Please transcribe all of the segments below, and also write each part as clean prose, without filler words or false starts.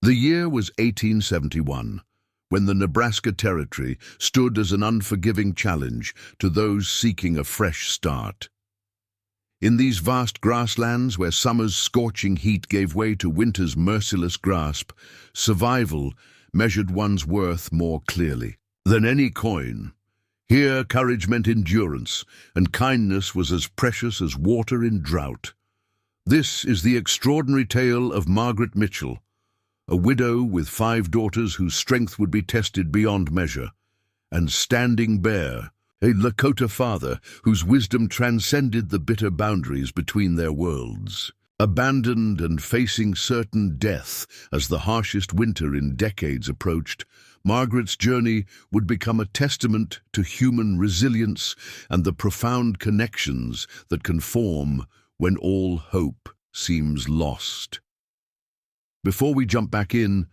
The year was 1871, when the Nebraska Territory stood as an unforgiving challenge to those seeking a fresh start. In these vast grasslands where summer's scorching heat gave way to winter's merciless grasp, survival measured one's worth more clearly than any coin. Here courage meant endurance, and kindness was as precious as water in drought. This is the extraordinary tale of Margaret Mitchell, a widow with 5 daughters whose strength would be tested beyond measure, and Standing Bear, a Lakota father whose wisdom transcended the bitter boundaries between their worlds. Abandoned and facing certain death as the harshest winter in decades approached, Margaret's journey would become a testament to human resilience and the profound connections that can form when all hope seems lost. Before we jump back in,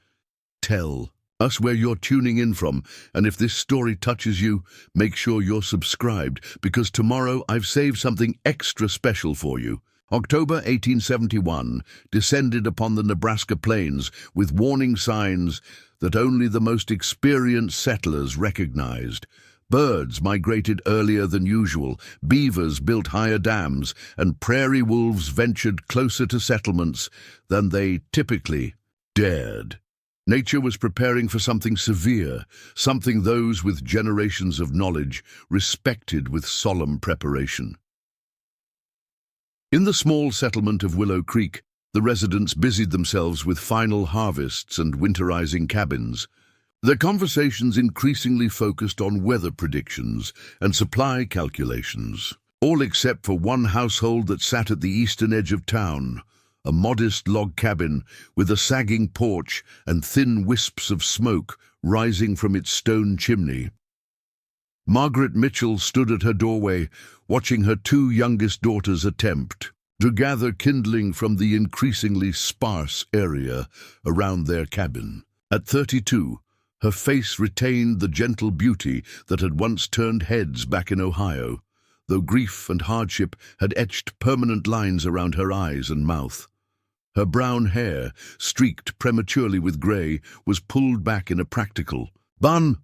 tell us where you're tuning in from, and if this story touches you, make sure you're subscribed, because tomorrow I've saved something extra special for you. October 1871 descended upon the Nebraska plains with warning signs that only the most experienced settlers recognized. Birds migrated earlier than usual, beavers built higher dams, and prairie wolves ventured closer to settlements than they typically dared. Nature was preparing for something severe, something those with generations of knowledge respected with solemn preparation. In the small settlement of Willow Creek, the residents busied themselves with final harvests and winterizing cabins. Their conversations increasingly focused on weather predictions and supply calculations, all except for one household that sat at the eastern edge of town, a modest log cabin with a sagging porch and thin wisps of smoke rising from its stone chimney. Margaret Mitchell stood at her doorway, watching her 2 youngest daughters attempt to gather kindling from the increasingly sparse area around their cabin. At 32, her face retained the gentle beauty that had once turned heads back in Ohio, though grief and hardship had etched permanent lines around her eyes and mouth. Her brown hair, streaked prematurely with gray, was pulled back in a practical bun,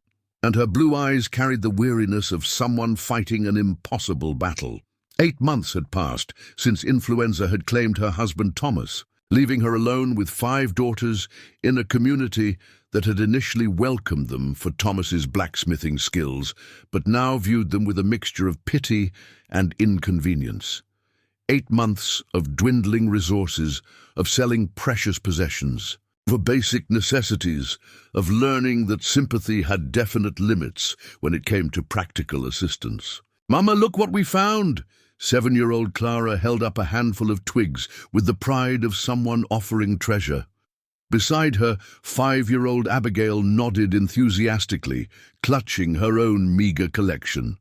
and her blue eyes carried the weariness of someone fighting an impossible battle. 8 months had passed since influenza had claimed her husband Thomas, leaving her alone with 5 daughters in a community that had initially welcomed them for Thomas's blacksmithing skills, but now viewed them with a mixture of pity and inconvenience. 8 months of dwindling resources, of selling precious possessions, for basic necessities, of learning that sympathy had definite limits when it came to practical assistance. "Mama, look what we found!" 7-year-old Clara held up a handful of twigs with the pride of someone offering treasure. Beside her, 5-year-old Abigail nodded enthusiastically, clutching her own meager collection.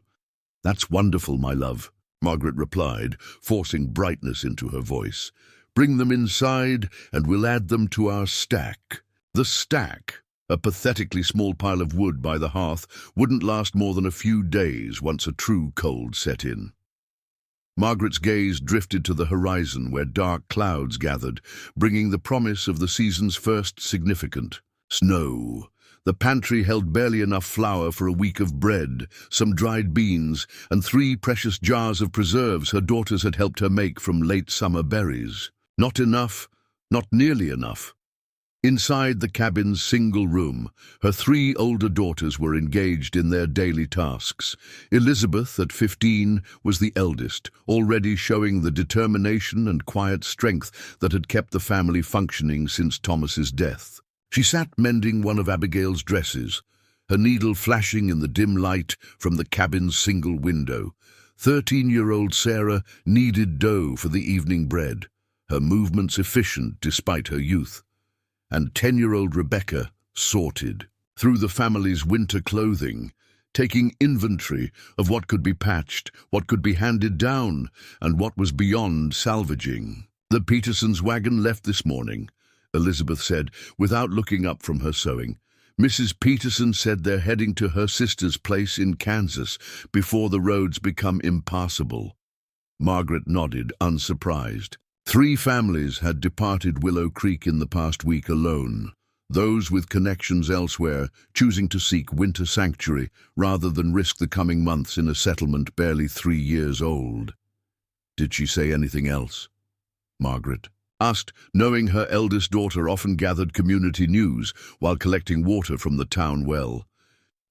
"That's wonderful, my love," Margaret replied, forcing brightness into her voice. "Bring them inside, and we'll add them to our stack." The stack, a pathetically small pile of wood by the hearth, wouldn't last more than a few days once a true cold set in. Margaret's gaze drifted to the horizon where dark clouds gathered, bringing the promise of the season's first significant snow. The pantry held barely enough flour for a week of bread, some dried beans, and 3 precious jars of preserves her daughters had helped her make from late summer berries. Not enough, not nearly enough. Inside the cabin's single room, her 3 older daughters were engaged in their daily tasks. Elizabeth, at 15, was the eldest, already showing the determination and quiet strength that had kept the family functioning since Thomas's death. She sat mending one of Abigail's dresses, her needle flashing in the dim light from the cabin's single window. 13-year-old Sarah kneaded dough for the evening bread, her movements efficient despite her youth. And 10-year-old Rebecca sorted through the family's winter clothing, taking inventory of what could be patched, what could be handed down, and what was beyond salvaging. "The Petersons' wagon left this morning," Elizabeth said, without looking up from her sewing. "Mrs. Peterson said they're heading to her sister's place in Kansas before the roads become impassable." Margaret nodded, unsurprised. 3 families had departed Willow Creek in the past week alone. those with connections elsewhere choosing to seek winter sanctuary rather than risk the coming months in a settlement barely 3 years old. Did she say anything else? Margaret asked, knowing her eldest daughter often gathered community news while collecting water from the town well.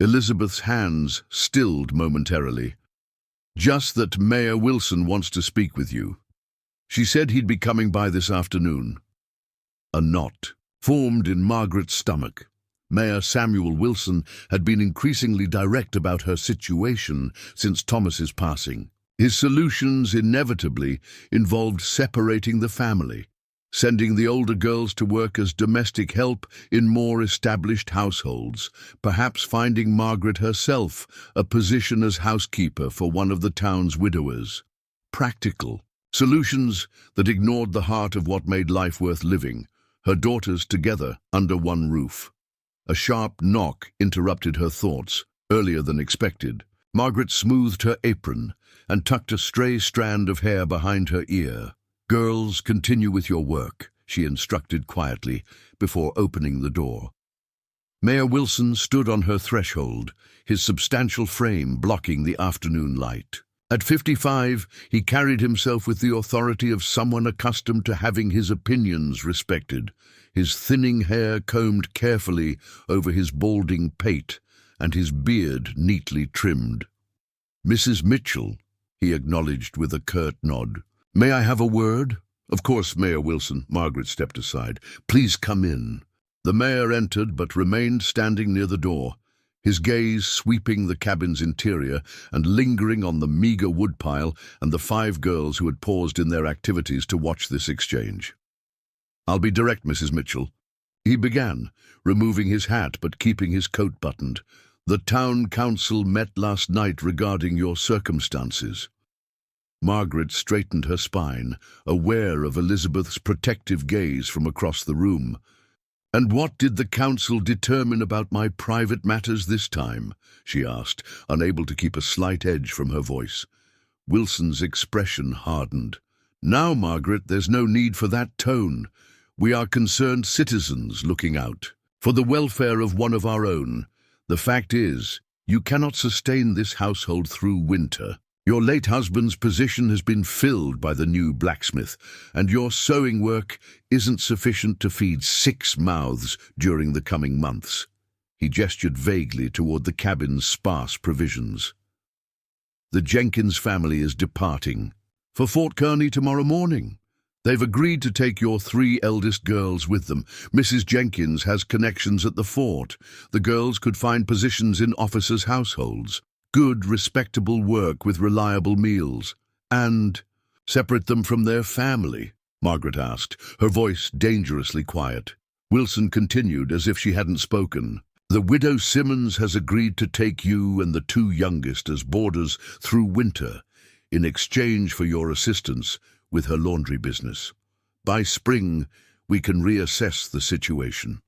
Elizabeth's hands stilled momentarily. Just that Mayor Wilson wants to speak with you. She said he'd be coming by this afternoon. A knot formed in Margaret's stomach. Mayor Samuel Wilson had been increasingly direct about her situation since Thomas's passing. His solutions inevitably involved separating the family, sending the older girls to work as domestic help in more established households, perhaps finding Margaret herself a position as housekeeper for one of the town's widowers. Practical solutions that ignored the heart of what made life worth living, her daughters together under one roof. A sharp knock interrupted her thoughts, earlier than expected. Margaret smoothed her apron and tucked a stray strand of hair behind her ear. "Girls, continue with your work," she instructed quietly before opening the door. Mayor Wilson stood on her threshold, his substantial frame blocking the afternoon light. At 55, he carried himself with the authority of someone accustomed to having his opinions respected, his thinning hair combed carefully over his balding pate and his beard neatly trimmed. "Mrs. Mitchell," he acknowledged with a curt nod. "May I have a word?" "Of course, Mayor Wilson." Margaret stepped aside. "Please come in." The mayor entered but remained standing near the door, his gaze sweeping the cabin's interior and lingering on the meager woodpile and the 5 girls who had paused in their activities to watch this exchange. "I'll be direct, Mrs. Mitchell," he began, removing his hat but keeping his coat buttoned. "The town council met last night regarding your circumstances." Margaret straightened her spine, aware of Elizabeth's protective gaze from across the room. "And what did the council determine about my private matters this time?" she asked, unable to keep a slight edge from her voice. Wilson's expression hardened. "Now, Margaret, there's no need for that tone. We are concerned citizens looking out for the welfare of one of our own. The fact is, you cannot sustain this household through winter. Your late husband's position has been filled by the new blacksmith, and your sewing work isn't sufficient to feed 6 mouths during the coming months." He gestured vaguely toward the cabin's sparse provisions. "The Jenkins family is departing for Fort Kearney tomorrow morning. They've agreed to take your 3 eldest girls with them. Mrs. Jenkins has connections at the fort. The girls could find positions in officers' households. Good, respectable work with reliable meals. And separate them from their family?" Margaret asked, her voice dangerously quiet. Wilson continued as if she hadn't spoken. "The widow Simmons has agreed to take you and the 2 youngest as boarders through winter in exchange for your assistance with her laundry business. By spring, we can reassess the situation."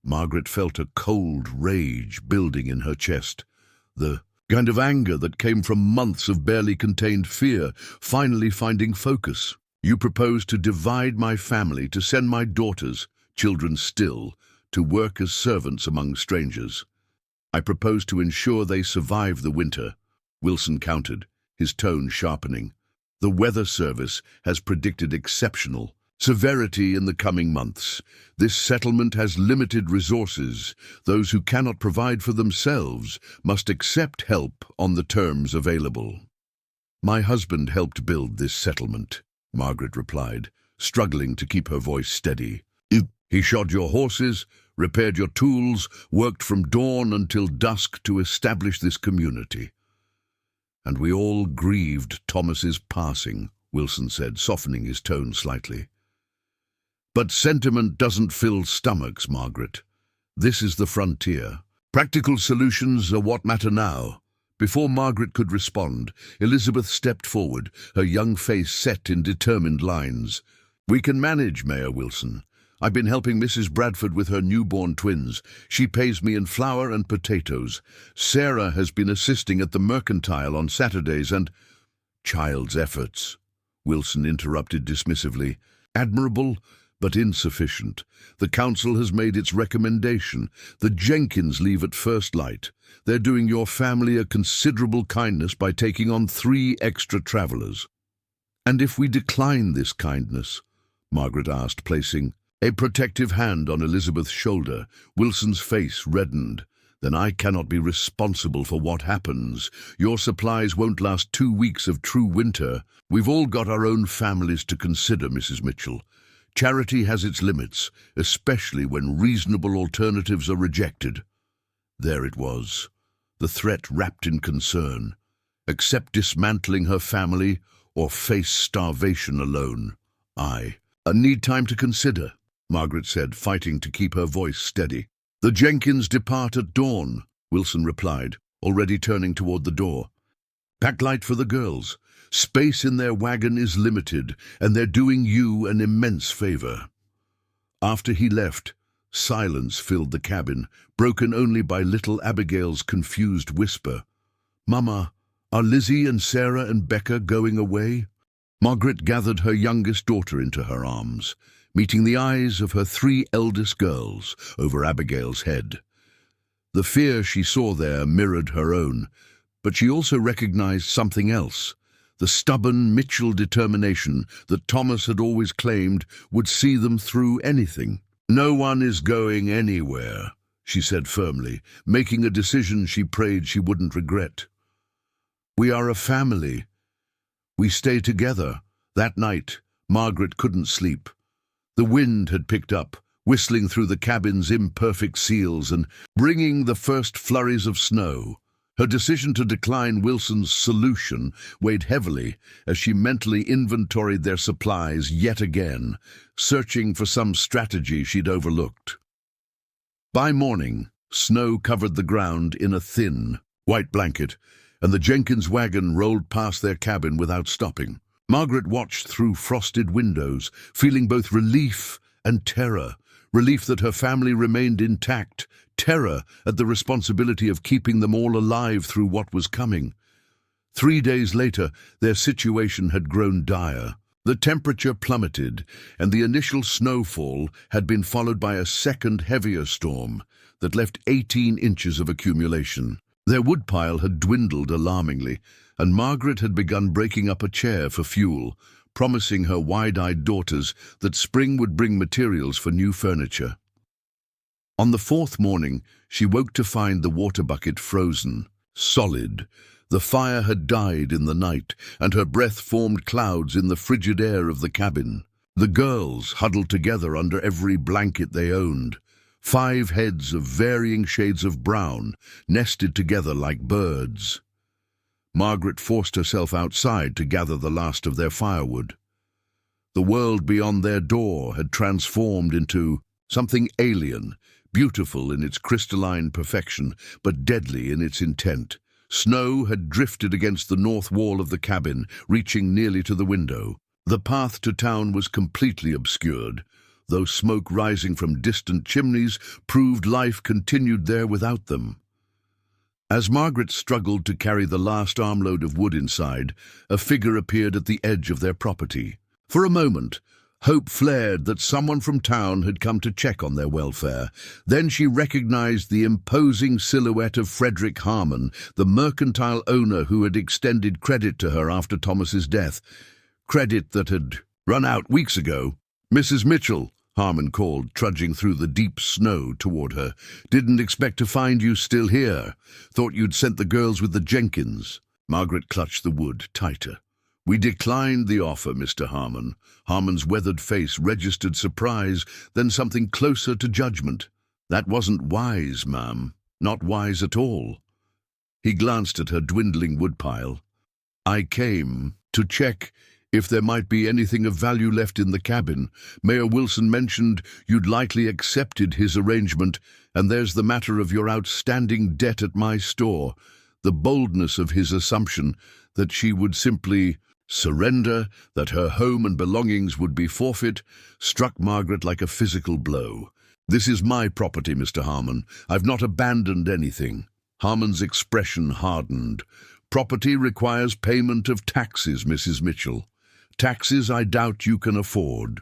Margaret felt a cold rage building in her chest. The kind of anger that came from months of barely contained fear, finally finding focus. "You propose to divide my family, to send my daughters, children still, to work as servants among strangers. I propose to ensure they survive the winter," Wilson countered, his tone sharpening. "The Weather Service has predicted exceptional severity in the coming months. This settlement has limited resources. Those who cannot provide for themselves must accept help on the terms available." "My husband helped build this settlement," Margaret replied, struggling to keep her voice steady. "He shod your horses, repaired your tools, worked from dawn until dusk to establish this community." "And we all grieved Thomas's passing," Wilson said, softening his tone slightly. "But sentiment doesn't fill stomachs, Margaret. This is the frontier. Practical solutions are what matter now." Before Margaret could respond, Elizabeth stepped forward, her young face set in determined lines. "We can manage, Mayor Wilson. I've been helping Mrs. Bradford with her newborn twins. She pays me in flour and potatoes. Sarah has been assisting at the mercantile on Saturdays and—" "Child's efforts," Wilson interrupted dismissively. "Admirable, but insufficient. The council has made its recommendation. The Jenkins leave at first light. They're doing your family a considerable kindness by taking on 3 extra travelers. And if we decline this kindness? Margaret asked, placing a protective hand on Elizabeth's shoulder. Wilson's face reddened. Then I cannot be responsible for what happens. Your supplies won't last 2 weeks of true winter. We've all got our own families to consider, Mrs. Mitchell. Charity has its limits, especially when reasonable alternatives are rejected. There it was, the threat wrapped in concern. Accept dismantling her family or face starvation alone. I need time to consider, Margaret said, fighting to keep her voice steady. The Jenkins depart at dawn, Wilson replied, already turning toward the door. Pack light for the girls. Space in their wagon is limited, and they're doing you an immense favor. After he left, silence filled the cabin, broken only by little Abigail's confused whisper. Mama, are Lizzie and Sarah and Becca going away? Margaret gathered her youngest daughter into her arms, meeting the eyes of her 3 eldest girls over Abigail's head. The fear she saw there mirrored her own, but she also recognized something else, the stubborn Mitchell determination that Thomas had always claimed would see them through anything. No one is going anywhere, she said firmly, making a decision she prayed she wouldn't regret. We are a family. We stay together. That night, Margaret couldn't sleep. The wind had picked up, whistling through the cabin's imperfect seals and bringing the first flurries of snow. Her decision to decline Wilson's solution weighed heavily as she mentally inventoried their supplies yet again, searching for some strategy she'd overlooked. By morning, snow covered the ground in a thin, white blanket, and the Jenkins wagon rolled past their cabin without stopping. Margaret watched through frosted windows, feeling both relief and terror. Relief that her family remained intact, terror at the responsibility of keeping them all alive through what was coming. 3 days later, their situation had grown dire. The temperature plummeted, and the initial snowfall had been followed by a second heavier storm that left 18 inches of accumulation. Their woodpile had dwindled alarmingly, and Margaret had begun breaking up a chair for fuel, promising her wide-eyed daughters that spring would bring materials for new furniture. On the 4th morning, she woke to find the water bucket frozen, solid. The fire had died in the night, and her breath formed clouds in the frigid air of the cabin. The girls huddled together under every blanket they owned. 5 heads of varying shades of brown, nested together like birds. Margaret forced herself outside to gather the last of their firewood. The world beyond their door had transformed into something alien, beautiful in its crystalline perfection, but deadly in its intent. Snow had drifted against the north wall of the cabin, reaching nearly to the window. The path to town was completely obscured, though smoke rising from distant chimneys proved life continued there without them. As Margaret struggled to carry the last armload of wood inside, a figure appeared at the edge of their property. For a moment, hope flared that someone from town had come to check on their welfare. Then she recognized the imposing silhouette of Frederick Harmon, the mercantile owner who had extended credit to her after Thomas's death. Credit that had run out weeks ago. "Mrs. Mitchell," Harmon called, trudging through the deep snow toward her. "Didn't expect to find you still here. Thought you'd sent the girls with the Jenkins." Margaret clutched the wood tighter. "We declined the offer, Mr. Harmon." Harmon's weathered face registered surprise, then something closer to judgment. "That wasn't wise, ma'am. Not wise at all." He glanced at her dwindling woodpile. "I came to check if there might be anything of value left in the cabin. Mayor Wilson mentioned you'd likely accepted his arrangement, and there's the matter of your outstanding debt at my store." The boldness of his assumption that she would simply surrender, that her home and belongings would be forfeit, struck Margaret like a physical blow. "This is my property, Mr. Harmon. I've not abandoned anything." Harmon's expression hardened. "Property requires payment of taxes, Mrs. Mitchell. Taxes I doubt you can afford."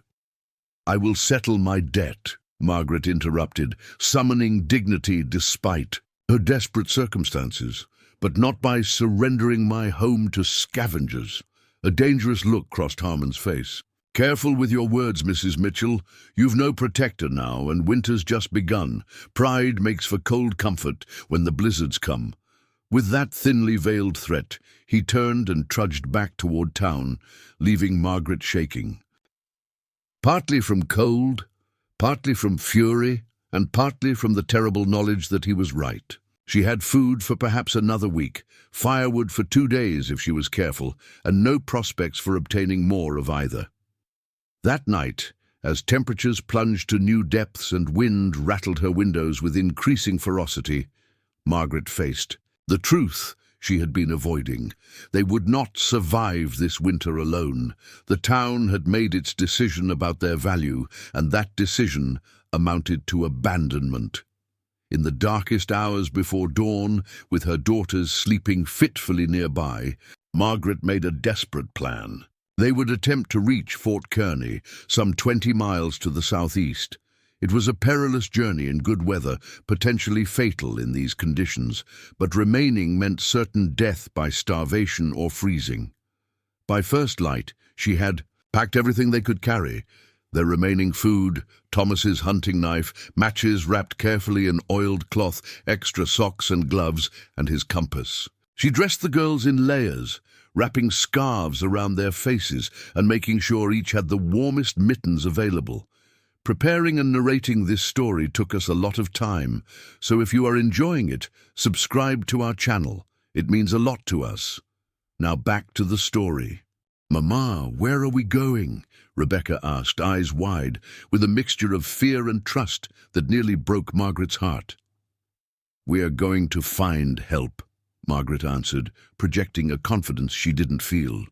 "I will settle my debt," Margaret interrupted, summoning dignity despite her desperate circumstances, "but not by surrendering my home to scavengers." A dangerous look crossed Harmon's face. "Careful with your words, Mrs. Mitchell. You've no protector now, and winter's just begun. Pride makes for cold comfort when the blizzards come." With that thinly veiled threat, he turned and trudged back toward town, leaving Margaret shaking. Partly from cold, partly from fury, and partly from the terrible knowledge that he was right. She had food for perhaps another week, firewood for 2 days if she was careful, and no prospects for obtaining more of either. That night, as temperatures plunged to new depths and wind rattled her windows with increasing ferocity, Margaret faced the truth she had been avoiding. They would not survive this winter alone. The town had made its decision about their value, and that decision amounted to abandonment. In the darkest hours before dawn, with her daughters sleeping fitfully nearby, Margaret made a desperate plan. They would attempt to reach Fort Kearney, some 20 miles to the southeast. It was a perilous journey in good weather, potentially fatal in these conditions, but remaining meant certain death by starvation or freezing. By first light, she had packed everything they could carry: their remaining food, Thomas's hunting knife, matches wrapped carefully in oiled cloth, extra socks and gloves, and his compass. She dressed the girls in layers, wrapping scarves around their faces and making sure each had the warmest mittens available. Preparing and narrating this story took us a lot of time, so if you are enjoying it, subscribe to our channel. It means a lot to us. Now back to the story. "Mama, where are we going?" Rebecca asked, eyes wide, with a mixture of fear and trust that nearly broke Margaret's heart. "We are going to find help," Margaret answered, projecting a confidence she didn't feel.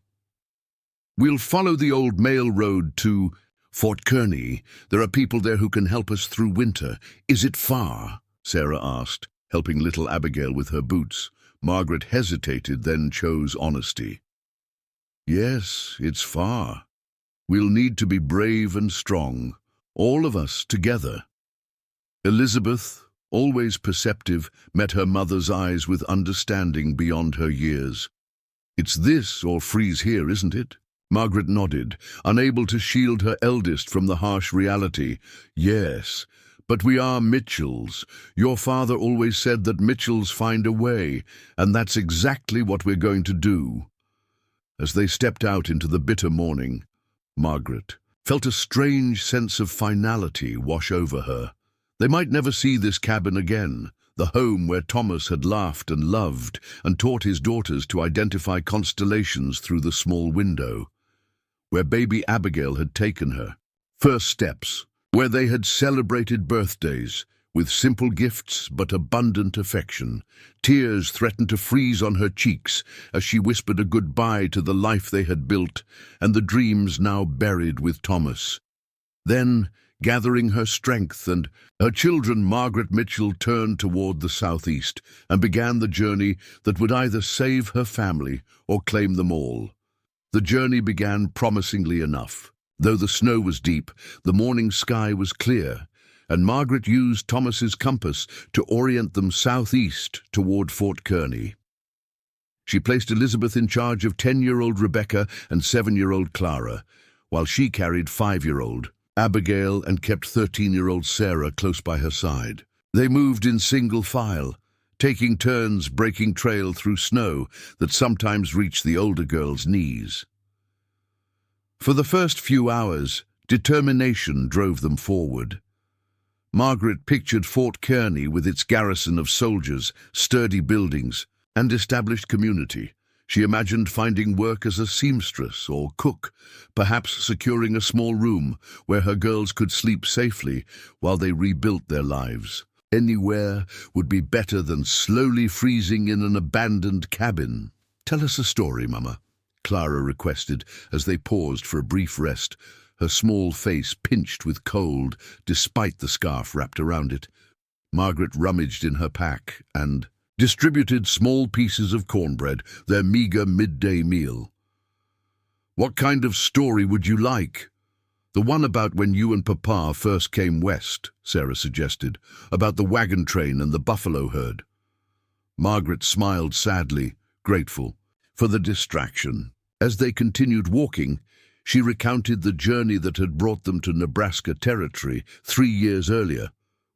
"We'll follow the old mail road to Fort Kearney. There are people there who can help us through winter. Is it far?" Sarah asked, helping little Abigail with her boots. Margaret hesitated, then chose honesty. "Yes, it's far. We'll need to be brave and strong, all of us together." Elizabeth, always perceptive, met her mother's eyes with understanding beyond her years. "It's this or freeze here, isn't it?" Margaret nodded, unable to shield her eldest from the harsh reality. "Yes, but we are Mitchells. Your father always said that Mitchells find a way, and that's exactly what we're going to do." As they stepped out into the bitter morning, Margaret felt a strange sense of finality wash over her. They might never see this cabin again, the home where Thomas had laughed and loved and taught his daughters to identify constellations through the small window, where baby Abigail had taken her first steps, where they had celebrated birthdays with simple gifts but abundant affection. Tears threatened to freeze on her cheeks as she whispered a goodbye to the life they had built and the dreams now buried with Thomas. Then, gathering her strength and her children, Margaret Mitchell turned toward the southeast and began the journey that would either save her family or claim them all. The journey began promisingly enough. Though the snow was deep, the morning sky was clear, and Margaret used Thomas's compass to orient them southeast toward Fort Kearney. She placed Elizabeth in charge of 10-year-old Rebecca and 7-year-old Clara, while she carried 5-year-old Abigail and kept 13-year-old Sarah close by her side. They moved in single file, taking turns breaking trail through snow that sometimes reached the older girl's knees. For the first few hours, determination drove them forward. Margaret pictured Fort Kearney with its garrison of soldiers, sturdy buildings, and established community. She imagined finding work as a seamstress or cook, perhaps securing a small room where her girls could sleep safely while they rebuilt their lives. Anywhere would be better than slowly freezing in an abandoned cabin. "Tell us a story, Mama," Clara requested as they paused for a brief rest, her small face pinched with cold despite the scarf wrapped around it. Margaret rummaged in her pack and distributed small pieces of cornbread, their meager midday meal. "What kind of story would you like?" "The one about when you and Papa first came west," Sarah suggested, "about the wagon train and the buffalo herd." Margaret smiled sadly, grateful for the distraction. As they continued walking, she recounted the journey that had brought them to Nebraska territory 3 years earlier,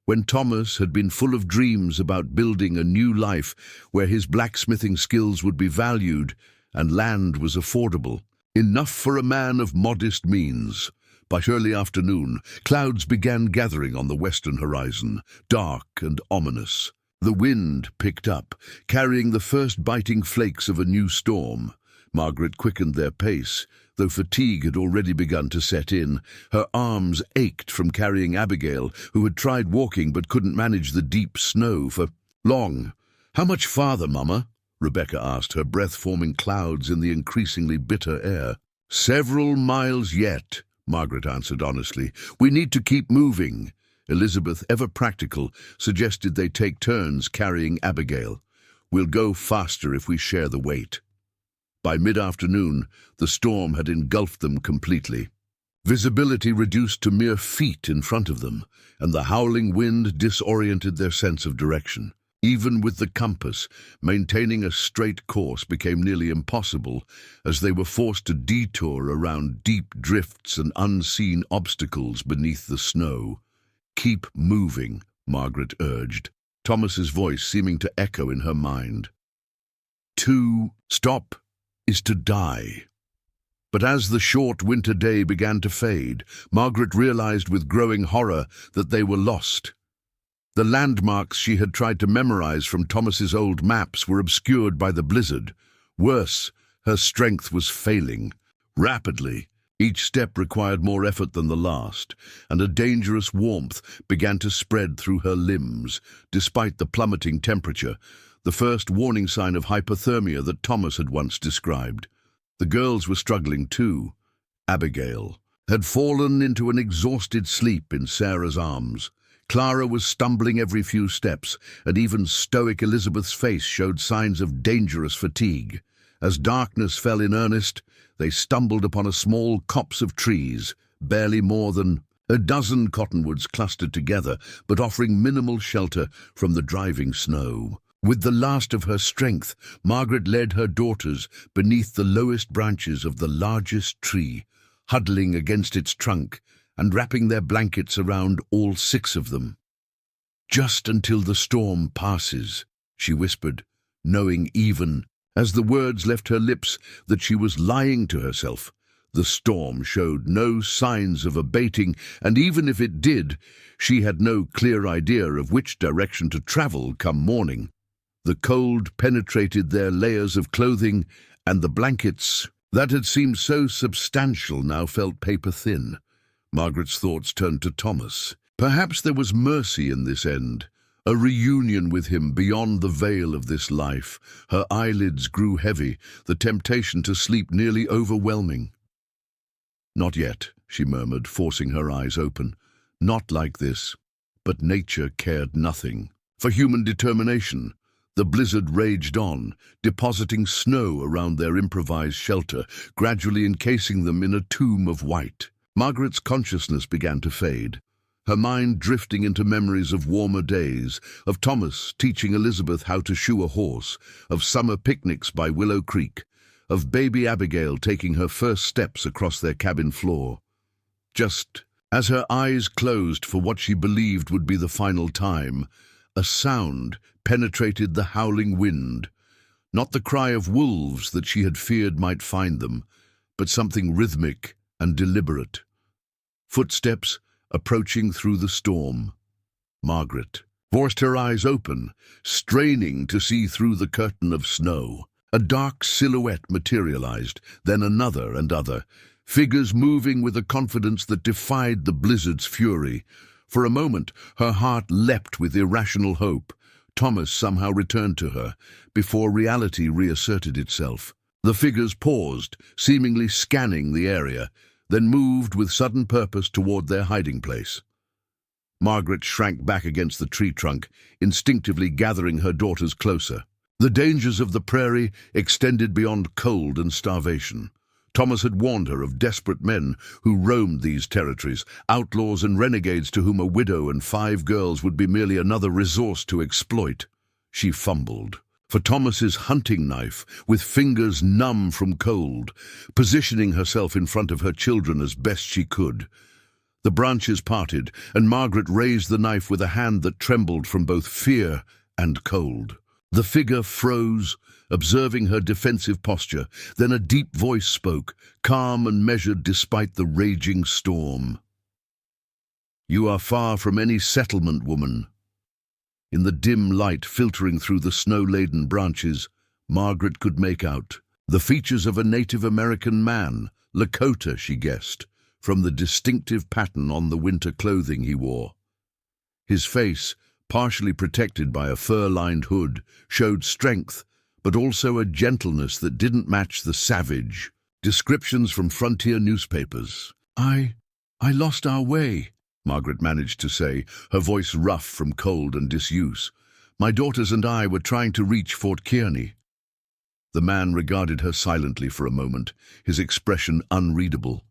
when Thomas had been full of dreams about building a new life where his blacksmithing skills would be valued and land was affordable, enough for a man of modest means. By early afternoon, clouds began gathering on the western horizon, dark and ominous. The wind picked up, carrying the first biting flakes of a new storm. Margaret quickened their pace, though fatigue had already begun to set in. Her arms ached from carrying Abigail, who had tried walking but couldn't manage the deep snow for long. "How much farther, Mama?" Rebecca asked, her breath forming clouds in the increasingly bitter air. "Several miles yet," Margaret answered honestly. "We need to keep moving." Elizabeth, ever practical, suggested they take turns carrying Abigail. "We'll go faster if we share the weight." By mid-afternoon, the storm had engulfed them completely. Visibility reduced to mere feet in front of them, and the howling wind disoriented their sense of direction. Even with the compass, maintaining a straight course became nearly impossible, as they were forced to detour around deep drifts and unseen obstacles beneath the snow. "Keep moving," Margaret urged, Thomas's voice seeming to echo in her mind. To stop is to die. But as the short winter day began to fade, Margaret realized with growing horror that they were lost. The landmarks she had tried to memorize from Thomas's old maps were obscured by the blizzard. Worse, her strength was failing. Rapidly, each step required more effort than the last, and a dangerous warmth began to spread through her limbs, despite the plummeting temperature, the first warning sign of hypothermia that Thomas had once described. The girls were struggling too. Abigail had fallen into an exhausted sleep in Sarah's arms. Clara was stumbling every few steps, and even stoic Elizabeth's face showed signs of dangerous fatigue. As darkness fell in earnest, they stumbled upon a small copse of trees, barely more than a dozen cottonwoods clustered together, but offering minimal shelter from the driving snow. With the last of her strength, Margaret led her daughters beneath the lowest branches of the largest tree, huddling against its trunk and wrapping their blankets around all 6 of them. "Just until the storm passes," she whispered, knowing even as the words left her lips that she was lying to herself. The storm showed no signs of abating, and even if it did, she had no clear idea of which direction to travel come morning. The cold penetrated their layers of clothing, and the blankets that had seemed so substantial now felt paper-thin. Margaret's thoughts turned to Thomas. Perhaps there was mercy in this end, a reunion with him beyond the veil of this life. Her eyelids grew heavy, the temptation to sleep nearly overwhelming. "Not yet," she murmured, forcing her eyes open. "Not like this." But nature cared nothing for human determination. The blizzard raged on, depositing snow around their improvised shelter, gradually encasing them in a tomb of white. Margaret's consciousness began to fade, her mind drifting into memories of warmer days, of Thomas teaching Elizabeth how to shoe a horse, of summer picnics by Willow Creek, of baby Abigail taking her first steps across their cabin floor. Just as her eyes closed for what she believed would be the final time, a sound penetrated the howling wind, not the cry of wolves that she had feared might find them, but something rhythmic and deliberate. Footsteps approaching through the storm. Margaret forced her eyes open, straining to see through the curtain of snow. A dark silhouette materialized, then another and other, figures moving with a confidence that defied the blizzard's fury. For a moment, her heart leapt with irrational hope. Thomas somehow returned to her, before reality reasserted itself. The figures paused, seemingly scanning the area, then moved with sudden purpose toward their hiding place. Margaret shrank back against the tree trunk, instinctively gathering her daughters closer. The dangers of the prairie extended beyond cold and starvation. Thomas had warned her of desperate men who roamed these territories, outlaws and renegades to whom a widow and 5 girls would be merely another resource to exploit. She fumbled for Thomas's hunting knife, with fingers numb from cold, positioning herself in front of her children as best she could. The branches parted, and Margaret raised the knife with a hand that trembled from both fear and cold. The figure froze, observing her defensive posture. Then a deep voice spoke, calm and measured despite the raging storm. "You are far from any settlement, woman." In the dim light filtering through the snow-laden branches, Margaret could make out the features of a Native American man, Lakota, she guessed, from the distinctive pattern on the winter clothing he wore. His face, partially protected by a fur-lined hood, showed strength, but also a gentleness that didn't match the savage descriptions from frontier newspapers. I lost our way," Margaret managed to say, her voice rough from cold and disuse. "My daughters and I were trying to reach Fort Kearney." The man regarded her silently for a moment, his expression unreadable.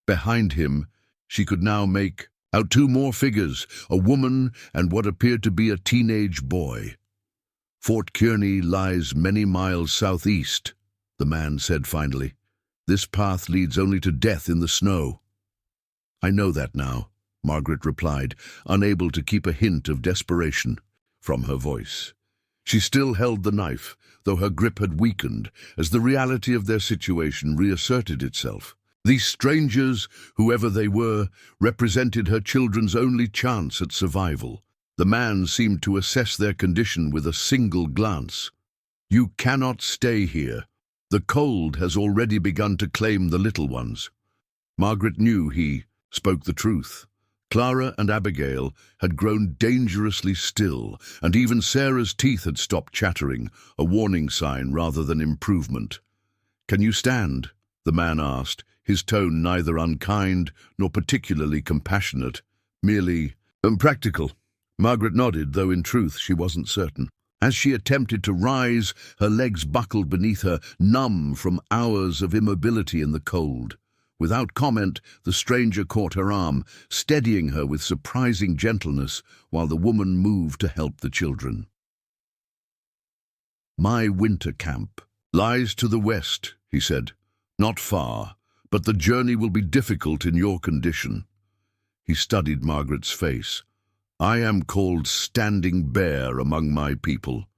Behind him, she could now make out 2 more figures, a woman and what appeared to be a teenage boy. "Fort Kearney lies many miles southeast," the man said finally. "This path leads only to death in the snow." "I know that now," Margaret replied, unable to keep a hint of desperation from her voice. She still held the knife, though her grip had weakened as the reality of their situation reasserted itself. These strangers, whoever they were, represented her children's only chance at survival. The man seemed to assess their condition with a single glance. "You cannot stay here. The cold has already begun to claim the little ones." Margaret knew he spoke the truth. Clara and Abigail had grown dangerously still, and even Sarah's teeth had stopped chattering, a warning sign rather than improvement. "Can you stand?" the man asked, his tone neither unkind nor particularly compassionate, merely practical. Margaret nodded, though in truth she wasn't certain. As she attempted to rise, her legs buckled beneath her, numb from hours of immobility in the cold. Without comment, the stranger caught her arm, steadying her with surprising gentleness while the woman moved to help the children. "My winter camp lies to the west," he said. "Not far, but the journey will be difficult in your condition." He studied Margaret's face. "I am called Standing Bear among my people.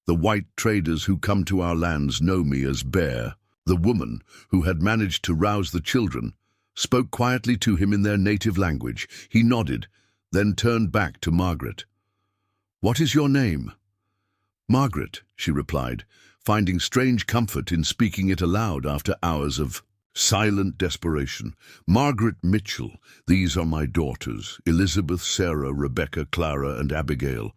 The white traders who come to our lands know me as Bear." The woman, who had managed to rouse the children, spoke quietly to him in their native language. He nodded, then turned back to Margaret. "What is your name?" "Margaret," she replied, finding strange comfort in speaking it aloud after hours of silent desperation. "Margaret Mitchell. These are my daughters, Elizabeth, Sarah, Rebecca, Clara, and Abigail."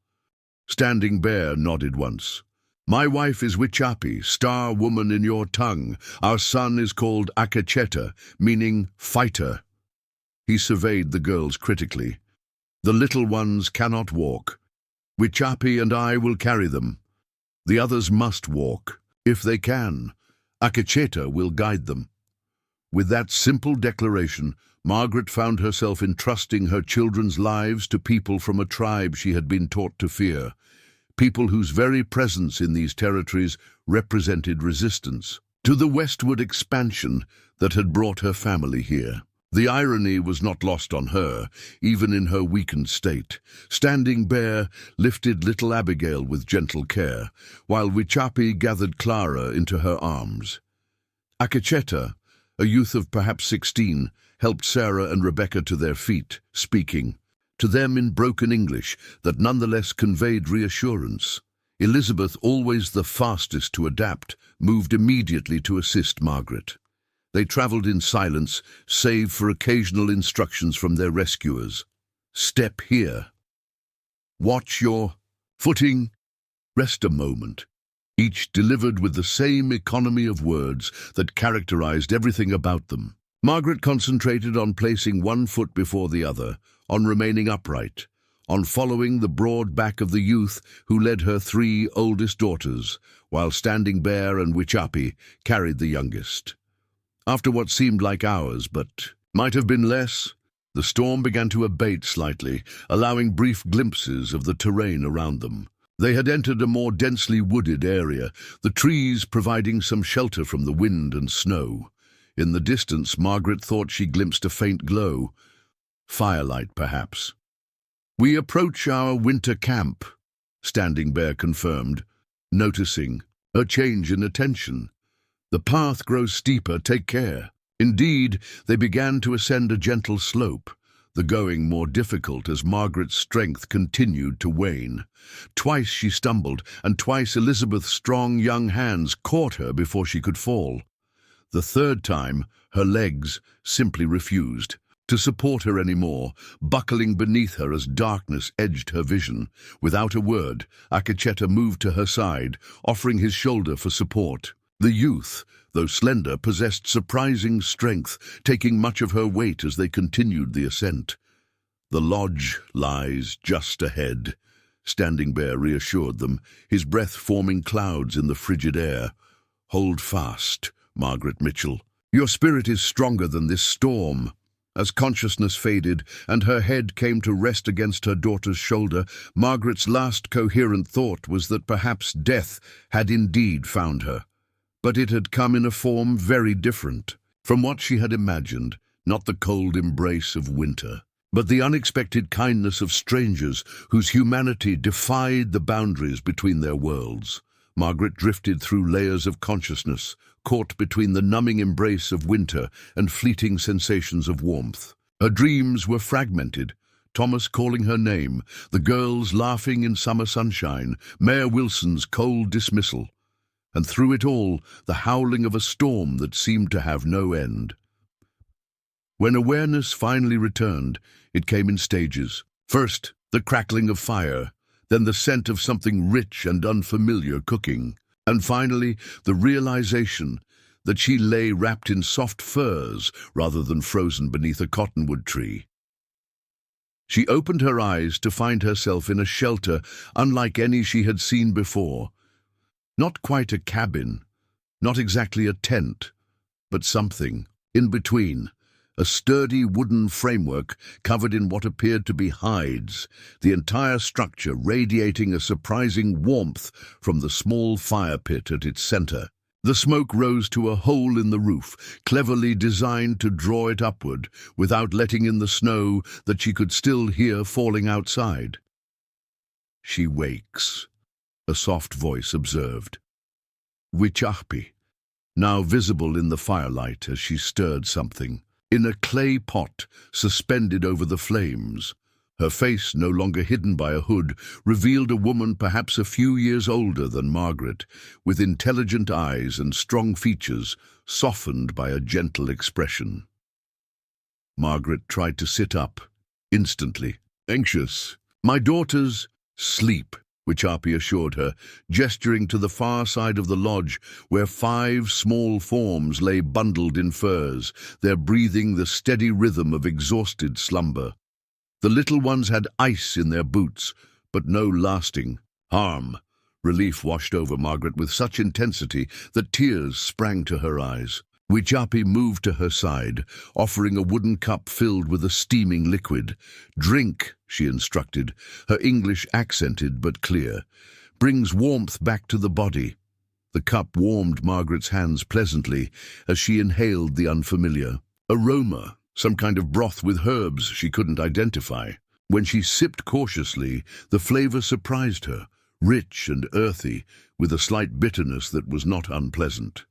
Standing Bear nodded once. "My wife is Wichapi, star woman in your tongue. Our son is called Akacheta, meaning fighter." He surveyed the girls critically. "The little ones cannot walk. Wichapi and I will carry them. The others must walk, if they can. Akacheta will guide them." With that simple declaration, Margaret found herself entrusting her children's lives to people from a tribe she had been taught to fear. People whose very presence in these territories represented resistance to the westward expansion that had brought her family here. The irony was not lost on her, even in her weakened state. Standing Bear lifted little Abigail with gentle care, while Wichapi gathered Clara into her arms. Akacheta, a youth of perhaps 16, helped Sarah and Rebecca to their feet, speaking to them in broken English that nonetheless conveyed reassurance. Elizabeth, always the fastest to adapt, moved immediately to assist Margaret. They travelled in silence, save for occasional instructions from their rescuers. "Step here. Watch your footing. Rest a moment." Each delivered with the same economy of words that characterized everything about them. Margaret concentrated on placing one foot before the other, on remaining upright, on following the broad back of the youth who led her 3 oldest daughters, while Standing Bear and Wichapi carried the youngest. After what seemed like hours, but might have been less, the storm began to abate slightly, allowing brief glimpses of the terrain around them. They had entered a more densely wooded area, the trees providing some shelter from the wind and snow. In the distance, Margaret thought she glimpsed a faint glow. Firelight, perhaps. "We approach our winter camp," Standing Bear confirmed, noticing a change in attention. "The path grows steeper, take care." Indeed, they began to ascend a gentle slope, the going more difficult as Margaret's strength continued to wane. Twice she stumbled, and twice Elizabeth's strong young hands caught her before she could fall. The third time, her legs simply refused to support her anymore, buckling beneath her as darkness edged her vision. Without a word, Akacheta moved to her side, offering his shoulder for support. The youth, though slender, possessed surprising strength, taking much of her weight as they continued the ascent. "The lodge lies just ahead," Standing Bear reassured them, his breath forming clouds in the frigid air. "Hold fast, Margaret Mitchell. Your spirit is stronger than this storm." As consciousness faded and her head came to rest against her daughter's shoulder, Margaret's last coherent thought was that perhaps death had indeed found her. But it had come in a form very different from what she had imagined, not the cold embrace of winter, but the unexpected kindness of strangers whose humanity defied the boundaries between their worlds. Margaret drifted through layers of consciousness, caught between the numbing embrace of winter and fleeting sensations of warmth. Her dreams were fragmented, Thomas calling her name, the girls laughing in summer sunshine, Mayor Wilson's cold dismissal, and through it all, the howling of a storm that seemed to have no end. When awareness finally returned, it came in stages. First, the crackling of fire, then the scent of something rich and unfamiliar cooking, and finally, the realization that she lay wrapped in soft furs rather than frozen beneath a cottonwood tree. She opened her eyes to find herself in a shelter unlike any she had seen before. Not quite a cabin, not exactly a tent, but something in between. A sturdy wooden framework covered in what appeared to be hides, the entire structure radiating a surprising warmth from the small fire pit at its center. The smoke rose to a hole in the roof, cleverly designed to draw it upward, without letting in the snow that she could still hear falling outside. "She wakes," a soft voice observed. Wichahpi, now visible in the firelight as she stirred something. In a clay pot suspended over the flames, her face no longer hidden by a hood, revealed a woman perhaps a few years older than Margaret, with intelligent eyes and strong features softened by a gentle expression. Margaret tried to sit up, instantly, anxious. "My daughters sleep," Wichahpi assured her, gesturing to the far side of the lodge where 5 small forms lay bundled in furs, their breathing the steady rhythm of exhausted slumber. The little ones had ice in their boots, but no lasting harm. Relief washed over Margaret with such intensity that tears sprang to her eyes. Wichahpi moved to her side, offering a wooden cup filled with a steaming liquid. "Drink," she instructed, her English accented but clear. "Brings warmth back to the body." The cup warmed Margaret's hands pleasantly as she inhaled the unfamiliar aroma, some kind of broth with herbs she couldn't identify. When she sipped cautiously, the flavor surprised her, rich and earthy, with a slight bitterness that was not unpleasant.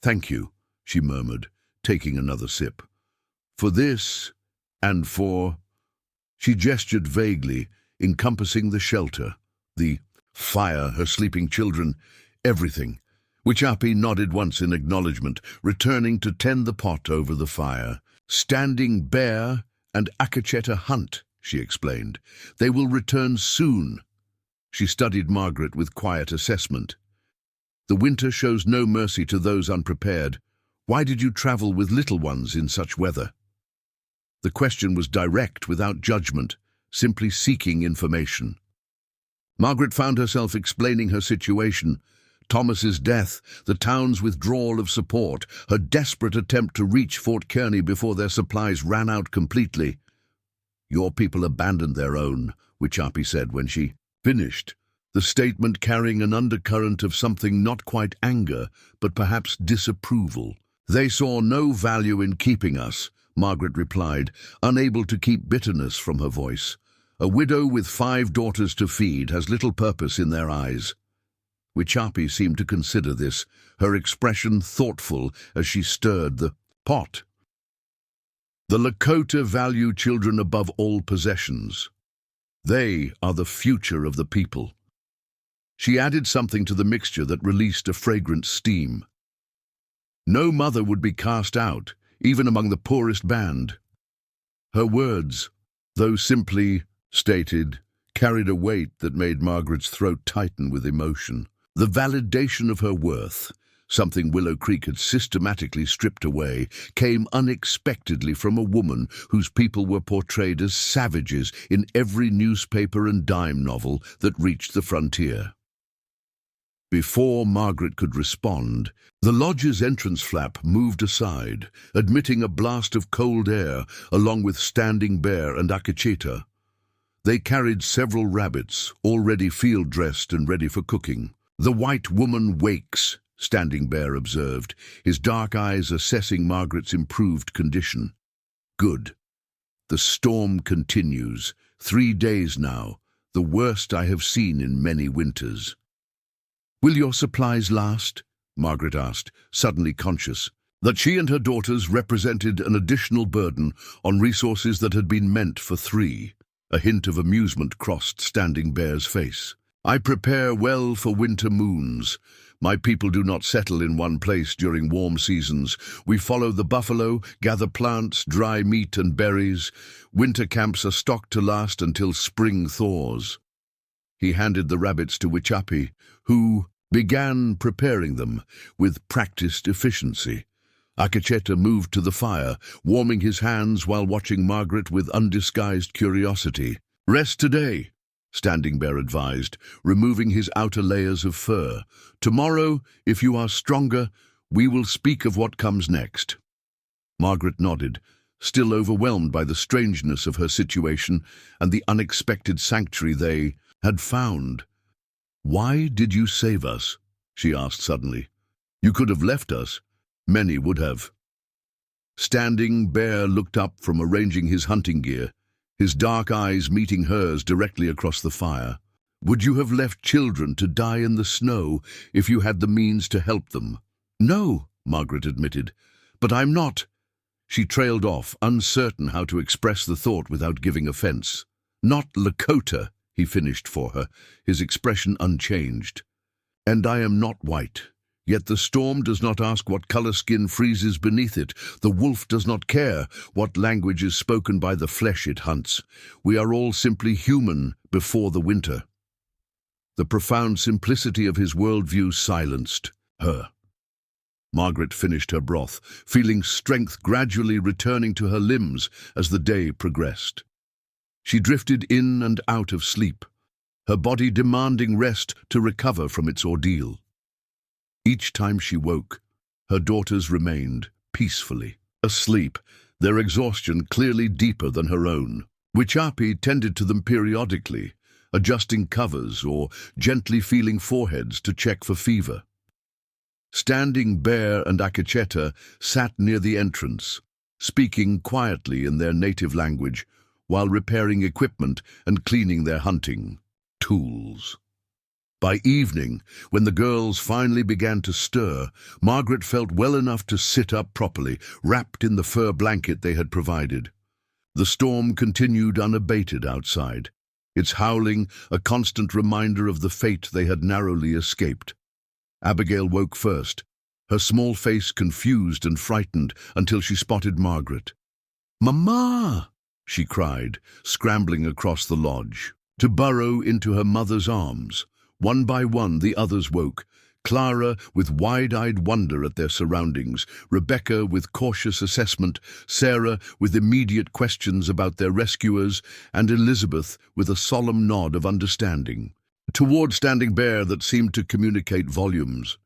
"Thank you," she murmured, taking another sip. "For this, and for—" She gestured vaguely, encompassing the shelter, the fire, her sleeping children, everything. Wichahpi nodded once in acknowledgement, returning to tend the pot over the fire. "Standing Bear and Akacheta hunt," she explained. "They will return soon." She studied Margaret with quiet assessment. "The winter shows no mercy to those unprepared. Why did you travel with little ones in such weather?" The question was direct, without judgment, simply seeking information. Margaret found herself explaining her situation, Thomas's death, the town's withdrawal of support, her desperate attempt to reach Fort Kearney before their supplies ran out completely. "Your people abandoned their own," Wichapi said when she finished, the statement carrying an undercurrent of something not quite anger, but perhaps disapproval. "They saw no value in keeping us," Margaret replied, unable to keep bitterness from her voice. "A widow with 5 daughters to feed has little purpose in their eyes." Wichapi seemed to consider this, her expression thoughtful as she stirred the pot. "The Lakota value children above all possessions. They are the future of the people." She added something to the mixture that released a fragrant steam. "No mother would be cast out, even among the poorest band." Her words, though simply stated, carried a weight that made Margaret's throat tighten with emotion. The validation of her worth, something Willow Creek had systematically stripped away, came unexpectedly from a woman whose people were portrayed as savages in every newspaper and dime novel that reached the frontier. Before Margaret could respond, the lodge's entrance flap moved aside, admitting a blast of cold air along with Standing Bear and Akachita. They carried several rabbits, already field-dressed and ready for cooking. "The white woman wakes," Standing Bear observed, his dark eyes assessing Margaret's improved condition. "Good. The storm continues. 3 days now, the worst I have seen in many winters." "Will your supplies last?" Margaret asked, suddenly conscious that she and her daughters represented an additional burden on resources that had been meant for 3. A hint of amusement crossed Standing Bear's face. "I prepare well for winter moons. My people do not settle in one place during warm seasons. We follow the buffalo, gather plants, dry meat and berries. Winter camps are stocked to last until spring thaws." He handed the rabbits to Wichapi, who began preparing them with practiced efficiency. Akacheta moved to the fire, warming his hands while watching Margaret with undisguised curiosity. "Rest today," Standing Bear advised, removing his outer layers of fur. "Tomorrow, if you are stronger, we will speak of what comes next." Margaret nodded, still overwhelmed by the strangeness of her situation and the unexpected sanctuary they had found. "Why did you save us?" she asked suddenly. "You could have left us. Many would have." Standing Bear looked up from arranging his hunting gear, his dark eyes meeting hers directly across the fire. "Would you have left children to die in the snow if you had the means to help them?" "No," Margaret admitted, "but I'm not." She trailed off, uncertain how to express the thought without giving offense. "Not Lakota," he finished for her, his expression unchanged. "And I am not white. Yet the storm does not ask what color skin freezes beneath it. The wolf does not care what language is spoken by the flesh it hunts. We are all simply human before the winter." The profound simplicity of his worldview silenced her. Margaret finished her broth, feeling strength gradually returning to her limbs as the day progressed. She drifted in and out of sleep, her body demanding rest to recover from its ordeal. Each time she woke, her daughters remained peacefully asleep, their exhaustion clearly deeper than her own. Wichapi tended to them periodically, adjusting covers or gently feeling foreheads to check for fever. Standing Bear and Akacheta sat near the entrance, speaking quietly in their native language while repairing equipment and cleaning their hunting tools. By evening, when the girls finally began to stir, Margaret felt well enough to sit up properly, wrapped in the fur blanket they had provided. The storm continued unabated outside, its howling a constant reminder of the fate they had narrowly escaped. Abigail woke first, her small face confused and frightened until she spotted Margaret. "Mama!" she cried, scrambling across the lodge, to burrow into her mother's arms. One by one, the others woke, Clara with wide-eyed wonder at their surroundings, Rebecca with cautious assessment, Sarah with immediate questions about their rescuers, and Elizabeth with a solemn nod of understanding. toward Standing Bear that seemed to communicate volumes.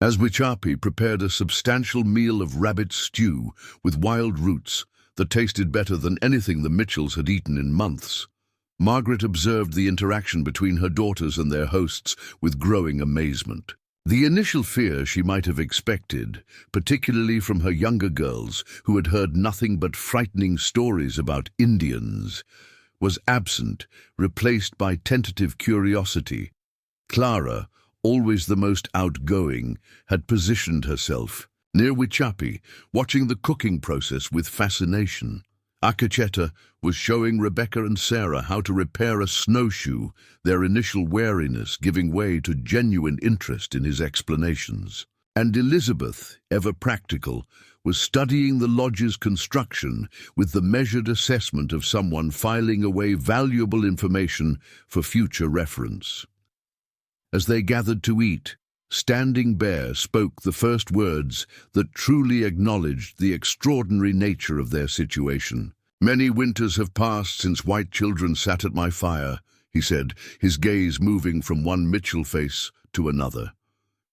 As Wichapi prepared a substantial meal of rabbit stew with wild roots that tasted better than anything the Mitchells had eaten in months, Margaret observed the interaction between her daughters and their hosts with growing amazement. The initial fear she might have expected, particularly from her younger girls who had heard nothing but frightening stories about Indians, was absent, replaced by tentative curiosity. Clara, always the most outgoing, had positioned herself near Wichapi, watching the cooking process with fascination. Akacheta was showing Rebecca and Sarah how to repair a snowshoe, their initial wariness giving way to genuine interest in his explanations. And Elizabeth, ever practical, was studying the lodge's construction with the measured assessment of someone filing away valuable information for future reference. As they gathered to eat, Standing Bear spoke the first words that truly acknowledged the extraordinary nature of their situation. "Many winters have passed since white children sat at my fire," he said, his gaze moving from one Mitchell face to another.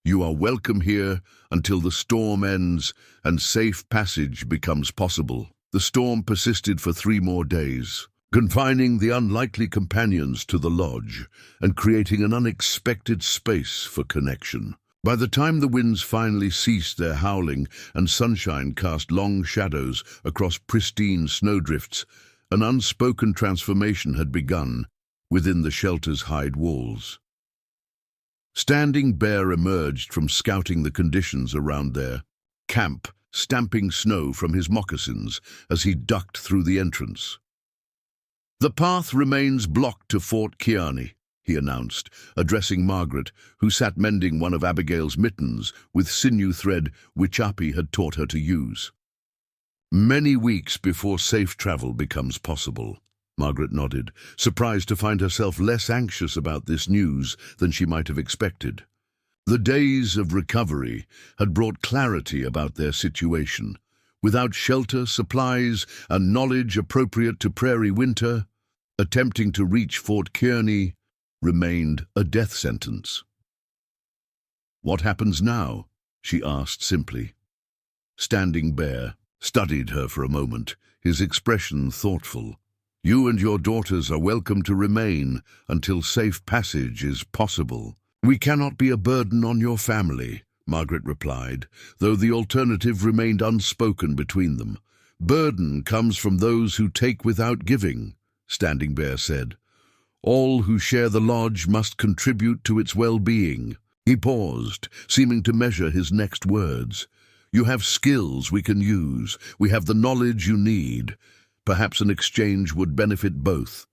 "You are welcome here until the storm ends and safe passage becomes possible." The storm persisted for 3 more days, confining the unlikely companions to the lodge and creating an unexpected space for connection. By the time the winds finally ceased their howling and sunshine cast long shadows across pristine snowdrifts, an unspoken transformation had begun within the shelter's hide walls. Standing Bear emerged from scouting the conditions around their camp, stamping snow from his moccasins as he ducked through the entrance. "The path remains blocked to Fort Kearney," he announced, addressing Margaret, who sat mending one of Abigail's mittens with sinew thread Wichapi had taught her to use. "Many weeks before safe travel becomes possible," Margaret nodded, surprised to find herself less anxious about this news than she might have expected. The days of recovery had brought clarity about their situation. Without shelter, supplies, and knowledge appropriate to prairie winter, attempting to reach Fort Kearney remained a death sentence. "What happens now?" she asked simply. Standing Bear studied her for a moment, his expression thoughtful. "You and your daughters are welcome to remain until safe passage is possible." "We cannot be a burden on your family," Margaret replied, though the alternative remained unspoken between them. "Burden comes from those who take without giving," Standing Bear said. "All who share the lodge must contribute to its well-being." He paused, seeming to measure his next words. "You have skills we can use. We have the knowledge you need. Perhaps an exchange would benefit both."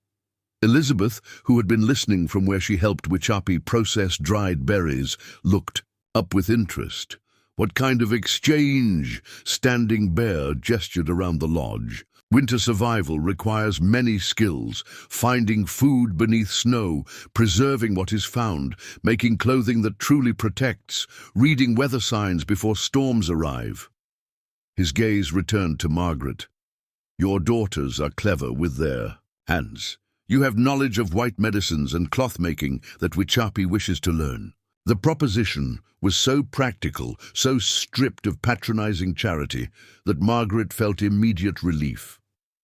Elizabeth, who had been listening from where she helped Wichapi process dried berries, looked up with interest. "What kind of exchange?" Standing Bear gestured around the lodge. "Winter survival requires many skills, finding food beneath snow, preserving what is found, making clothing that truly protects, reading weather signs before storms arrive." His gaze returned to Margaret. "Your daughters are clever with their hands. You have knowledge of white medicines and cloth-making that Wichapi wishes to learn." The proposition was so practical, so stripped of patronizing charity, that Margaret felt immediate relief.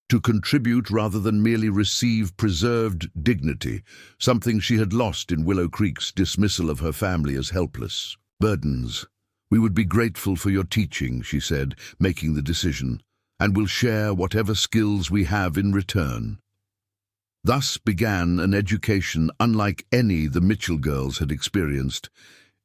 To contribute rather than merely receive preserved dignity, something she had lost in Willow Creek's dismissal of her family as helpless. "Burdens. We would be grateful for your teaching," she said, making the decision, "and will share whatever skills we have in return." Thus began an education unlike any the Mitchell girls had experienced,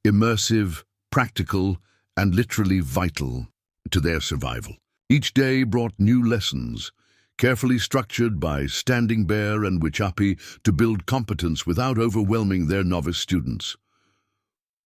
immersive, practical, and literally vital to their survival. Each day brought new lessons, carefully structured by Standing Bear and Wichapi to build competence without overwhelming their novice students.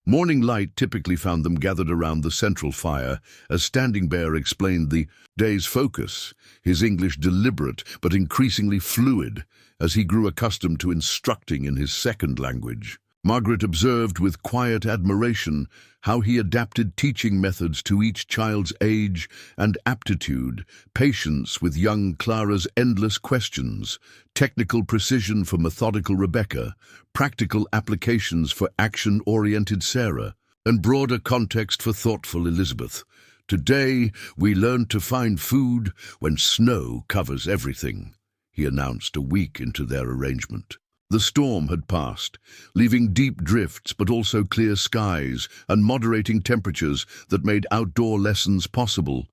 Morning light typically found them gathered around the central fire as Standing Bear explained the day's focus, his English deliberate but increasingly fluid as he grew accustomed to instructing in his second language. Margaret observed with quiet admiration how he adapted teaching methods to each child's age and aptitude, patience with young Clara's endless questions, technical precision for methodical Rebecca, practical applications for action-oriented Sarah, and broader context for thoughtful Elizabeth. "Today, we learn to find food when snow covers everything," he announced a week into their arrangement. The storm had passed, leaving deep drifts but also clear skies and moderating temperatures that made outdoor lessons possible.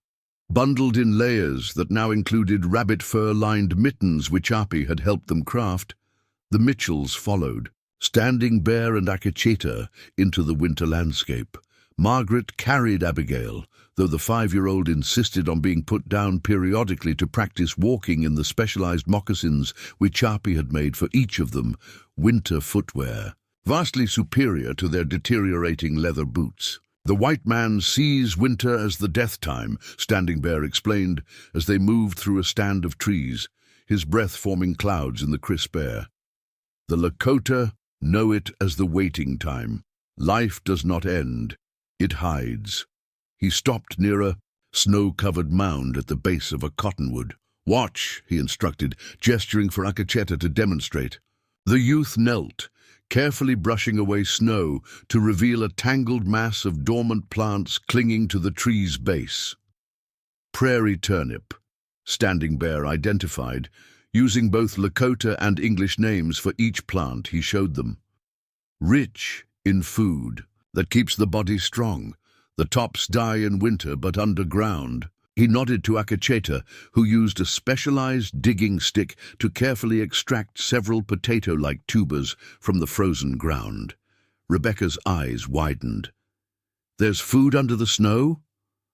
Bundled in layers that now included rabbit fur-lined mittens which Api had helped them craft, the Mitchells followed, Standing Bear and Akacheta, into the winter landscape. Margaret carried Abigail, though the 5-year-old insisted on being put down periodically to practice walking in the specialized moccasins which Api had made for each of them, winter footwear, vastly superior to their deteriorating leather boots. "The white man sees winter as the death time," Standing Bear explained as they moved through a stand of trees, his breath forming clouds in the crisp air. "The Lakota know it as the waiting time. Life does not end, it hides." He stopped near a snow-covered mound at the base of a cottonwood. "Watch," he instructed, gesturing for Akacheta to demonstrate. The youth knelt, carefully brushing away snow to reveal a tangled mass of dormant plants clinging to the tree's base. "Prairie turnip," Standing Bear identified, using both Lakota and English names for each plant he showed them. "Rich in food that keeps the body strong. The tops die in winter, but underground." He nodded to Akacheta, who used a specialized digging stick to carefully extract several potato-like tubers from the frozen ground. Rebecca's eyes widened. "There's food under the snow?"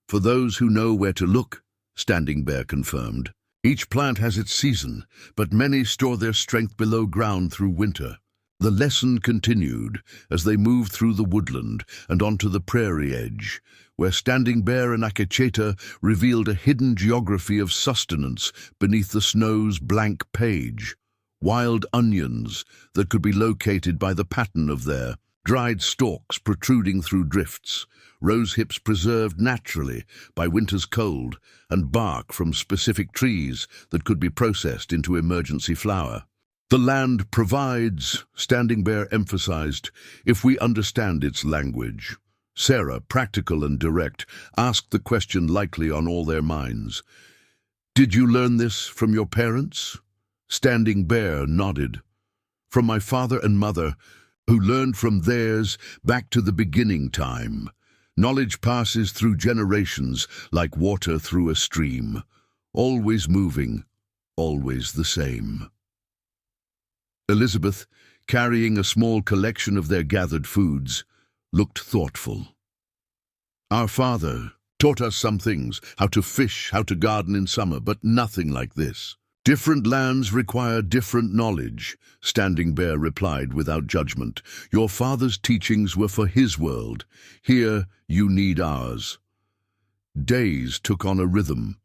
"For those who know where to look," Standing Bear confirmed. "Each plant has its season, but many store their strength below ground through winter." The lesson continued as they moved through the woodland and onto the prairie edge, where Standing Bear and Akacheta revealed a hidden geography of sustenance beneath the snow's blank page. Wild onions that could be located by the pattern of their dried stalks protruding through drifts, rose hips preserved naturally by winter's cold, and bark from specific trees that could be processed into emergency flour. "The land provides," Standing Bear emphasized, "if we understand its language." Sarah, practical and direct, asked the question likely on all their minds. "Did you learn this from your parents?" Standing Bear nodded. "From my father and mother, who learned from theirs back to the beginning time. Knowledge passes through generations like water through a stream, always moving, always the same." Elizabeth, carrying a small collection of their gathered foods, looked thoughtful. "Our father taught us some things, how to fish, how to garden in summer, but nothing like this." "Different lands require different knowledge," Standing Bear replied without judgment. "Your father's teachings were for his world. Here you need ours." Days took on a rhythm.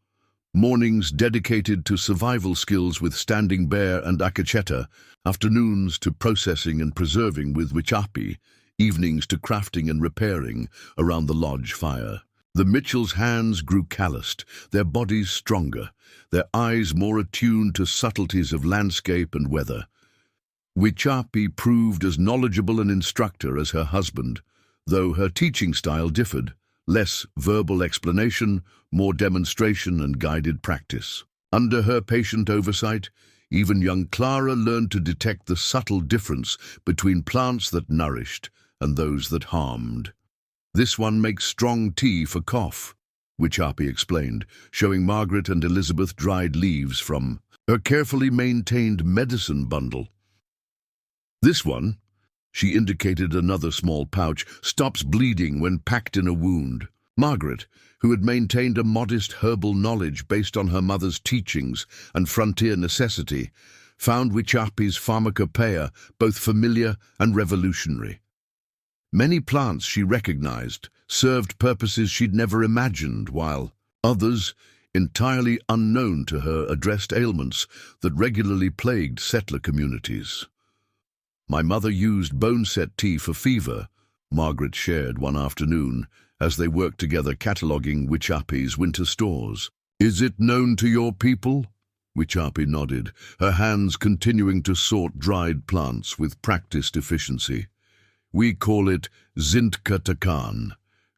Mornings dedicated to survival skills with Standing Bear and Akacheta, afternoons to processing and preserving with Wichapi, evenings to crafting and repairing around the lodge fire. The Mitchells' hands grew calloused, their bodies stronger, their eyes more attuned to subtleties of landscape and weather. Wichapi proved as knowledgeable an instructor as her husband, though her teaching style differed. Less verbal explanation, more demonstration and guided practice. Under her patient oversight, even young Clara learned to detect the subtle difference between plants that nourished and those that harmed. "This one makes strong tea for cough," Wichapi explained, showing Margaret and Elizabeth dried leaves from her carefully maintained medicine bundle. "This one," she indicated another small pouch, "stops bleeding when packed in a wound." Margaret, who had maintained a modest herbal knowledge based on her mother's teachings and frontier necessity, found Wichapi's pharmacopoeia both familiar and revolutionary. Many plants she recognized served purposes she'd never imagined, while others, entirely unknown to her, addressed ailments that regularly plagued settler communities. My mother used bone-set tea for fever, Margaret shared one afternoon as they worked together cataloguing Wichapi's winter stores. Is it known to your people? Wichapi nodded, her hands continuing to sort dried plants with practiced efficiency. We call it Zintka Takan,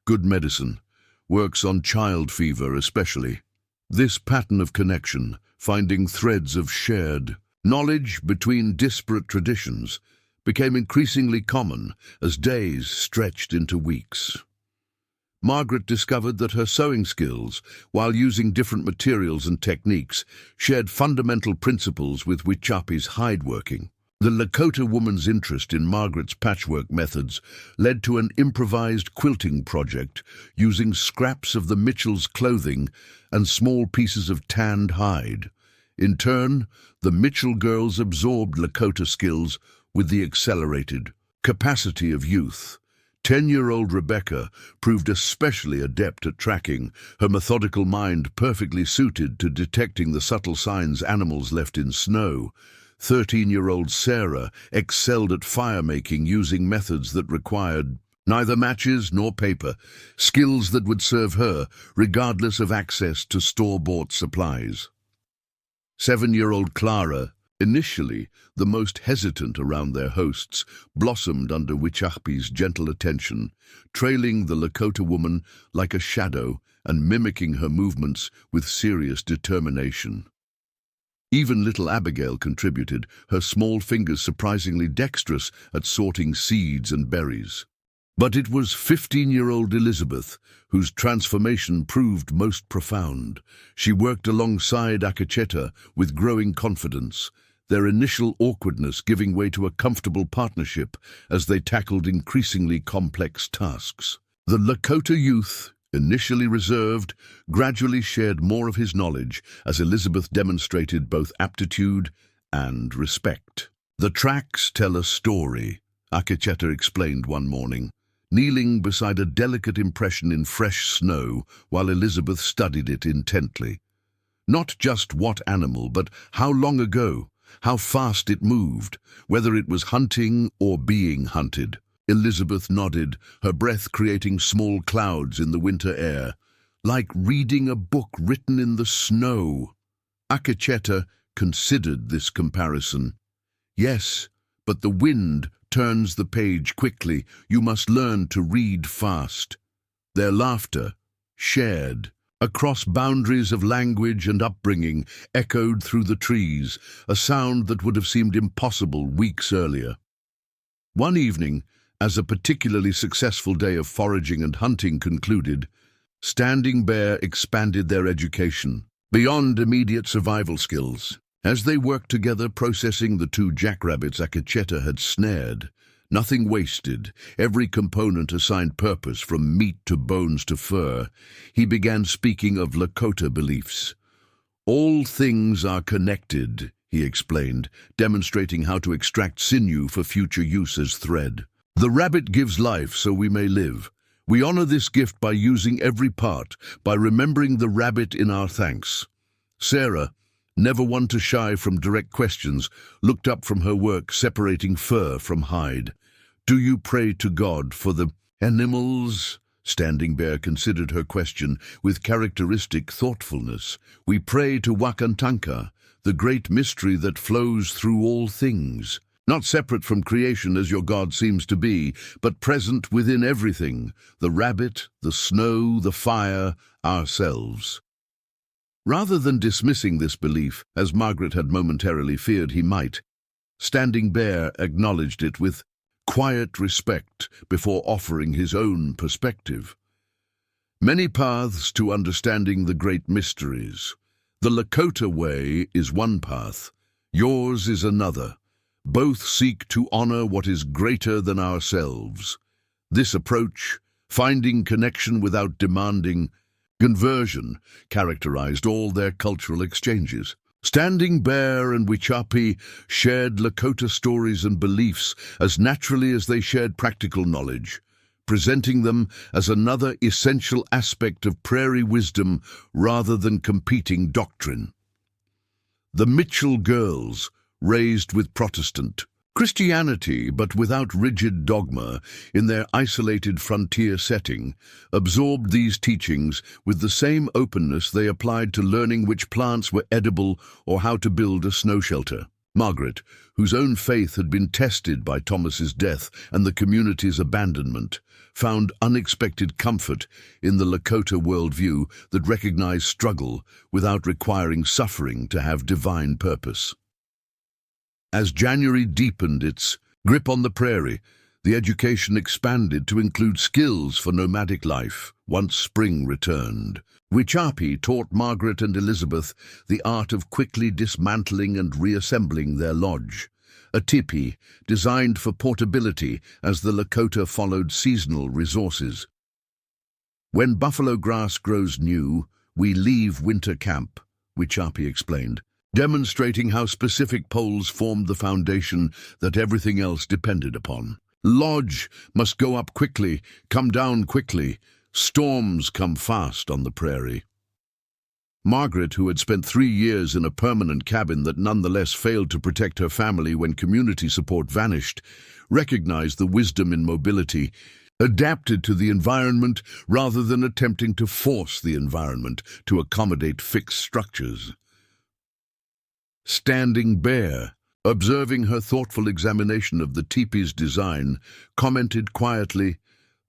good medicine, works on child fever especially. This pattern of connection, finding threads of shared knowledge between disparate traditions, became increasingly common as days stretched into weeks. Margaret discovered that her sewing skills, while using different materials and techniques, shared fundamental principles with Wichapi's hide working. The Lakota woman's interest in Margaret's patchwork methods led to an improvised quilting project using scraps of the Mitchells' clothing and small pieces of tanned hide. In turn, the Mitchell girls absorbed Lakota skills with the accelerated capacity of youth. 10-year-old Rebecca proved especially adept at tracking, her methodical mind perfectly suited to detecting the subtle signs animals left in snow. 13-year-old Sarah excelled at fire-making using methods that required neither matches nor paper, skills that would serve her regardless of access to store-bought supplies. 7-year-old Clara, initially the most hesitant around their hosts, blossomed under Wichapi's gentle attention, trailing the Lakota woman like a shadow and mimicking her movements with serious determination. Even little Abigail contributed, her small fingers surprisingly dexterous at sorting seeds and berries. But it was 15-year-old Elizabeth whose transformation proved most profound. She worked alongside Akacheta with growing confidence, their initial awkwardness giving way to a comfortable partnership as they tackled increasingly complex tasks. The Lakota youth, initially reserved, gradually shared more of his knowledge as Elizabeth demonstrated both aptitude and respect. The tracks tell a story, Akacheta explained one morning, kneeling beside a delicate impression in fresh snow while Elizabeth studied it intently. Not just what animal, but how long ago, how fast it moved, whether it was hunting or being hunted. Elizabeth nodded, her breath creating small clouds in the winter air, like reading a book written in the snow. Akacheta considered this comparison. Yes, but the wind turns the page quickly. You must learn to read fast. Their laughter, shared across boundaries of language and upbringing, echoed through the trees, a sound that would have seemed impossible weeks earlier. One evening, as a particularly successful day of foraging and hunting concluded, Standing Bear expanded their education beyond immediate survival skills. As they worked together processing the 2 jackrabbits Akacheta had snared, nothing wasted, every component assigned purpose from meat to bones to fur, he began speaking of Lakota beliefs. All things are connected, he explained, demonstrating how to extract sinew for future use as thread. The rabbit gives life so we may live. We honor this gift by using every part, by remembering the rabbit in our thanks. Sarah, never one to shy from direct questions, looked up from her work separating fur from hide. Do you pray to God for the animals? Standing Bear considered her question with characteristic thoughtfulness. We pray to Wakantanka, the great mystery that flows through all things. Not separate from creation as your God seems to be, but present within everything, the rabbit, the snow, the fire, ourselves. Rather than dismissing this belief, as Margaret had momentarily feared he might, Standing Bear acknowledged it with quiet respect before offering his own perspective. Many paths to understanding the great mysteries. The Lakota way is one path, yours is another. Both seek to honor what is greater than ourselves. This approach, finding connection without demanding conversion, characterized all their cultural exchanges. Standing Bear and Wichapi shared Lakota stories and beliefs as naturally as they shared practical knowledge, presenting them as another essential aspect of prairie wisdom rather than competing doctrine. The Mitchell girls, raised with Protestant Christianity, but without rigid dogma, in their isolated frontier setting, absorbed these teachings with the same openness they applied to learning which plants were edible or how to build a snow shelter. Margaret, whose own faith had been tested by Thomas's death and the community's abandonment, found unexpected comfort in the Lakota worldview that recognized struggle without requiring suffering to have divine purpose. As January deepened its grip on the prairie, the education expanded to include skills for nomadic life once spring returned. Wichapi taught Margaret and Elizabeth the art of quickly dismantling and reassembling their lodge, a tipi designed for portability as the Lakota followed seasonal resources. "When buffalo grass grows new, we leave winter camp," Wichapi explained, demonstrating how specific poles formed the foundation that everything else depended upon. "Lodge must go up quickly, come down quickly. Storms come fast on the prairie." Margaret, who had spent 3 years in a permanent cabin that nonetheless failed to protect her family when community support vanished, recognized the wisdom in mobility, adapted to the environment rather than attempting to force the environment to accommodate fixed structures. Standing Bear, observing her thoughtful examination of the teepee's design, commented quietly,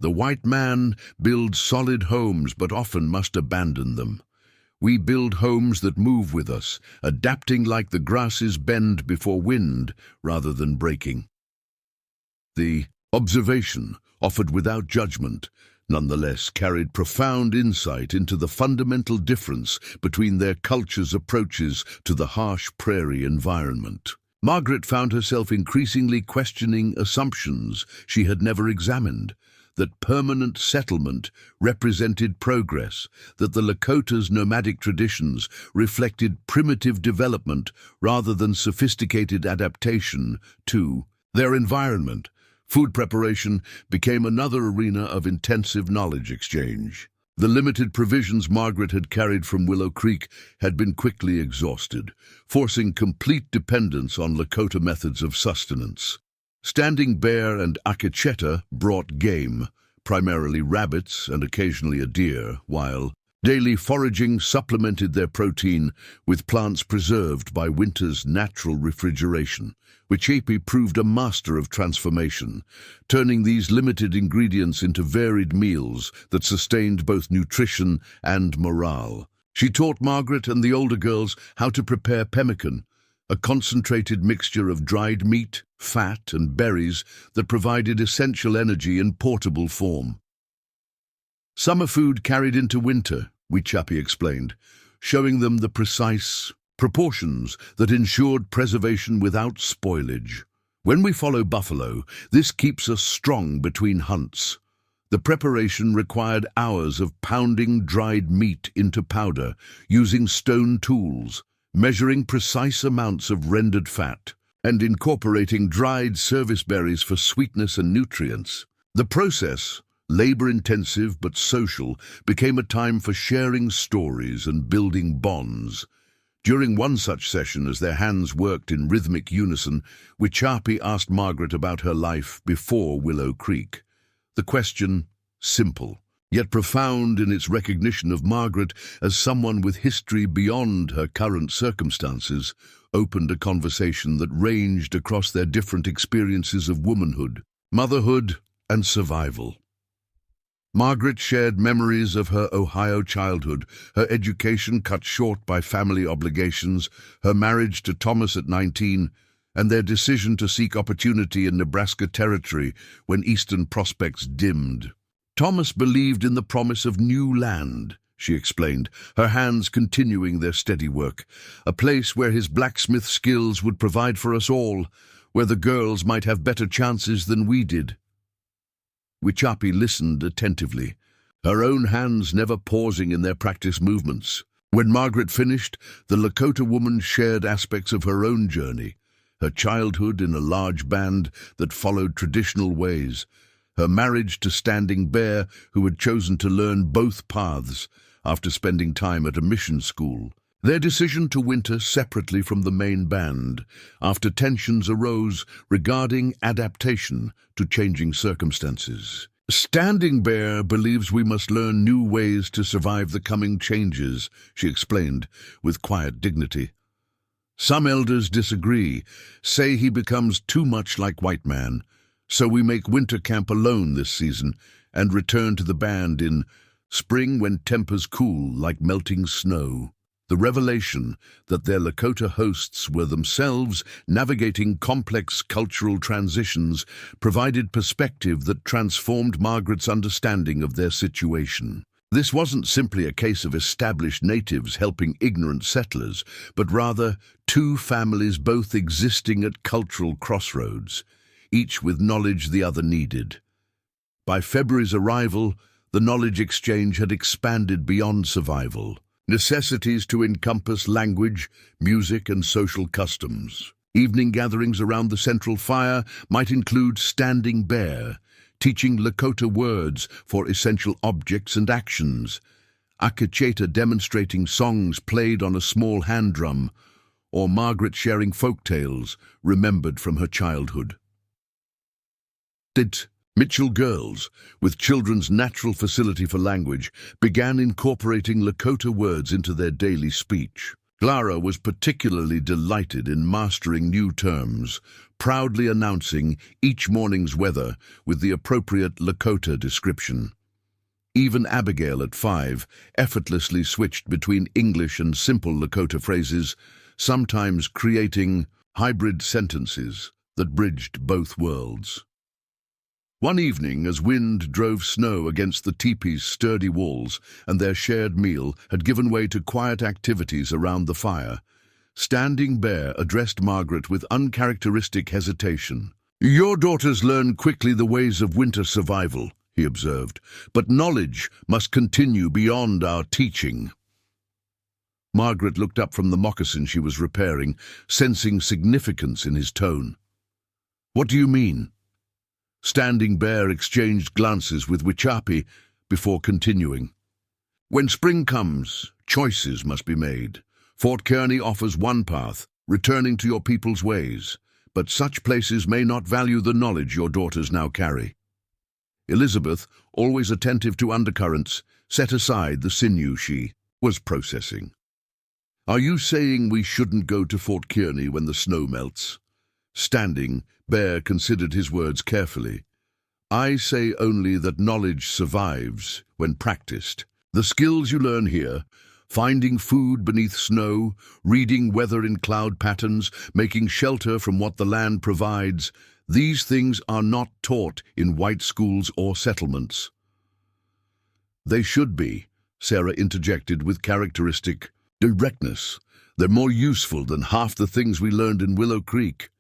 "The white man builds solid homes but often must abandon them. We build homes that move with us, adapting like the grasses bend before wind rather than breaking." The observation, offered without judgment, nonetheless carried profound insight into the fundamental difference between their culture's approaches to the harsh prairie environment. Margaret found herself increasingly questioning assumptions she had never examined, that permanent settlement represented progress, that the Lakota's nomadic traditions reflected primitive development rather than sophisticated adaptation to their environment. Food preparation became another arena of intensive knowledge exchange. The limited provisions Margaret had carried from Willow Creek had been quickly exhausted, forcing complete dependence on Lakota methods of sustenance. Standing Bear and Akacheta brought game, primarily rabbits and occasionally a deer, while daily foraging supplemented their protein with plants preserved by winter's natural refrigeration. Wichapi proved a master of transformation, turning these limited ingredients into varied meals that sustained both nutrition and morale. She taught Margaret and the older girls how to prepare pemmican, a concentrated mixture of dried meat, fat, and berries that provided essential energy in portable form. "Summer food carried into winter," Wichapi explained, showing them the precise proportions that ensured preservation without spoilage. "When we follow buffalo, this keeps us strong between hunts." The preparation required hours of pounding dried meat into powder, using stone tools, measuring precise amounts of rendered fat, and incorporating dried service berries for sweetness and nutrients. The process, labor-intensive but social, became a time for sharing stories and building bonds. During one such session, as their hands worked in rhythmic unison, Wichapi asked Margaret about her life before Willow Creek. The question, simple, yet profound in its recognition of Margaret as someone with history beyond her current circumstances, opened a conversation that ranged across their different experiences of womanhood, motherhood, and survival. Margaret shared memories of her Ohio childhood, her education cut short by family obligations, her marriage to Thomas at 19, and their decision to seek opportunity in Nebraska Territory when eastern prospects dimmed. "Thomas believed in the promise of new land," she explained, her hands continuing their steady work, "a place where his blacksmith skills would provide for us all, where the girls might have better chances than we did." Wichapi listened attentively, her own hands never pausing in their practice movements. When Margaret finished, the Lakota woman shared aspects of her own journey, her childhood in a large band that followed traditional ways, her marriage to Standing Bear, who had chosen to learn both paths after spending time at a mission school, Their decision to winter separately from the main band after tensions arose regarding adaptation to changing circumstances. Standing Bear believes we must learn new ways to survive the coming changes, she explained with quiet dignity. Some elders disagree, say he becomes too much like White Man, so we make winter camp alone this season and return to the band in spring when tempers cool like melting snow. The revelation that their Lakota hosts were themselves navigating complex cultural transitions provided perspective that transformed Margaret's understanding of their situation. This wasn't simply a case of established natives helping ignorant settlers, but rather two families both existing at cultural crossroads, each with knowledge the other needed. By February's arrival, the knowledge exchange had expanded beyond survival. Necessities to encompass language, music, and social customs. Evening gatherings around the central fire might include Standing Bear, teaching Lakota words for essential objects and actions, Akacheta demonstrating songs played on a small hand drum, or Margaret sharing folk tales remembered from her childhood. Mitchell girls, with children's natural facility for language, began incorporating Lakota words into their daily speech. Clara was particularly delighted in mastering new terms, proudly announcing each morning's weather with the appropriate Lakota description. Even Abigail at 5 effortlessly switched between English and simple Lakota phrases, sometimes creating hybrid sentences that bridged both worlds. One evening, as wind drove snow against the teepee's sturdy walls and their shared meal had given way to quiet activities around the fire, Standing Bear addressed Margaret with uncharacteristic hesitation. "Your daughters learn quickly the ways of winter survival," he observed, "but knowledge must continue beyond our teaching." Margaret looked up from the moccasin she was repairing, sensing significance in his tone. "What do you mean?" Standing Bear exchanged glances with Wichapi before continuing. "When spring comes, choices must be made. Fort Kearney offers one path, returning to your people's ways, but such places may not value the knowledge your daughters now carry." Elizabeth, always attentive to undercurrents, set aside the sinew she was processing. "Are you saying we shouldn't go to Fort Kearney when the snow melts?" Standing Bear considered his words carefully. "I say only that knowledge survives when practiced. The skills you learn here, finding food beneath snow, reading weather in cloud patterns, making shelter from what the land provides, these things are not taught in white schools or settlements." "They should be," Sarah interjected with characteristic directness. "They're more useful than half the things we learned in Willow Creek."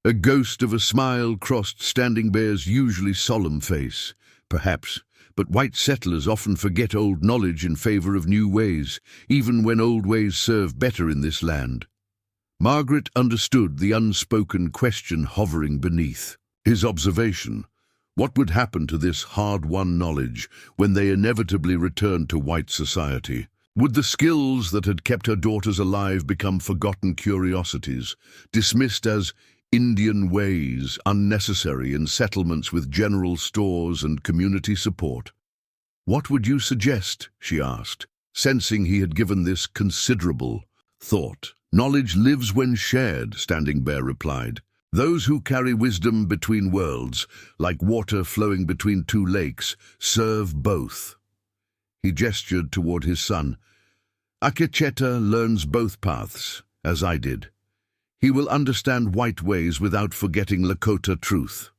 A ghost of a smile crossed Standing Bear's usually solemn face. "Perhaps, but white settlers often forget old knowledge in favor of new ways, even when old ways serve better in this land." Margaret understood the unspoken question hovering beneath his observation. What would happen to this hard-won knowledge when they inevitably returned to white society? Would the skills that had kept her daughters alive become forgotten curiosities, dismissed as Indian ways, unnecessary in settlements with general stores and community support? "What would you suggest?" she asked, sensing he had given this considerable thought. "Knowledge lives when shared," Standing Bear replied. "Those who carry wisdom between worlds, like water flowing between two lakes, serve both." He gestured toward his son. "Akacheta learns both paths, as I did. He will understand white ways without forgetting Lakota truth."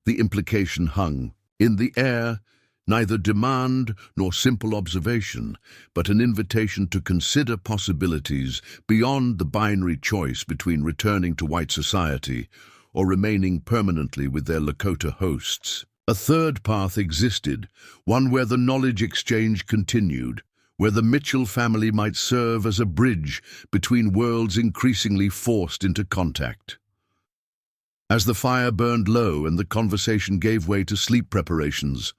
The implication hung in the air, neither demand nor simple observation, but an invitation to consider possibilities beyond the binary choice between returning to white society or remaining permanently with their Lakota hosts. A third path existed, one where the knowledge exchange continued, where the Mitchell family might serve as a bridge between worlds increasingly forced into contact. As the fire burned low and the conversation gave way to sleep preparations,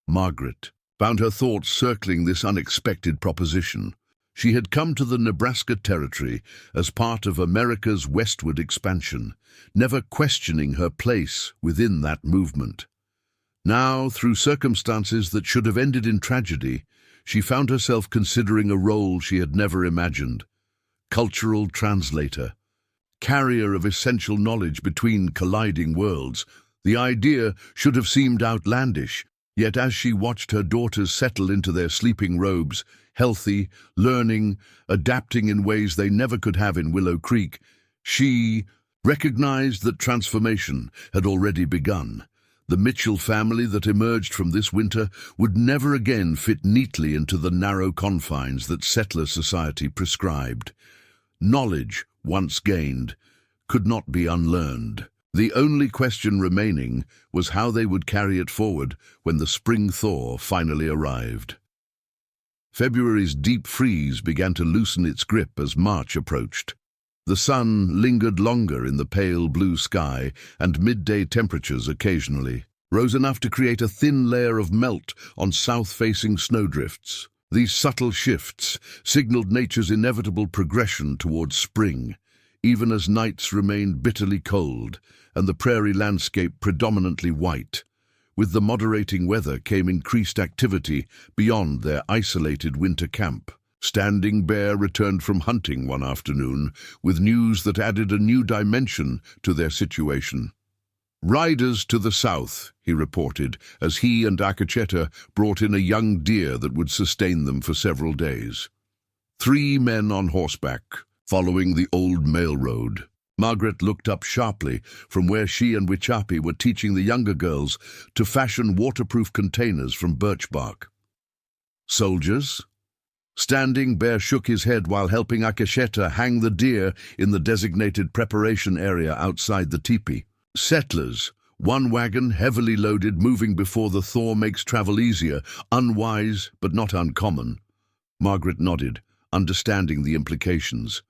Margaret found her thoughts circling this unexpected proposition. She had come to the Nebraska Territory as part of America's westward expansion, never questioning her place within that movement. Now, through circumstances that should have ended in tragedy, she found herself considering a role she had never imagined: cultural translator, carrier of essential knowledge between colliding worlds. The idea should have seemed outlandish, yet as she watched her daughters settle into their sleeping robes, healthy, learning, adapting in ways they never could have in Willow Creek, she recognized that transformation had already begun. The Mitchell family that emerged from this winter would never again fit neatly into the narrow confines that settler society prescribed. Knowledge, once gained, could not be unlearned. The only question remaining was how they would carry it forward when the spring thaw finally arrived. February's deep freeze began to loosen its grip as March approached. The sun lingered longer in the pale blue sky, and midday temperatures occasionally rose enough to create a thin layer of melt on south-facing snowdrifts. These subtle shifts signaled nature's inevitable progression towards spring, even as nights remained bitterly cold and the prairie landscape predominantly white. With the moderating weather came increased activity beyond their isolated winter camp. Standing Bear returned from hunting one afternoon with news that added a new dimension to their situation. "Riders to the south," he reported, as he and Akacheta brought in a young deer that would sustain them for several days. 3 men on horseback, following the old mail road. Margaret looked up sharply from where she and Wichapi were teaching the younger girls to fashion waterproof containers from birch bark. "Soldiers?" Standing Bear shook his head while helping Akasheta hang the deer in the designated preparation area outside the teepee. "Settlers, 1 wagon heavily loaded, moving before the thaw makes travel easier, unwise but not uncommon." Margaret nodded, understanding the implications.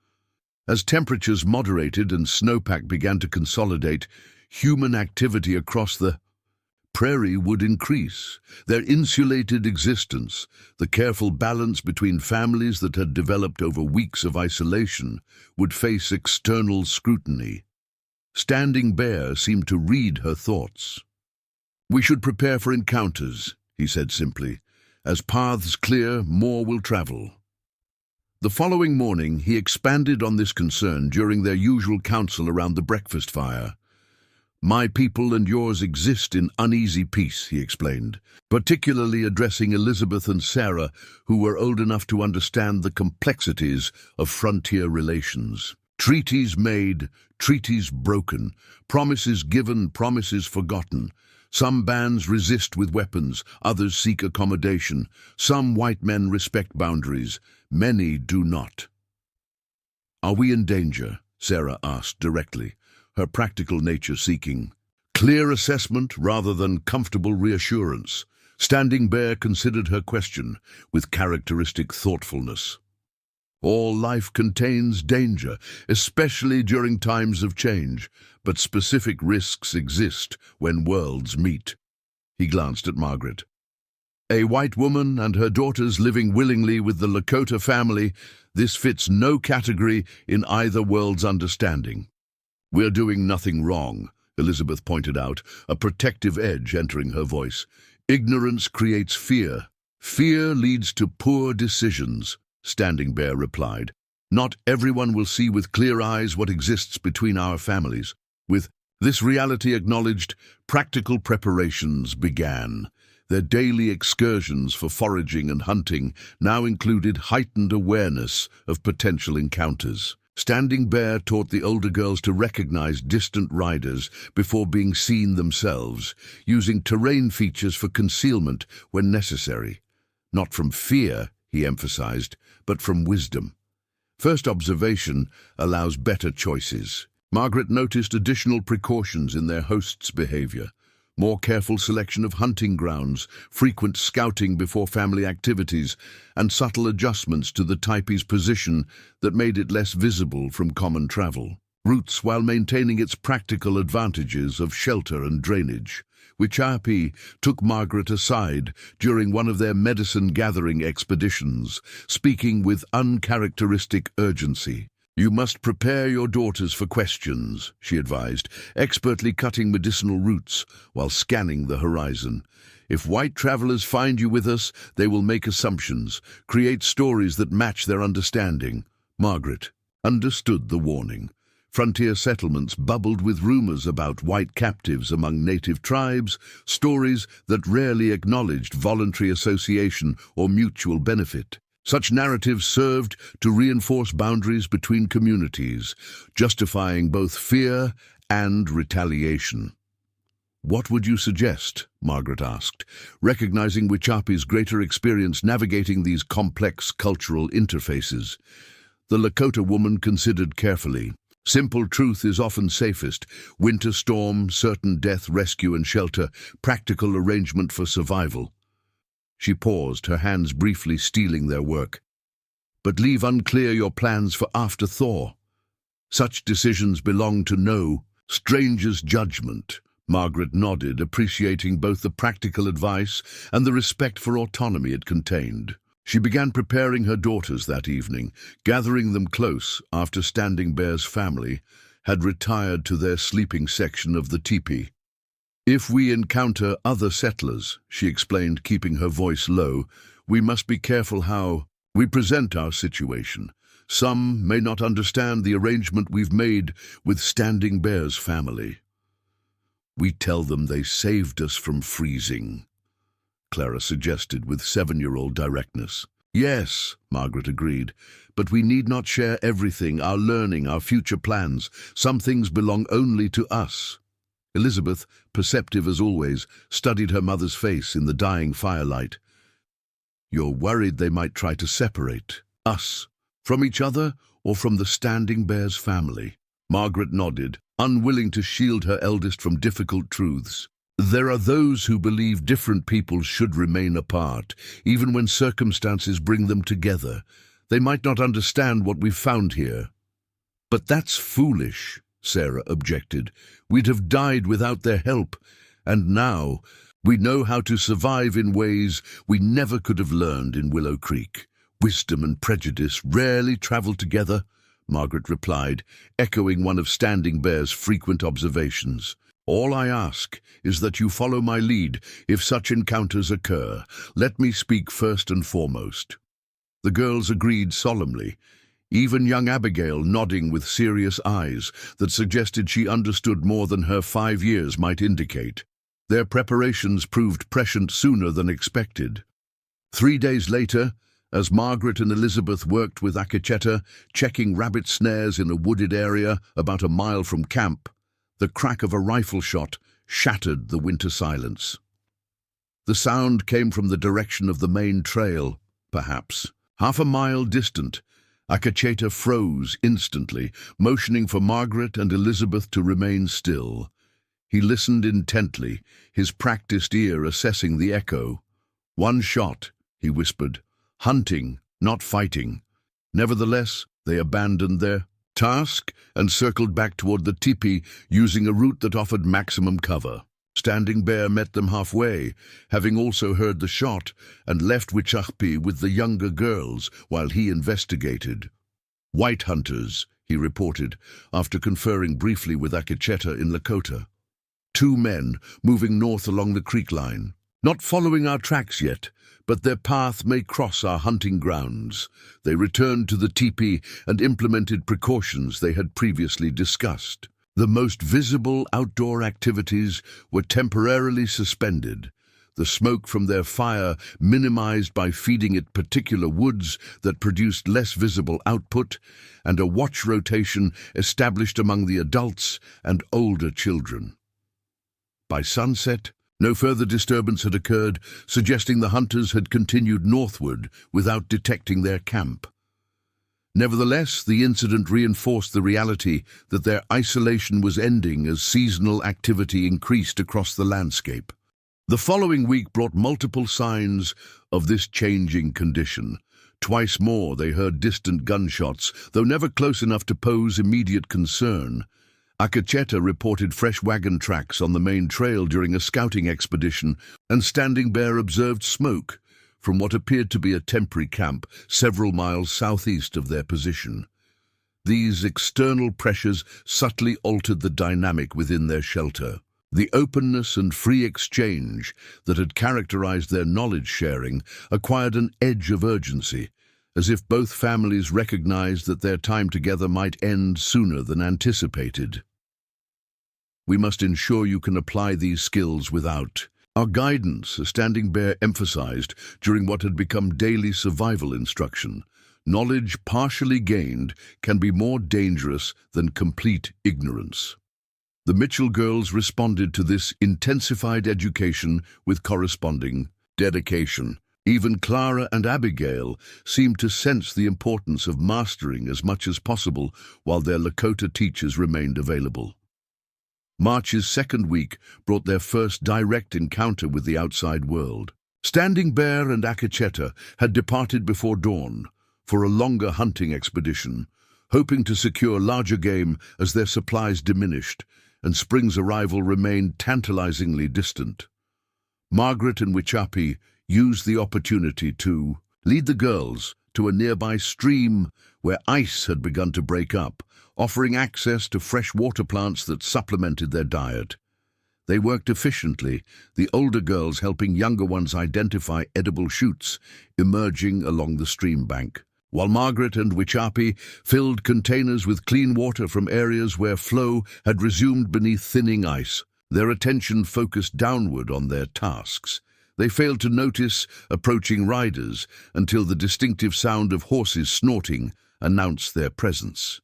As temperatures moderated and snowpack began to consolidate, human activity across the prairie would increase. Their insulated existence, the careful balance between families that had developed over weeks of isolation, would face external scrutiny. Standing Bear seemed to read her thoughts. "We should prepare for encounters," he said simply. "As paths clear, more will travel." The following morning, he expanded on this concern during their usual council around the breakfast fire. "My people and yours exist in uneasy peace," he explained, particularly addressing Elizabeth and Sarah, who were old enough to understand the complexities of frontier relations. "Treaties made, treaties broken, promises given, promises forgotten. Some bands resist with weapons, others seek accommodation. Some white men respect boundaries, many do not." "Are we in danger?" Sarah asked directly, her practical nature seeking clear assessment rather than comfortable reassurance. Standing Bear considered her question with characteristic thoughtfulness. "All life contains danger, especially during times of change, but specific risks exist when worlds meet." He glanced at Margaret. "A white woman and her daughters living willingly with the Lakota family, this fits no category in either world's understanding." "We're doing nothing wrong," Elizabeth pointed out, a protective edge entering her voice. "Ignorance creates fear. Fear leads to poor decisions," Standing Bear replied. "Not everyone will see with clear eyes what exists between our families." With this reality acknowledged, practical preparations began. Their daily excursions for foraging and hunting now included heightened awareness of potential encounters. Standing Bear taught the older girls to recognize distant riders before being seen themselves, using terrain features for concealment when necessary. Not from fear, he emphasized, but from wisdom. First observation allows better choices. Margaret noticed additional precautions in their hosts' behavior. More careful selection of hunting grounds, frequent scouting before family activities, and subtle adjustments to the teepee's position that made it less visible from common travel routes while maintaining its practical advantages of shelter and drainage. Wichapi took Margaret aside during one of their medicine-gathering expeditions, speaking with uncharacteristic urgency. "You must prepare your daughters for questions," she advised, expertly cutting medicinal roots while scanning the horizon. "If white travelers find you with us, they will make assumptions, create stories that match their understanding." Margaret understood the warning. Frontier settlements bubbled with rumors about white captives among native tribes, stories that rarely acknowledged voluntary association or mutual benefit. Such narratives served to reinforce boundaries between communities, justifying both fear and retaliation. "What would you suggest?" Margaret asked, recognizing Wichapi's greater experience navigating these complex cultural interfaces. The Lakota woman considered carefully. "Simple truth is often safest. Winter storm, certain death, rescue and shelter, practical arrangement for survival." She paused, her hands briefly stealing their work. "But leave unclear your plans for after thaw. Such decisions belong to no stranger's judgment." Margaret nodded, appreciating both the practical advice and the respect for autonomy it contained. She began preparing her daughters that evening, gathering them close after Standing Bear's family had retired to their sleeping section of the teepee. "If we encounter other settlers," she explained, keeping her voice low, "we must be careful how we present our situation. Some may not understand the arrangement we've made with Standing Bear's family." "We tell them they saved us from freezing," Clara suggested with 7-year-old directness. "Yes," Margaret agreed, "but we need not share everything, our learning, our future plans. Some things belong only to us." Elizabeth, perceptive as always, studied her mother's face in the dying firelight. "You're worried they might try to separate us from each other or from the Standing Bear's family?" Margaret nodded, unwilling to shield her eldest from difficult truths. "There are those who believe different peoples should remain apart, even when circumstances bring them together. They might not understand what we've found here." "But that's foolish," Sarah objected. "We'd have died without their help, and now we know how to survive in ways we never could have learned in Willow Creek. Wisdom and prejudice rarely travel together," Margaret replied, echoing one of Standing Bear's frequent observations. "All I ask is that you follow my lead if such encounters occur. Let me speak first and foremost." The girls agreed solemnly, even young Abigail nodding with serious eyes that suggested she understood more than her 5 years might indicate. Their preparations proved prescient sooner than expected. 3 days later, as Margaret and Elizabeth worked with Akacheta, checking rabbit snares in a wooded area about a mile from camp, the crack of a rifle shot shattered the winter silence. The sound came from the direction of the main trail, perhaps. Half a mile distant, Akacheta froze instantly, motioning for Margaret and Elizabeth to remain still. He listened intently, his practiced ear assessing the echo. "One shot," he whispered. "Hunting, not fighting." Nevertheless, they abandoned their task and circled back toward the teepee using a route that offered maximum cover. Standing Bear met them halfway, having also heard the shot, and left Wichapi with the younger girls while he investigated. "White hunters," he reported, after conferring briefly with Akacheta in Lakota. "2 men moving north along the creek line. Not following our tracks yet, but their path may cross our hunting grounds." They returned to the teepee and implemented precautions they had previously discussed. The most visible outdoor activities were temporarily suspended, the smoke from their fire minimized by feeding it particular woods that produced less visible output, and a watch rotation established among the adults and older children. By sunset, no further disturbance had occurred, suggesting the hunters had continued northward without detecting their camp. Nevertheless, the incident reinforced the reality that their isolation was ending as seasonal activity increased across the landscape. The following week brought multiple signs of this changing condition. Twice more they heard distant gunshots, though never close enough to pose immediate concern. Akacheta reported fresh wagon tracks on the main trail during a scouting expedition, and Standing Bear observed smoke from what appeared to be a temporary camp several miles southeast of their position. These external pressures subtly altered the dynamic within their shelter. The openness and free exchange that had characterized their knowledge sharing acquired an edge of urgency, as if both families recognized that their time together might end sooner than anticipated. "We must ensure you can apply these skills without our guidance," a Standing Bear emphasized during what had become daily survival instruction. "Knowledge partially gained can be more dangerous than complete ignorance." The Mitchell girls responded to this intensified education with corresponding dedication. Even Clara and Abigail seemed to sense the importance of mastering as much as possible while their Lakota teachers remained available. March's second week brought their first direct encounter with the outside world. Standing Bear and Akacheta had departed before dawn for a longer hunting expedition, hoping to secure larger game as their supplies diminished and spring's arrival remained tantalizingly distant. Margaret and Wichapi used the opportunity to lead the girls to a nearby stream where ice had begun to break up, offering access to fresh water plants that supplemented their diet. They worked efficiently, the older girls helping younger ones identify edible shoots emerging along the stream bank, while Margaret and Wichapi filled containers with clean water from areas where flow had resumed beneath thinning ice. Their attention focused downward on their tasks. They failed to notice approaching riders until the distinctive sound of horses snorting announced their presence.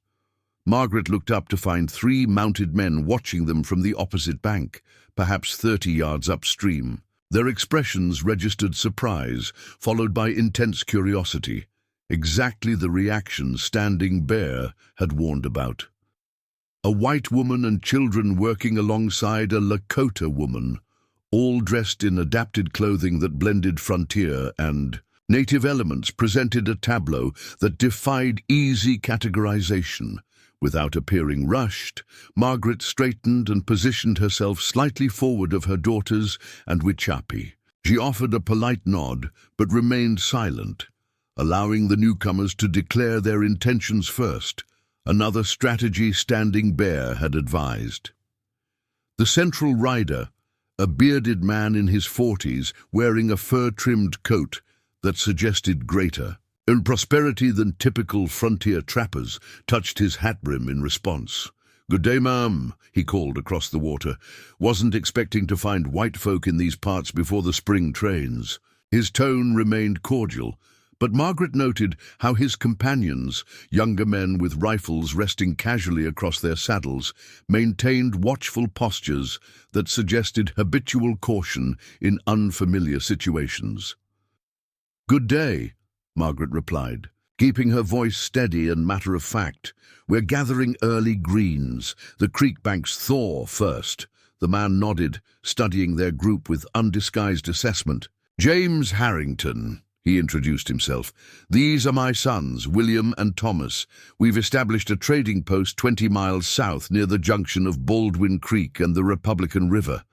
Margaret looked up to find 3 mounted men watching them from the opposite bank, perhaps 30 yards upstream. Their expressions registered surprise, followed by intense curiosity, exactly the reaction Standing Bear had warned about. A white woman and children working alongside a Lakota woman, all dressed in adapted clothing that blended frontier and native elements, presented a tableau that defied easy categorization. Without appearing rushed, Margaret straightened and positioned herself slightly forward of her daughters and Wichapi. She offered a polite nod, but remained silent, allowing the newcomers to declare their intentions first, another strategy Standing Bear had advised. The central rider, a bearded man in his 40s wearing a fur-trimmed coat that suggested greater prosperity than typical frontier trappers, touched his hat brim in response. "Good day, ma'am," he called across the water. "Wasn't expecting to find white folk in these parts before the spring trains." His tone remained cordial, but Margaret noted how his companions, younger men with rifles resting casually across their saddles, maintained watchful postures that suggested habitual caution in unfamiliar situations. "Good day," Margaret replied, keeping her voice steady and matter-of-fact. "We're gathering early greens. The creek banks thaw first." The man nodded, studying their group with undisguised assessment. "James Harrington," he introduced himself. "These are my sons, William and Thomas. We've established a trading post 20 miles south near the junction of Baldwin Creek and the Republican River."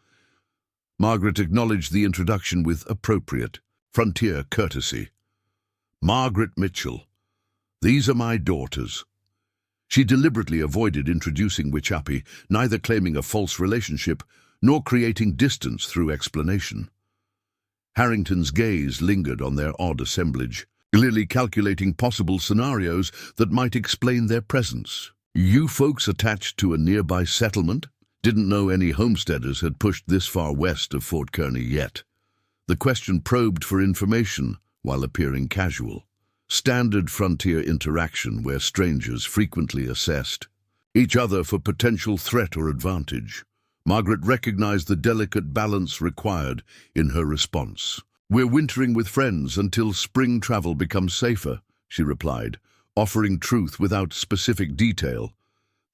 Margaret acknowledged the introduction with appropriate frontier courtesy. "Margaret Mitchell. These are my daughters." She deliberately avoided introducing Wichapi, neither claiming a false relationship nor creating distance through explanation. Harrington's gaze lingered on their odd assemblage, clearly calculating possible scenarios that might explain their presence. "You folks attached to a nearby settlement? Didn't know any homesteaders had pushed this far west of Fort Kearny yet." The question probed for information while appearing casual. Standard frontier interaction where strangers frequently assessed each other for potential threat or advantage. Margaret recognized the delicate balance required in her response. "We're wintering with friends until spring travel becomes safer," she replied, offering truth without specific detail.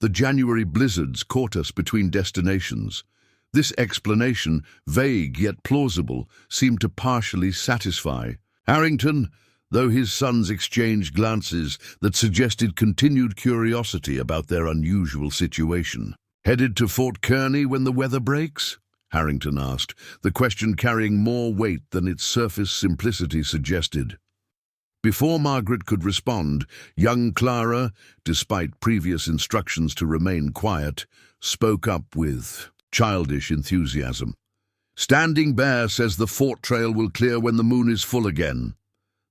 "The January blizzards caught us between destinations." This explanation, vague yet plausible, seemed to partially satisfy Harrington, though his sons exchanged glances that suggested continued curiosity about their unusual situation. Headed to Fort Kearny when the weather breaks? Harrington asked, the question carrying more weight than its surface simplicity suggested. Before Margaret could respond, young Clara, despite previous instructions to remain quiet, spoke up with childish enthusiasm. Standing Bear says the fort trail will clear when the moon is full again.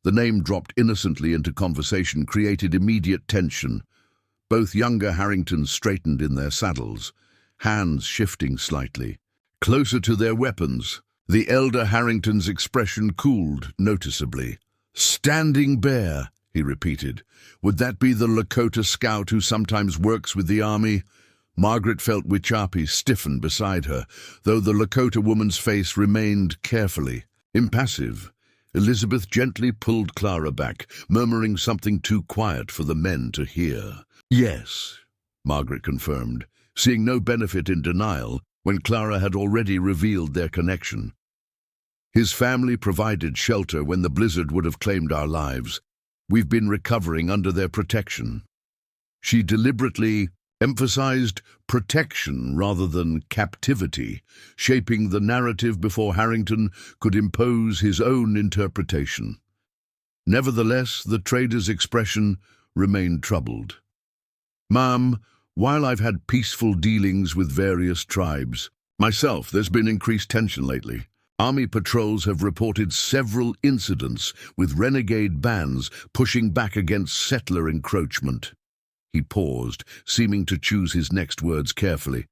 The name dropped innocently into conversation created immediate tension. Both younger Harringtons straightened in their saddles, hands shifting slightly. Closer to their weapons, the elder Harrington's expression cooled noticeably. Standing Bear, he repeated. Would that be the Lakota scout who sometimes works with the army? Margaret felt Wichapi stiffen beside her, though the Lakota woman's face remained carefully impassive. Elizabeth gently pulled Clara back, murmuring something too quiet for the men to hear. Yes, Margaret confirmed, seeing no benefit in denial when Clara had already revealed their connection. His family provided shelter when the blizzard would have claimed our lives. We've been recovering under their protection. She deliberately emphasized protection rather than captivity, shaping the narrative before Harrington could impose his own interpretation. Nevertheless, the trader's expression remained troubled. Ma'am, while I've had peaceful dealings with various tribes, myself, there's been increased tension lately. Army patrols have reported several incidents with renegade bands pushing back against settler encroachment. He paused, seeming to choose his next words carefully.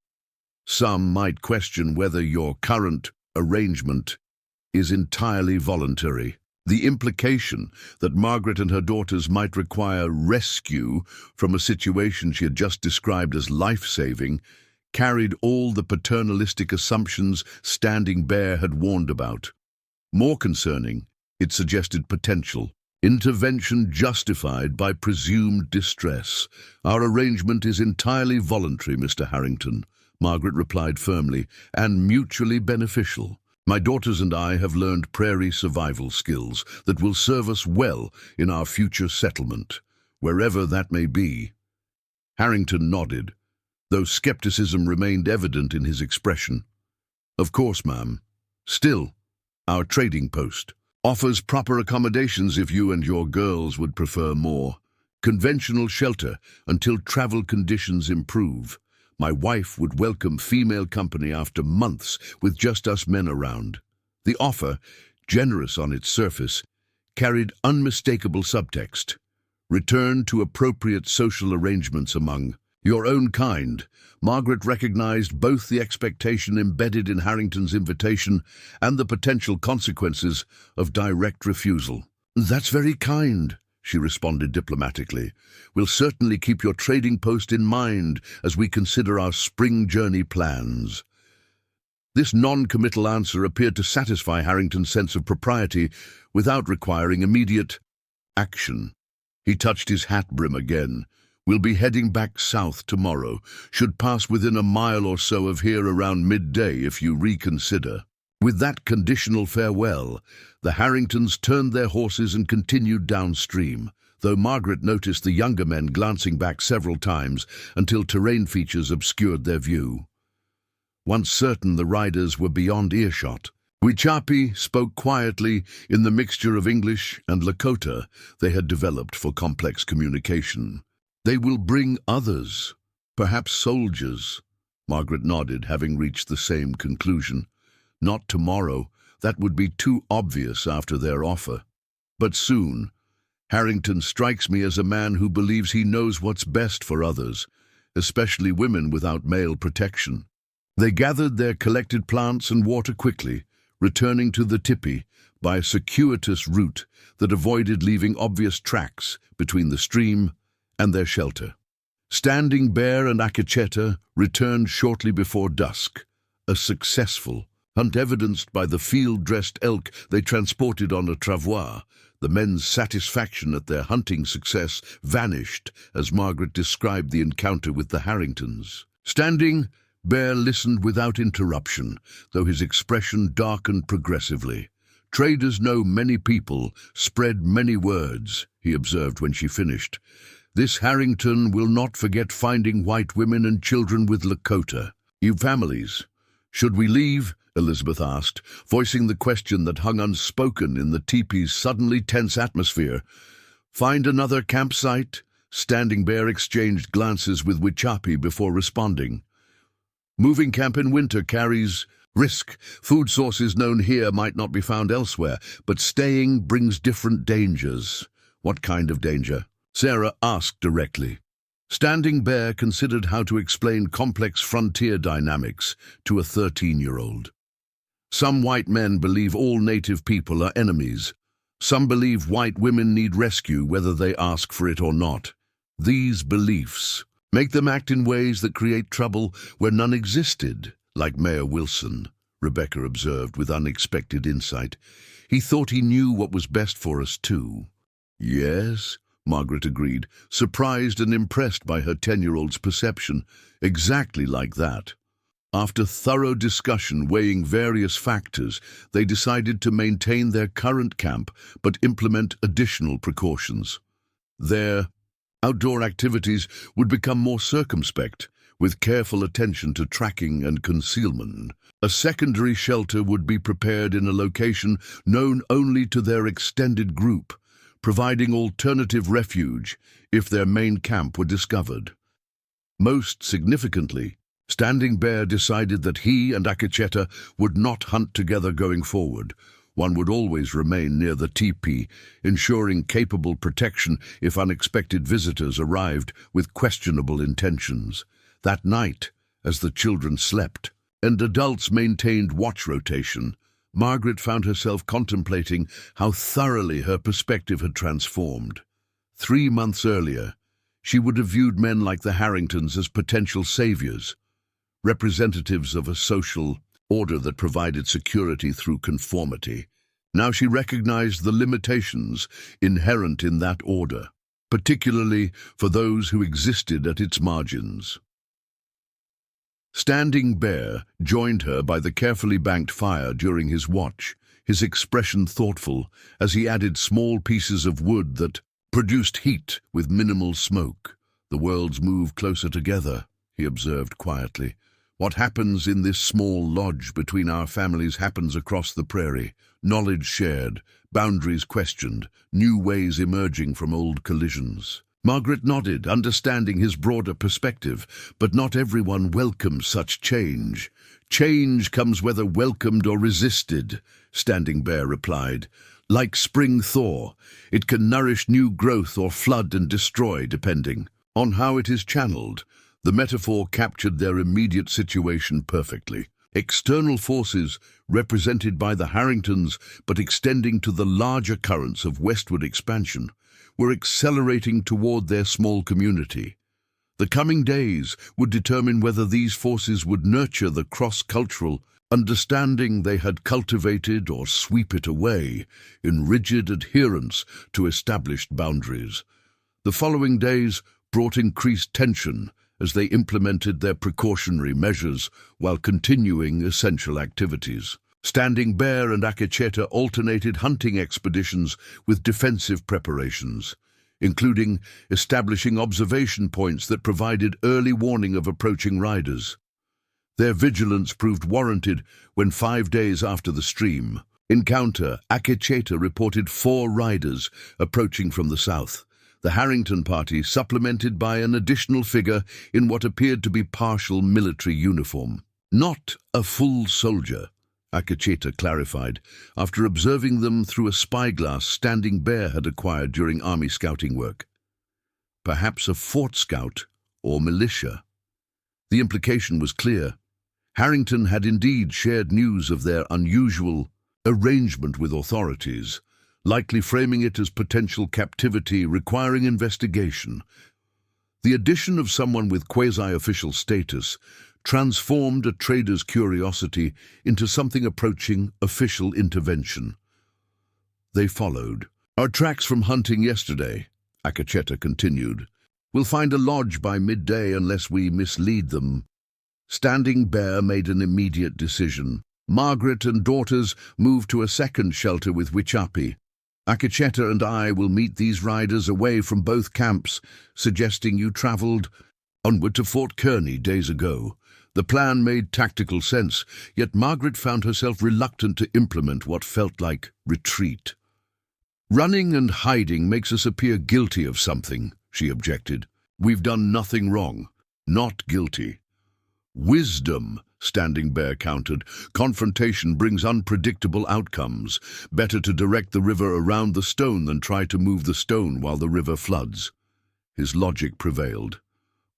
Some might question whether your current arrangement is entirely voluntary. The implication that Margaret and her daughters might require rescue from a situation she had just described as life-saving carried all the paternalistic assumptions Standing Bear had warned about. More concerning, it suggested potential intervention justified by presumed distress. Our arrangement is entirely voluntary, Mr. Harrington, Margaret replied firmly, and mutually beneficial. My daughters and I have learned prairie survival skills that will serve us well in our future settlement, wherever that may be. Harrington nodded, though skepticism remained evident in his expression. Of course, ma'am. Still, our trading post offers proper accommodations if you and your girls would prefer more. Conventional shelter until travel conditions improve. My wife would welcome female company after months with just us men around. The offer, generous on its surface, carried unmistakable subtext. Return to appropriate social arrangements among your own kind. Margaret recognized both the expectation embedded in Harrington's invitation and the potential consequences of direct refusal. That's very kind, she responded diplomatically. We'll certainly keep your trading post in mind as we consider our spring journey plans. This non-committal answer appeared to satisfy Harrington's sense of propriety without requiring immediate action. He touched his hat brim again. We'll be heading back south tomorrow. Should pass within a mile or so of here around midday if you reconsider. With that conditional farewell, the Harringtons turned their horses and continued downstream, though Margaret noticed the younger men glancing back several times until terrain features obscured their view. Once certain the riders were beyond earshot, Wichapi spoke quietly in the mixture of English and Lakota they had developed for complex communication. They will bring others, perhaps soldiers. Margaret nodded, having reached the same conclusion. Not tomorrow, that would be too obvious after their offer. But soon. Harrington strikes me as a man who believes he knows what's best for others, especially women without male protection. They gathered their collected plants and water quickly, returning to the tipi by a circuitous route that avoided leaving obvious tracks between the stream and their shelter. Standing Bear and Akacheta returned shortly before dusk, a successful hunt evidenced by the field-dressed elk they transported on a travois. The men's satisfaction at their hunting success vanished as Margaret described the encounter with the Harringtons. Standing Bear listened without interruption, though his expression darkened progressively. Traders know many people, spread many words, he observed when she finished. This Harrington will not forget finding white women and children with Lakota. You families, should we leave? Elizabeth asked, voicing the question that hung unspoken in the teepee's suddenly tense atmosphere. Find another campsite? Standing Bear exchanged glances with Wichapi before responding. Moving camp in winter carries risk. Food sources known here might not be found elsewhere, but staying brings different dangers. What kind of danger? Sarah asked directly. Standing Bear considered how to explain complex frontier dynamics to a 13-year-old. Some white men believe all native people are enemies. Some believe white women need rescue whether they ask for it or not. These beliefs make them act in ways that create trouble where none existed, like Mayor Wilson, Rebecca observed with unexpected insight. He thought he knew what was best for us too. Yes, Margaret agreed, surprised and impressed by her 10-year-old's perception. Exactly like that. After thorough discussion weighing various factors, they decided to maintain their current camp but implement additional precautions. Their outdoor activities would become more circumspect, with careful attention to tracking and concealment. A secondary shelter would be prepared in a location known only to their extended group, providing alternative refuge if their main camp were discovered. Most significantly, Standing Bear decided that he and Akacheta would not hunt together going forward. One would always remain near the teepee, ensuring capable protection if unexpected visitors arrived with questionable intentions. That night, as the children slept and adults maintained watch rotation, Margaret found herself contemplating how thoroughly her perspective had transformed. 3 months earlier, she would have viewed men like the Harringtons as potential saviors, representatives of a social order that provided security through conformity. Now she recognized the limitations inherent in that order, particularly for those who existed at its margins. Standing Bear joined her by the carefully banked fire during his watch, his expression thoughtful as he added small pieces of wood that produced heat with minimal smoke. The worlds move closer together, he observed quietly. What happens in this small lodge between our families happens across the prairie. Knowledge shared, boundaries questioned, new ways emerging from old collisions. Margaret nodded, understanding his broader perspective, but not everyone welcomes such change. Change comes whether welcomed or resisted, Standing Bear replied. Like spring thaw, it can nourish new growth or flood and destroy, depending on how it is channeled. The metaphor captured their immediate situation perfectly. External forces, represented by the Harringtons but extending to the larger currents of westward expansion, were accelerating toward their small community. The coming days would determine whether these forces would nurture the cross-cultural understanding they had cultivated or sweep it away in rigid adherence to established boundaries. The following days brought increased tension as they implemented their precautionary measures while continuing essential activities. Standing Bear and Akacheta alternated hunting expeditions with defensive preparations, including establishing observation points that provided early warning of approaching riders. Their vigilance proved warranted when 5 days after the stream encounter, Akacheta reported 4 riders approaching from the south. The Harrington party supplemented by an additional figure in what appeared to be partial military uniform. Not a full soldier, Akacheta clarified, after observing them through a spyglass Standing Bear had acquired during army scouting work. Perhaps a fort scout or militia. The implication was clear. Harrington had indeed shared news of their unusual arrangement with authorities, likely framing it as potential captivity requiring investigation. The addition of someone with quasi-official status transformed a trader's curiosity into something approaching official intervention. They followed. Our tracks from hunting yesterday, Akacheta continued. We'll find a lodge by midday unless we mislead them. Standing Bear made an immediate decision. Margaret and daughters moved to a second shelter with Wichapi. Akacheta and I will meet these riders away from both camps, suggesting you traveled onward to Fort Kearney days ago. The plan made tactical sense, yet Margaret found herself reluctant to implement what felt like retreat. Running and hiding makes us appear guilty of something, she objected. We've done nothing wrong. Not guilty. Wisdom, Standing Bear countered. Confrontation brings unpredictable outcomes. Better to direct the river around the stone than try to move the stone while the river floods. His logic prevailed.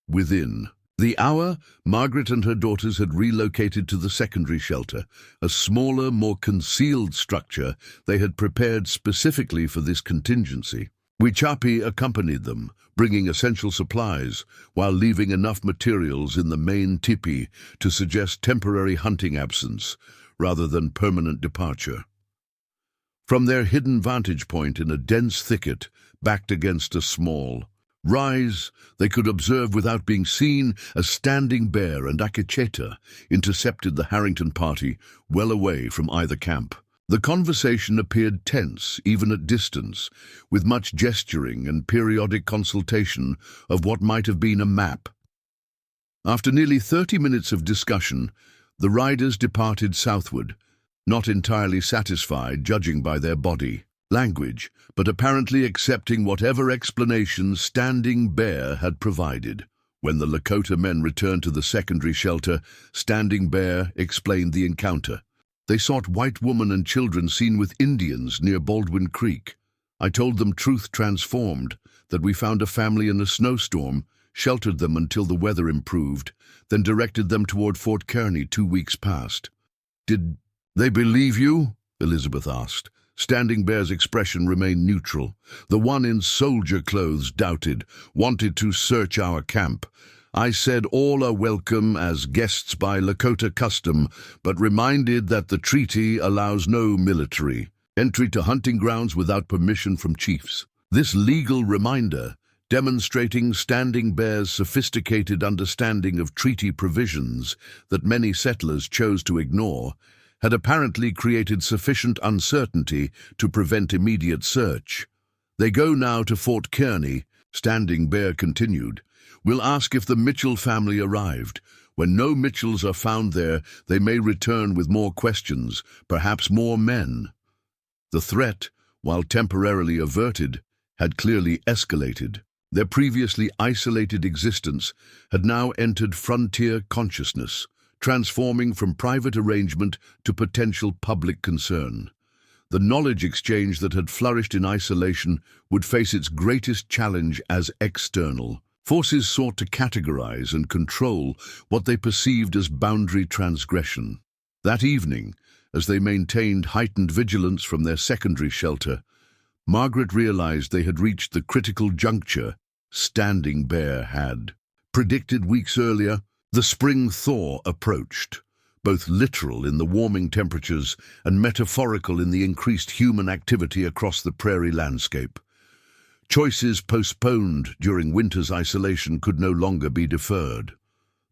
Within the hour, Margaret and her daughters had relocated to the secondary shelter, a smaller, more concealed structure they had prepared specifically for this contingency. Wichapi accompanied them, bringing essential supplies, while leaving enough materials in the main tipi to suggest temporary hunting absence, rather than permanent departure. From their hidden vantage point in a dense thicket, backed against a small rise, they could observe without being seen as Standing Bear and Akacheta intercepted the Harrington party well away from either camp. The conversation appeared tense, even at distance, with much gesturing and periodic consultation of what might have been a map. After nearly 30 minutes of discussion, the riders departed southward, not entirely satisfied, judging by their body language, but apparently accepting whatever explanation Standing Bear had provided. When the Lakota men returned to the secondary shelter, Standing Bear explained the encounter. They sought white women and children seen with Indians near Baldwin Creek. I told them truth transformed, that we found a family in a snowstorm, sheltered them until the weather improved, then directed them toward Fort Kearney 2 weeks past. Did they believe you? Elizabeth asked. Standing Bear's expression remained neutral. The one in soldier clothes doubted, wanted to search our camp. I said all are welcome as guests by Lakota custom, but reminded that the treaty allows no military entry to hunting grounds without permission from chiefs. This legal reminder, demonstrating Standing Bear's sophisticated understanding of treaty provisions that many settlers chose to ignore, had apparently created sufficient uncertainty to prevent immediate search. They go now to Fort Kearney, Standing Bear continued. We'll ask if the Mitchell family arrived. When no Mitchells are found there, they may return with more questions, perhaps more men. The threat, while temporarily averted, had clearly escalated. Their previously isolated existence had now entered frontier consciousness, transforming from private arrangement to potential public concern. The knowledge exchange that had flourished in isolation would face its greatest challenge as external. Forces sought to categorize and control what they perceived as boundary transgression. That evening, as they maintained heightened vigilance from their secondary shelter, Margaret realized they had reached the critical juncture Standing Bear had predicted weeks earlier. The spring thaw approached, both literal in the warming temperatures and metaphorical in the increased human activity across the prairie landscape. Choices postponed during winter's isolation could no longer be deferred.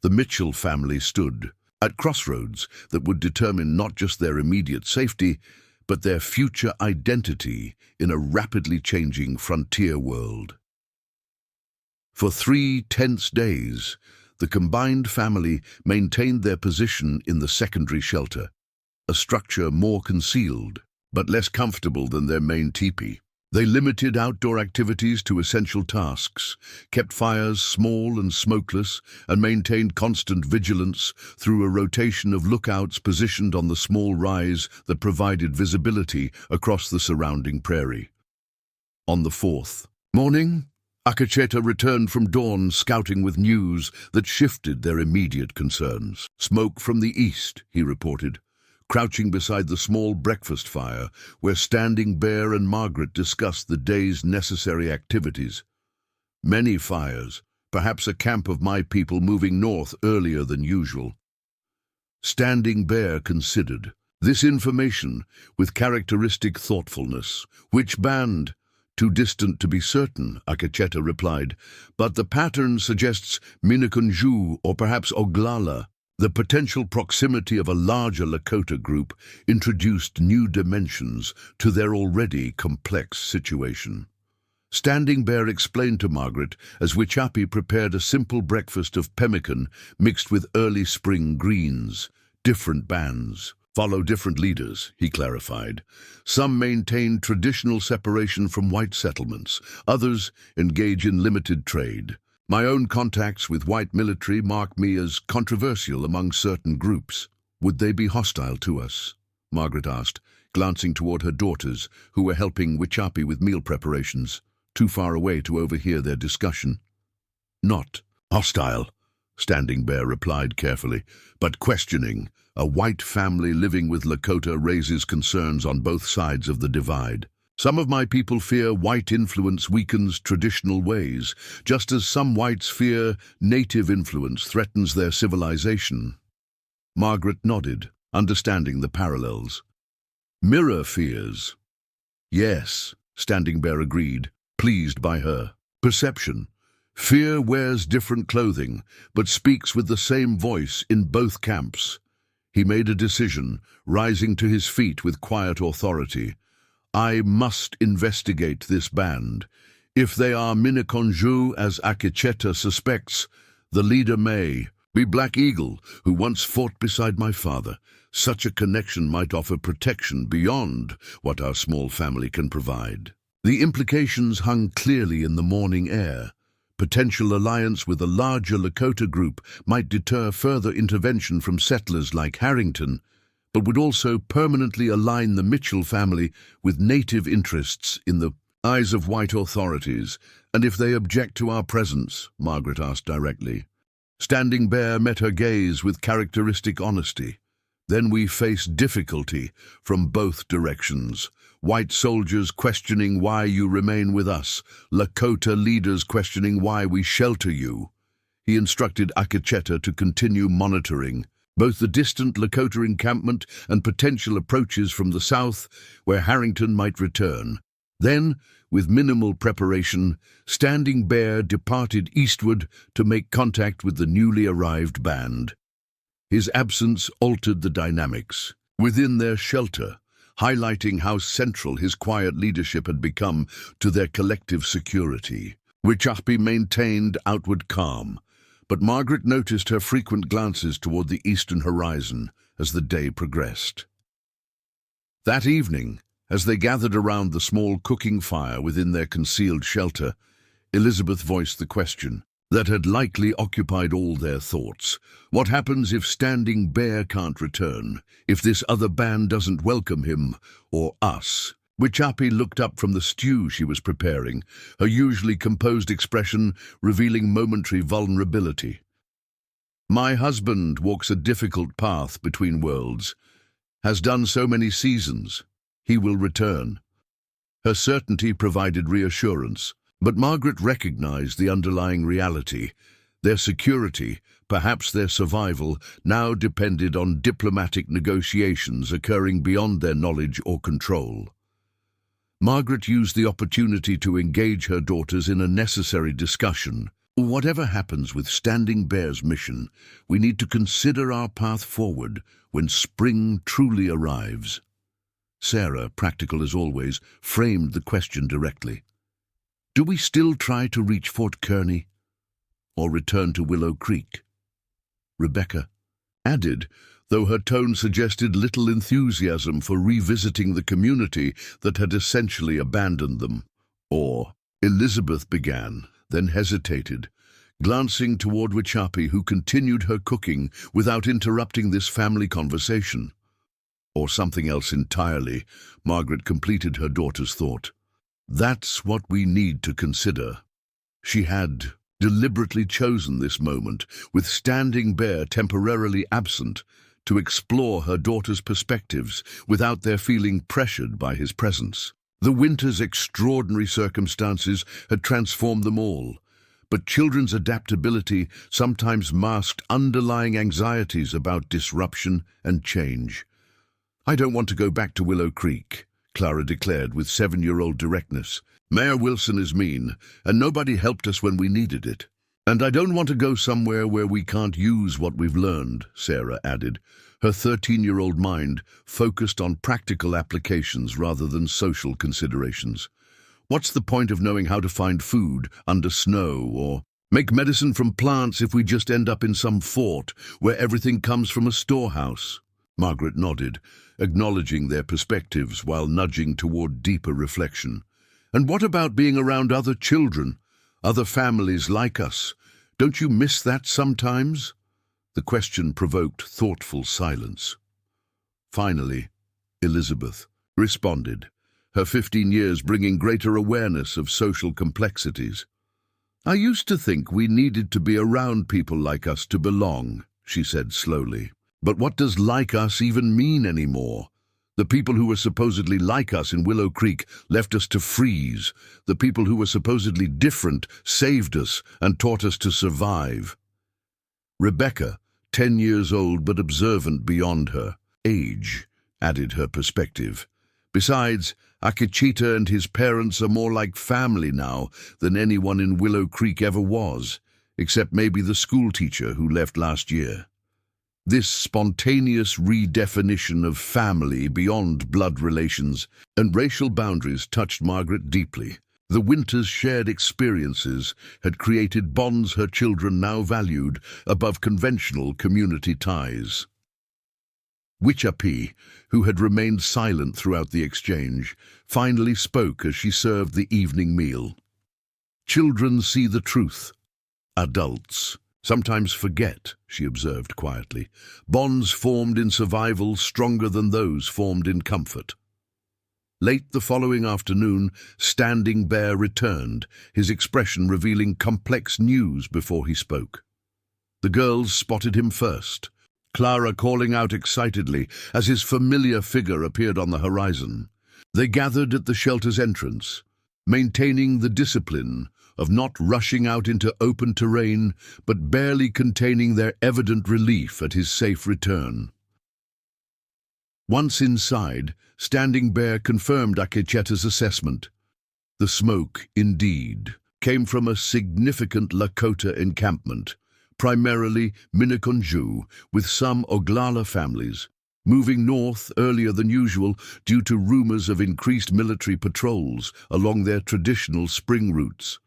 The Mitchell family stood at crossroads that would determine not just their immediate safety, but their future identity in a rapidly changing frontier world. For 3 tense days, the combined family maintained their position in the secondary shelter, a structure more concealed, but less comfortable than their main teepee. They limited outdoor activities to essential tasks, kept fires small and smokeless, and maintained constant vigilance through a rotation of lookouts positioned on the small rise that provided visibility across the surrounding prairie. On the 4th morning, Akacheta returned from dawn scouting with news that shifted their immediate concerns. Smoke from the east, he reported, crouching beside the small breakfast fire where Standing Bear and Margaret discussed the day's necessary activities. Many fires, perhaps a camp of my people moving north earlier than usual. Standing Bear considered this information with characteristic thoughtfulness. Which band? Too distant to be certain, Akacheta replied, but the pattern suggests Minikunju or perhaps Oglala. The potential proximity of a larger Lakota group introduced new dimensions to their already complex situation. Standing Bear explained to Margaret as Wichapi prepared a simple breakfast of pemmican mixed with early spring greens. Different bands follow different leaders, he clarified. Some maintain traditional separation from white settlements, others engage in limited trade. My own contacts with white military mark me as controversial among certain groups. Would they be hostile to us? Margaret asked, glancing toward her daughters, who were helping Wichapi with meal preparations, too far away to overhear their discussion. Not hostile, Standing Bear replied carefully, but questioning. A white family living with Lakota raises concerns on both sides of the divide. Some of my people fear white influence weakens traditional ways, just as some whites fear native influence threatens their civilization. Margaret nodded, understanding the parallels. Mirror fears. Yes, Standing Bear agreed, pleased by her perception. Fear wears different clothing, but speaks with the same voice in both camps. He made a decision, rising to his feet with quiet authority. I must investigate this band. If they are Miniconjou, as Akecheta suspects, the leader may be Black Eagle, who once fought beside my father. Such a connection might offer protection beyond what our small family can provide. The implications hung clearly in the morning air. Potential alliance with a larger Lakota group might deter further intervention from settlers like Harrington, but would also permanently align the Mitchell family with native interests in the eyes of white authorities. And if they object to our presence, Margaret asked directly. Standing Bear met her gaze with characteristic honesty. Then we face difficulty from both directions. White soldiers questioning why you remain with us, Lakota leaders questioning why we shelter you. He instructed Akecheta to continue monitoring both the distant Lakota encampment and potential approaches from the south where Harrington might return. Then, with minimal preparation, Standing Bear departed eastward to make contact with the newly arrived band. His absence altered the dynamics within their shelter, highlighting how central his quiet leadership had become to their collective security. Wichapi maintained outward calm, but Margaret noticed her frequent glances toward the eastern horizon as the day progressed. That evening, as they gathered around the small cooking fire within their concealed shelter, Elizabeth voiced the question that had likely occupied all their thoughts. What happens if Standing Bear can't return? If this other band doesn't welcome him, or us? Wichapi looked up from the stew she was preparing, her usually composed expression revealing momentary vulnerability. My husband walks a difficult path between worlds, has done so many seasons. He will return. Her certainty provided reassurance. But Margaret recognized the underlying reality. Their security, perhaps their survival, now depended on diplomatic negotiations occurring beyond their knowledge or control. Margaret used the opportunity to engage her daughters in a necessary discussion. Whatever happens with Standing Bear's mission, we need to consider our path forward when spring truly arrives. Sarah, practical as always, framed the question directly. Do we still try to reach Fort Kearney, or return to Willow Creek? Rebecca added, though her tone suggested little enthusiasm for revisiting the community that had essentially abandoned them. Or, Elizabeth began, then hesitated, glancing toward Wichapi, who continued her cooking without interrupting this family conversation. Or something else entirely, Margaret completed her daughter's thought. That's what we need to consider. She had deliberately chosen this moment, with Standing Bear temporarily absent, to explore her daughter's perspectives without their feeling pressured by his presence. The winter's extraordinary circumstances had transformed them all, but children's adaptability sometimes masked underlying anxieties about disruption and change. I don't want to go back to Willow Creek, Clara declared with 7-year-old directness. Mayor Wilson is mean, and nobody helped us when we needed it. "And I don't want to go somewhere where we can't use what we've learned," Sarah added, her 13-year-old mind focused on practical applications rather than social considerations. "What's the point of knowing how to find food under snow or make medicine from plants if we just end up in some fort where everything comes from a storehouse?" Margaret nodded, acknowledging their perspectives while nudging toward deeper reflection. "And what about being around other children, other families like us? Don't you miss that sometimes?" The question provoked thoughtful silence. Finally, Elizabeth responded, her 15 years bringing greater awareness of social complexities. "I used to think we needed to be around people like us to belong," she said slowly. "But what does like us even mean anymore? The people who were supposedly like us in Willow Creek left us to freeze. The people who were supposedly different saved us and taught us to survive." Rebecca, 10 years old but observant beyond her age, added her perspective. "Besides, Akecheta and his parents are more like family now than anyone in Willow Creek ever was, except maybe the schoolteacher who left last year." This spontaneous redefinition of family beyond blood relations and racial boundaries touched Margaret deeply. The winter's shared experiences had created bonds her children now valued above conventional community ties. Wichapi, who had remained silent throughout the exchange, finally spoke as she served the evening meal. "Children see the truth. Adults sometimes forget," she observed quietly. "Bonds formed in survival stronger than those formed in comfort." Late the following afternoon, Standing Bear returned, his expression revealing complex news before he spoke. The girls spotted him first, Clara calling out excitedly as his familiar figure appeared on the horizon. They gathered at the shelter's entrance, maintaining the discipline of not rushing out into open terrain, but barely containing their evident relief at his safe return. Once inside, Standing Bear confirmed Akecheta's assessment. The smoke, indeed, came from a significant Lakota encampment, primarily Miniconjou, with some Oglala families, moving north earlier than usual due to rumors of increased military patrols along their traditional spring routes.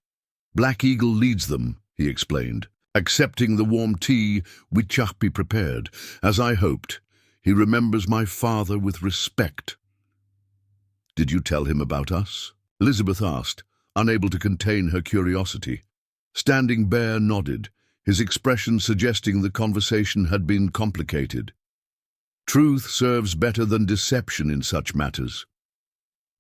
"Black Eagle leads them," he explained, accepting the warm tea Wichapi prepared. "As I hoped, he remembers my father with respect." "Did you tell him about us?" Elizabeth asked, unable to contain her curiosity. Standing Bear nodded, his expression suggesting the conversation had been complicated. "Truth serves better than deception in such matters.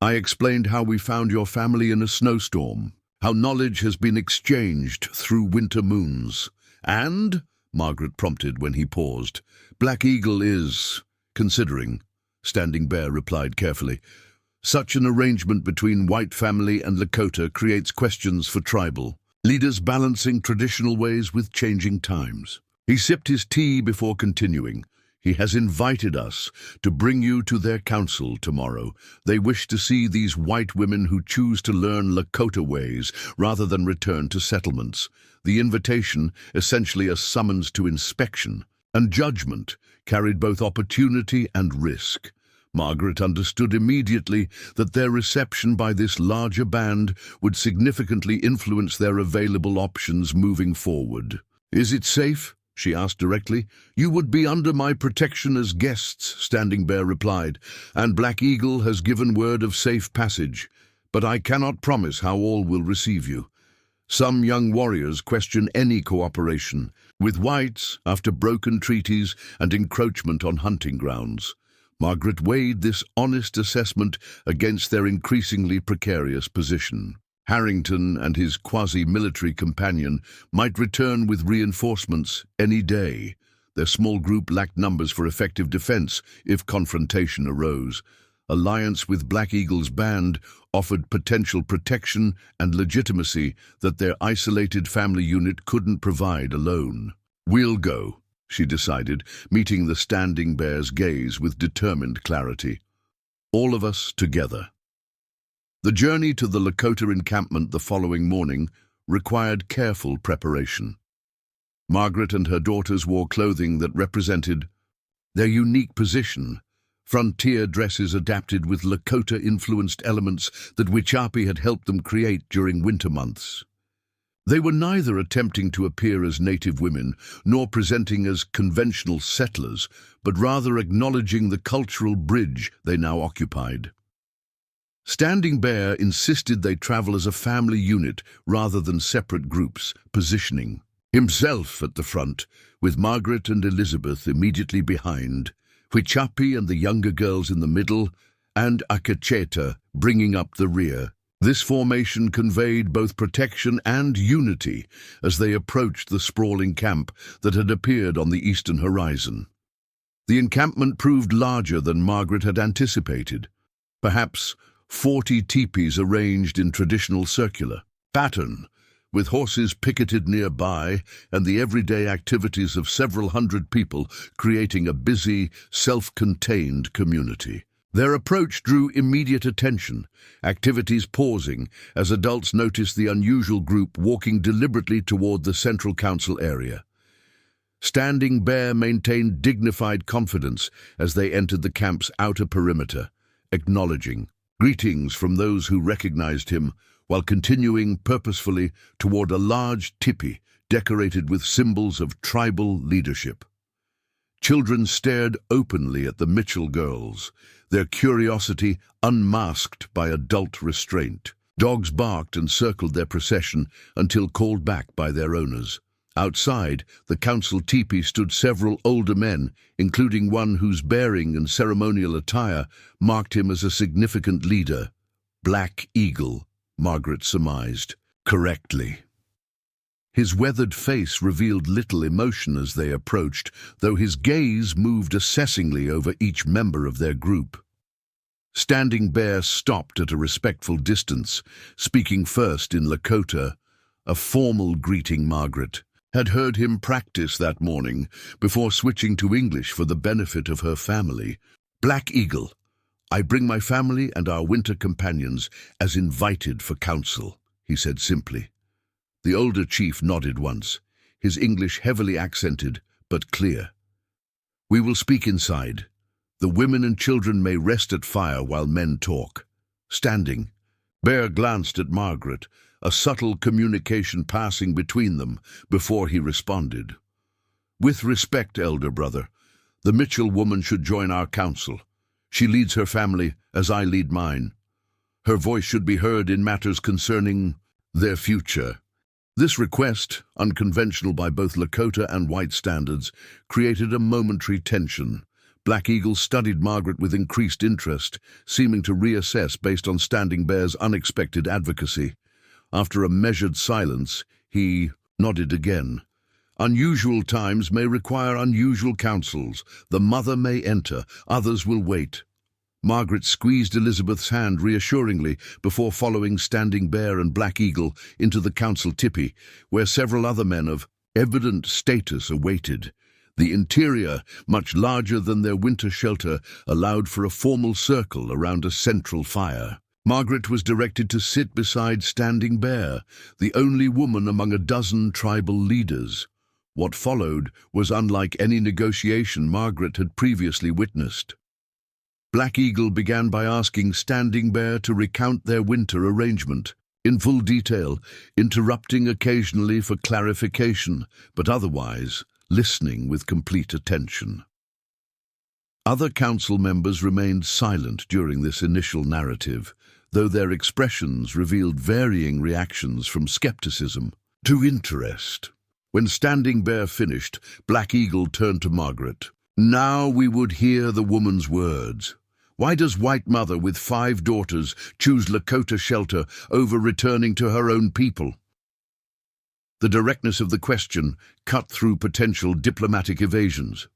I explained how we found your family in a snowstorm, how knowledge has been exchanged through winter moons. And," Margaret prompted when he paused, "Black Eagle is considering," Standing Bear replied carefully. "Such an arrangement between white family and Lakota creates questions for tribal leaders balancing traditional ways with changing times." He sipped his tea before continuing. "He has invited us to bring you to their council tomorrow. They wish to see these white women who choose to learn Lakota ways rather than return to settlements. The invitation, essentially a summons to inspection and judgment, carried both opportunity and risk." Margaret understood immediately that their reception by this larger band would significantly influence their available options moving forward. "Is it safe?" she asked directly. "You would be under my protection as guests," Standing Bear replied, "and Black Eagle has given word of safe passage, but I cannot promise how all will receive you. Some young warriors question any cooperation with whites after broken treaties and encroachment on hunting grounds." Margaret weighed this honest assessment against their increasingly precarious position. Harrington and his quasi-military companion might return with reinforcements any day. Their small group lacked numbers for effective defense if confrontation arose. Alliance with Black Eagle's band offered potential protection and legitimacy that their isolated family unit couldn't provide alone. "We'll go," she decided, meeting the Standing Bear's gaze with determined clarity. "All of us together." The journey to the Lakota encampment the following morning required careful preparation. Margaret and her daughters wore clothing that represented their unique position, frontier dresses adapted with Lakota-influenced elements that Whichapi had helped them create during winter months. They were neither attempting to appear as native women nor presenting as conventional settlers, but rather acknowledging the cultural bridge they now occupied. Standing Bear insisted they travel as a family unit rather than separate groups, positioning himself at the front, with Margaret and Elizabeth immediately behind, Whichapi and the younger girls in the middle, and Akacheta bringing up the rear. This formation conveyed both protection and unity as they approached the sprawling camp that had appeared on the eastern horizon. The encampment proved larger than Margaret had anticipated, perhaps 40 teepees arranged in traditional circular pattern, with horses picketed nearby and the everyday activities of several hundred people creating a busy, self-contained community. Their approach drew immediate attention, activities pausing as adults noticed the unusual group walking deliberately toward the central council area. Standing Bear maintained dignified confidence as they entered the camp's outer perimeter, acknowledging greetings from those who recognized him, while continuing purposefully toward a large tipi decorated with symbols of tribal leadership. Children stared openly at the Mitchell girls, their curiosity unmasked by adult restraint. Dogs barked and circled their procession until called back by their owners. Outside, the council teepee stood several older men, including one whose bearing and ceremonial attire marked him as a significant leader. Black Eagle, Margaret surmised, correctly. His weathered face revealed little emotion as they approached, though his gaze moved assessingly over each member of their group. Standing Bear stopped at a respectful distance, speaking first in Lakota, a formal greeting Margaret had heard him practice that morning before switching to English for the benefit of her family. Black Eagle, I bring my family and our winter companions as invited for council, he said simply. The older chief nodded once, his English heavily accented but clear. We will speak inside. The women and children may rest at fire while men talk. Standing, Bear glanced at Margaret, a subtle communication passing between them before he responded. With respect, elder brother, the Mitchell woman should join our council. She leads her family as I lead mine. Her voice should be heard in matters concerning their future. This request, unconventional by both Lakota and white standards, created a momentary tension. Black Eagle studied Margaret with increased interest, seeming to reassess based on Standing Bear's unexpected advocacy. After a measured silence, he nodded again. Unusual times may require unusual councils. The mother may enter, others will wait. Margaret squeezed Elizabeth's hand reassuringly before following Standing Bear and Black Eagle into the council tipi, where several other men of evident status awaited. The interior, much larger than their winter shelter, allowed for a formal circle around a central fire. Margaret was directed to sit beside Standing Bear, the only woman among a dozen tribal leaders. What followed was unlike any negotiation Margaret had previously witnessed. Black Eagle began by asking Standing Bear to recount their winter arrangement, in full detail, interrupting occasionally for clarification, but otherwise listening with complete attention. Other council members remained silent during this initial narrative, though their expressions revealed varying reactions from skepticism to interest. When Standing Bear finished, Black Eagle turned to Margaret. Now we would hear the woman's words. Why does White Mother with 5 daughters choose Lakota shelter over returning to her own people? The directness of the question cut through potential diplomatic evasions.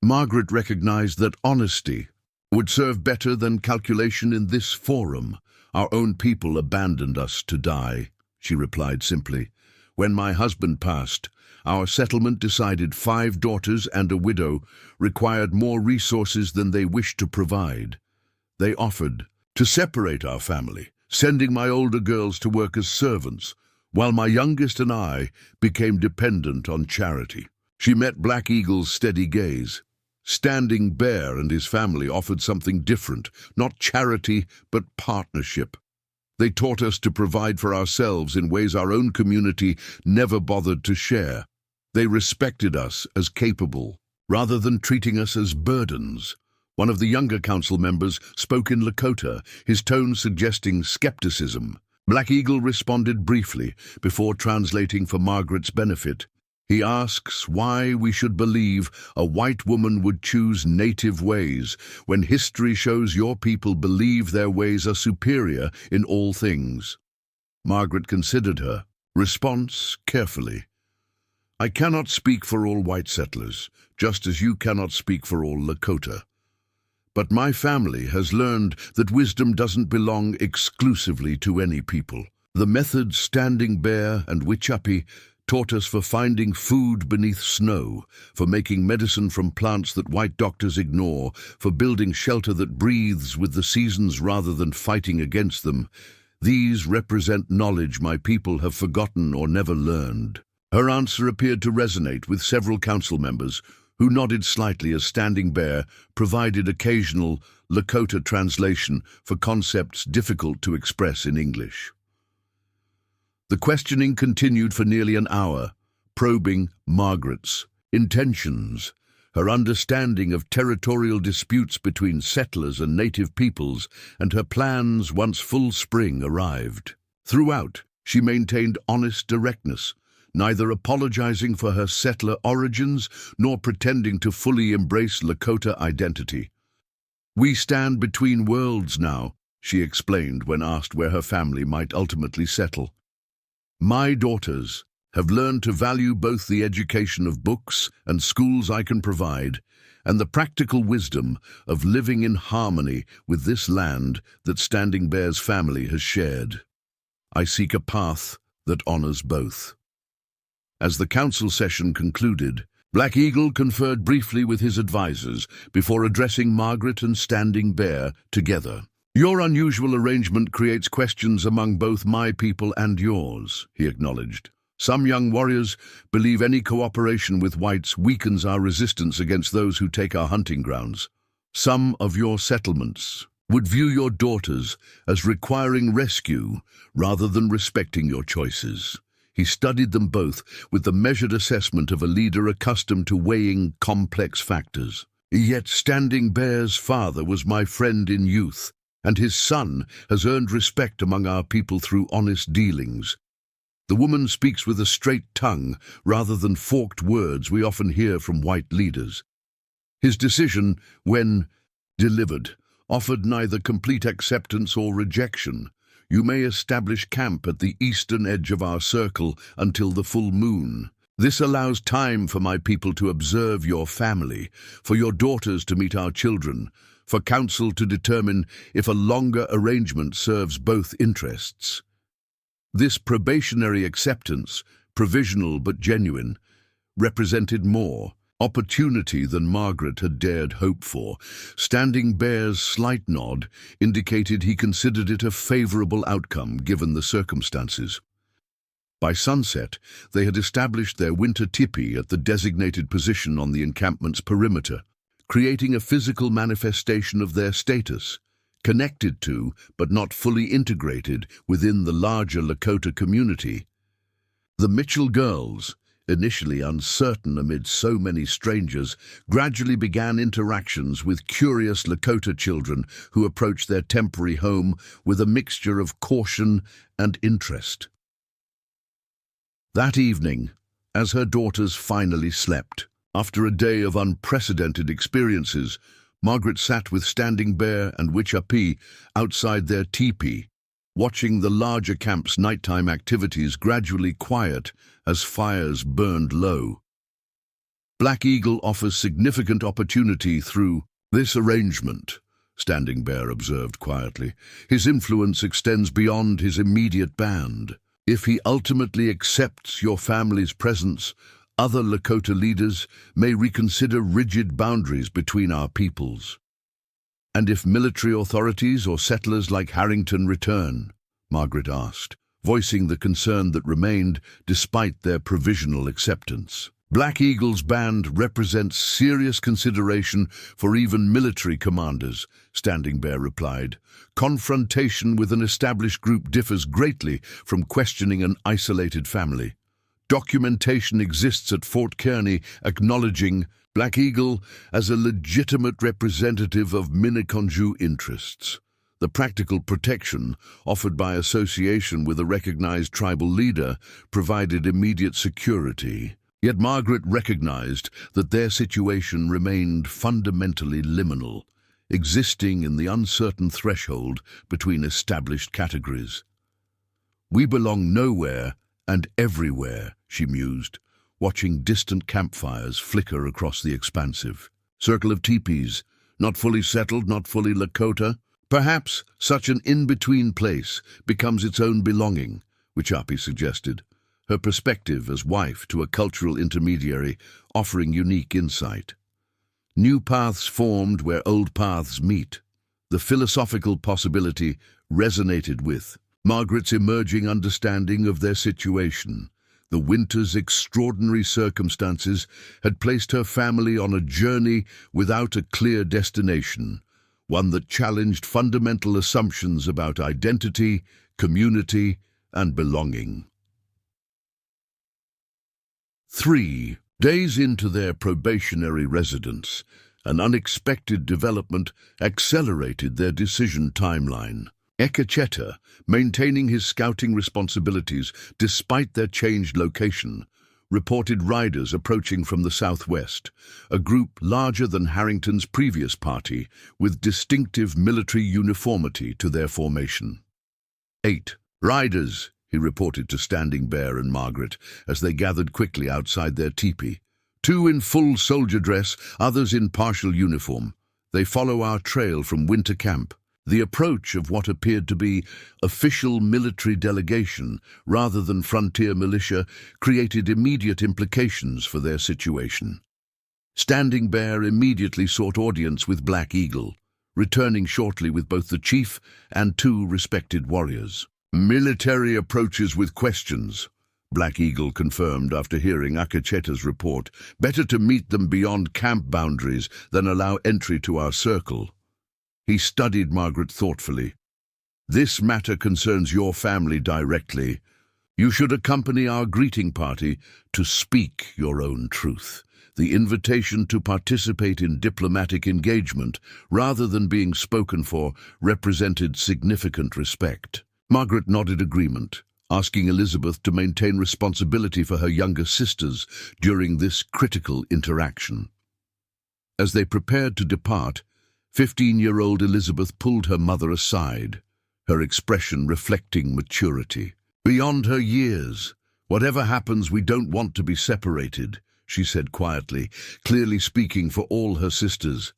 Margaret recognized that honesty would serve better than calculation in this forum. Our own people abandoned us to die, she replied simply. When my husband passed, our settlement decided 5 daughters and a widow required more resources than they wished to provide. They offered to separate our family, sending my older girls to work as servants, while my youngest and I became dependent on charity. She met Black Eagle's steady gaze. Standing Bear and his family offered something different, not charity, but partnership. They taught us to provide for ourselves in ways our own community never bothered to share. They respected us as capable, rather than treating us as burdens. One of the younger council members spoke in Lakota, his tone suggesting skepticism. Black Eagle responded briefly before translating for Margaret's benefit. He asks why we should believe a white woman would choose native ways when history shows your people believe their ways are superior in all things. Margaret considered her response carefully. I cannot speak for all white settlers, just as you cannot speak for all Lakota. But my family has learned that wisdom doesn't belong exclusively to any people. The methods Standing Bear and Wichapi taught us for finding food beneath snow, for making medicine from plants that white doctors ignore, for building shelter that breathes with the seasons rather than fighting against them. These represent knowledge my people have forgotten or never learned. Her answer appeared to resonate with several council members, who nodded slightly as Standing Bear provided occasional Lakota translation for concepts difficult to express in English. The questioning continued for nearly an hour, probing Margaret's intentions, her understanding of territorial disputes between settlers and native peoples, and her plans once full spring arrived. Throughout, she maintained honest directness, neither apologizing for her settler origins nor pretending to fully embrace Lakota identity. We stand between worlds now, she explained when asked where her family might ultimately settle. My daughters have learned to value both the education of books and schools I can provide, and the practical wisdom of living in harmony with this land that Standing Bear's family has shared. I seek a path that honors both. As the council session concluded, Black Eagle conferred briefly with his advisors before addressing Margaret and Standing Bear together. Your unusual arrangement creates questions among both my people and yours, he acknowledged. Some young warriors believe any cooperation with whites weakens our resistance against those who take our hunting grounds. Some of your settlements would view your daughters as requiring rescue rather than respecting your choices. He studied them both with the measured assessment of a leader accustomed to weighing complex factors. Yet Standing Bear's father was my friend in youth, and his son has earned respect among our people through honest dealings. The woman speaks with a straight tongue rather than forked words we often hear from white leaders. His decision, when delivered, offered neither complete acceptance or rejection. You may establish camp at the eastern edge of our circle until the full moon. This allows time for my people to observe your family, for your daughters to meet our children, for council to determine if a longer arrangement serves both interests. This probationary acceptance, provisional but genuine, represented more opportunity than Margaret had dared hope for. Standing Bear's slight nod indicated he considered it a favorable outcome given the circumstances. By sunset, they had established their winter tipi at the designated position on the encampment's perimeter, creating a physical manifestation of their status, connected to, but not fully integrated within the larger Lakota community. The Mitchell girls, initially uncertain amid so many strangers, gradually began interactions with curious Lakota children who approached their temporary home with a mixture of caution and interest. That evening, as her daughters finally slept, after a day of unprecedented experiences, Margaret sat with Standing Bear and Wichapi outside their teepee, watching the larger camp's nighttime activities gradually quiet as fires burned low. Black Eagle offers significant opportunity through this arrangement, Standing Bear observed quietly. His influence extends beyond his immediate band. If he ultimately accepts your family's presence, other Lakota leaders may reconsider rigid boundaries between our peoples. And if military authorities or settlers like Harrington return, Margaret asked, voicing the concern that remained despite their provisional acceptance. Black Eagle's band represents serious consideration for even military commanders, Standing Bear replied. Confrontation with an established group differs greatly from questioning an isolated family. Documentation exists at Fort Kearney acknowledging Black Eagle as a legitimate representative of Miniconjou interests. The practical protection offered by association with a recognized tribal leader provided immediate security. Yet Margaret recognized that their situation remained fundamentally liminal, existing in the uncertain threshold between established categories. We belong nowhere and everywhere, she mused, watching distant campfires flicker across the expansive circle of teepees, not fully settled, not fully Lakota. Perhaps such an in-between place becomes its own belonging, Wichapi suggested, her perspective as wife to a cultural intermediary offering unique insight. New paths formed where old paths meet. The philosophical possibility resonated with Margaret's emerging understanding of their situation. The winter's extraordinary circumstances had placed her family on a journey without a clear destination, one that challenged fundamental assumptions about identity, community, and belonging. 3 days into their probationary residence, an unexpected development accelerated their decision timeline. Ekacheta, maintaining his scouting responsibilities despite their changed location, reported riders approaching from the southwest, a group larger than Harrington's previous party, with distinctive military uniformity to their formation. 8 riders, he reported to Standing Bear and Margaret as they gathered quickly outside their teepee. 2 in full soldier dress, others in partial uniform. They follow our trail from winter camp. The approach of what appeared to be official military delegation rather than frontier militia created immediate implications for their situation. Standing Bear immediately sought audience with Black Eagle, returning shortly with both the chief and 2 respected warriors. Military approaches with questions, Black Eagle confirmed after hearing Akacheta's report. Better to meet them beyond camp boundaries than allow entry to our circle. He studied Margaret thoughtfully. This matter concerns your family directly. You should accompany our greeting party to speak your own truth. The invitation to participate in diplomatic engagement, rather than being spoken for, represented significant respect. Margaret nodded agreement, asking Elizabeth to maintain responsibility for her younger sisters during this critical interaction. As they prepared to depart, 15-year-old Elizabeth pulled her mother aside, her expression reflecting maturity. Beyond her years, whatever happens, we don't want to be separated, she said quietly, clearly speaking for all her sisters.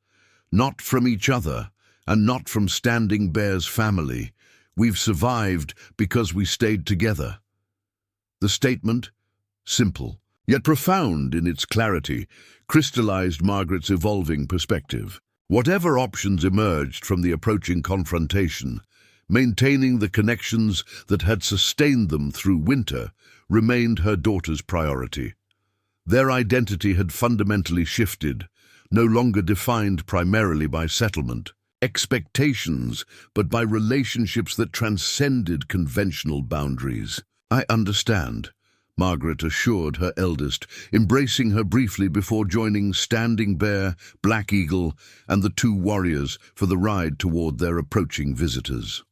Not from each other, and not from Standing Bear's family. We've survived because we stayed together. The statement, simple, yet profound in its clarity, crystallized Margaret's evolving perspective. Whatever options emerged from the approaching confrontation, maintaining the connections that had sustained them through winter remained her daughter's priority. Their identity had fundamentally shifted, no longer defined primarily by settlement, expectations, but by relationships that transcended conventional boundaries. I understand, Margaret assured her eldest, embracing her briefly before joining Standing Bear, Black Eagle, and the 2 warriors for the ride toward their approaching visitors.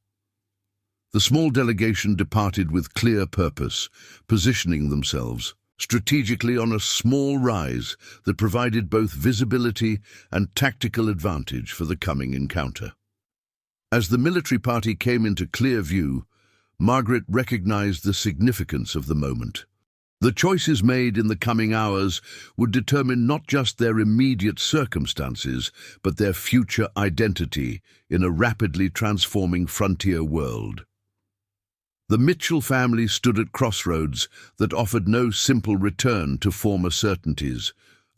The small delegation departed with clear purpose, positioning themselves strategically on a small rise that provided both visibility and tactical advantage for the coming encounter. As the military party came into clear view, Margaret recognized the significance of the moment. The choices made in the coming hours would determine not just their immediate circumstances, but their future identity in a rapidly transforming frontier world. The Mitchell family stood at crossroads that offered no simple return to former certainties,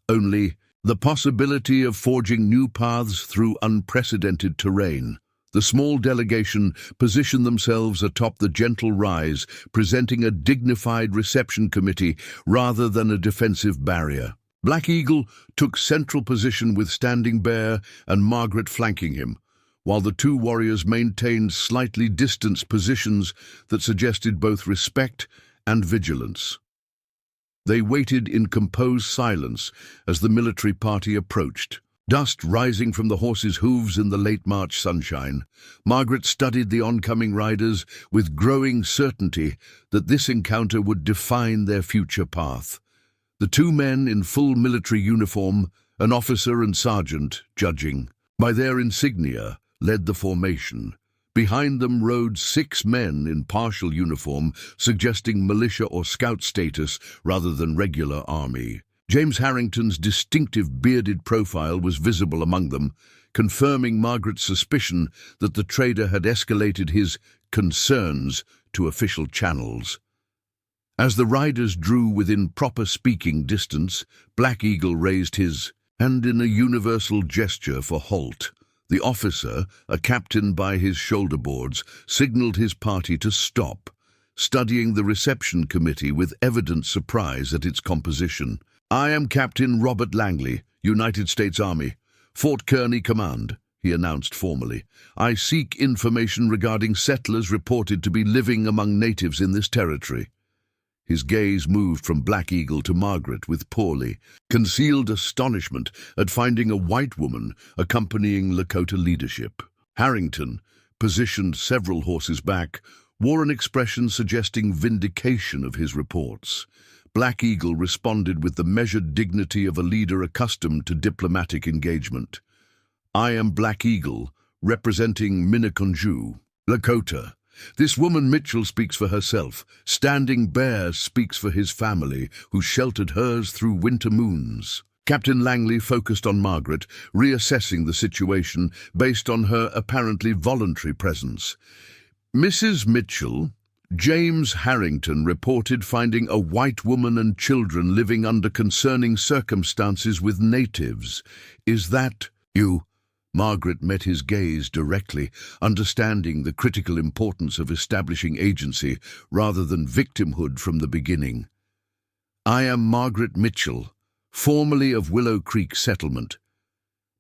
only the possibility of forging new paths through unprecedented terrain. The small delegation positioned themselves atop the gentle rise, presenting a dignified reception committee rather than a defensive barrier. Black Eagle took central position with Standing Bear and Margaret flanking him, while the two warriors maintained slightly distanced positions that suggested both respect and vigilance. They waited in composed silence as the military party approached. Dust rising from the horses' hooves in the late March sunshine, Margaret studied the oncoming riders with growing certainty that this encounter would define their future path. The two men in full military uniform, an officer and sergeant, judging by their insignia, led the formation. Behind them rode 6 men in partial uniform, suggesting militia or scout status rather than regular army. James Harrington's distinctive bearded profile was visible among them, confirming Margaret's suspicion that the trader had escalated his concerns to official channels. As the riders drew within proper speaking distance, Black Eagle raised his hand in a universal gesture for halt. The officer, a captain by his shoulder boards, signaled his party to stop, studying the reception committee with evident surprise at its composition. "I am Captain Robert Langley, United States Army, Fort Kearny Command," he announced formally. "I seek information regarding settlers reported to be living among natives in this territory." His gaze moved from Black Eagle to Margaret with poorly concealed astonishment at finding a white woman accompanying Lakota leadership. Harrington, positioned several horses back, wore an expression suggesting vindication of his reports. Black Eagle responded with the measured dignity of a leader accustomed to diplomatic engagement. "I am Black Eagle, representing Minneconjou, Lakota. This woman Mitchell speaks for herself. Standing Bear speaks for his family, who sheltered hers through winter moons." Captain Langley focused on Margaret, reassessing the situation based on her apparently voluntary presence. "Mrs. Mitchell, James Harrington reported finding a white woman and children living under concerning circumstances with natives. Is that you?" Margaret met his gaze directly, understanding the critical importance of establishing agency rather than victimhood from the beginning. "I am Margaret Mitchell, formerly of Willow Creek Settlement.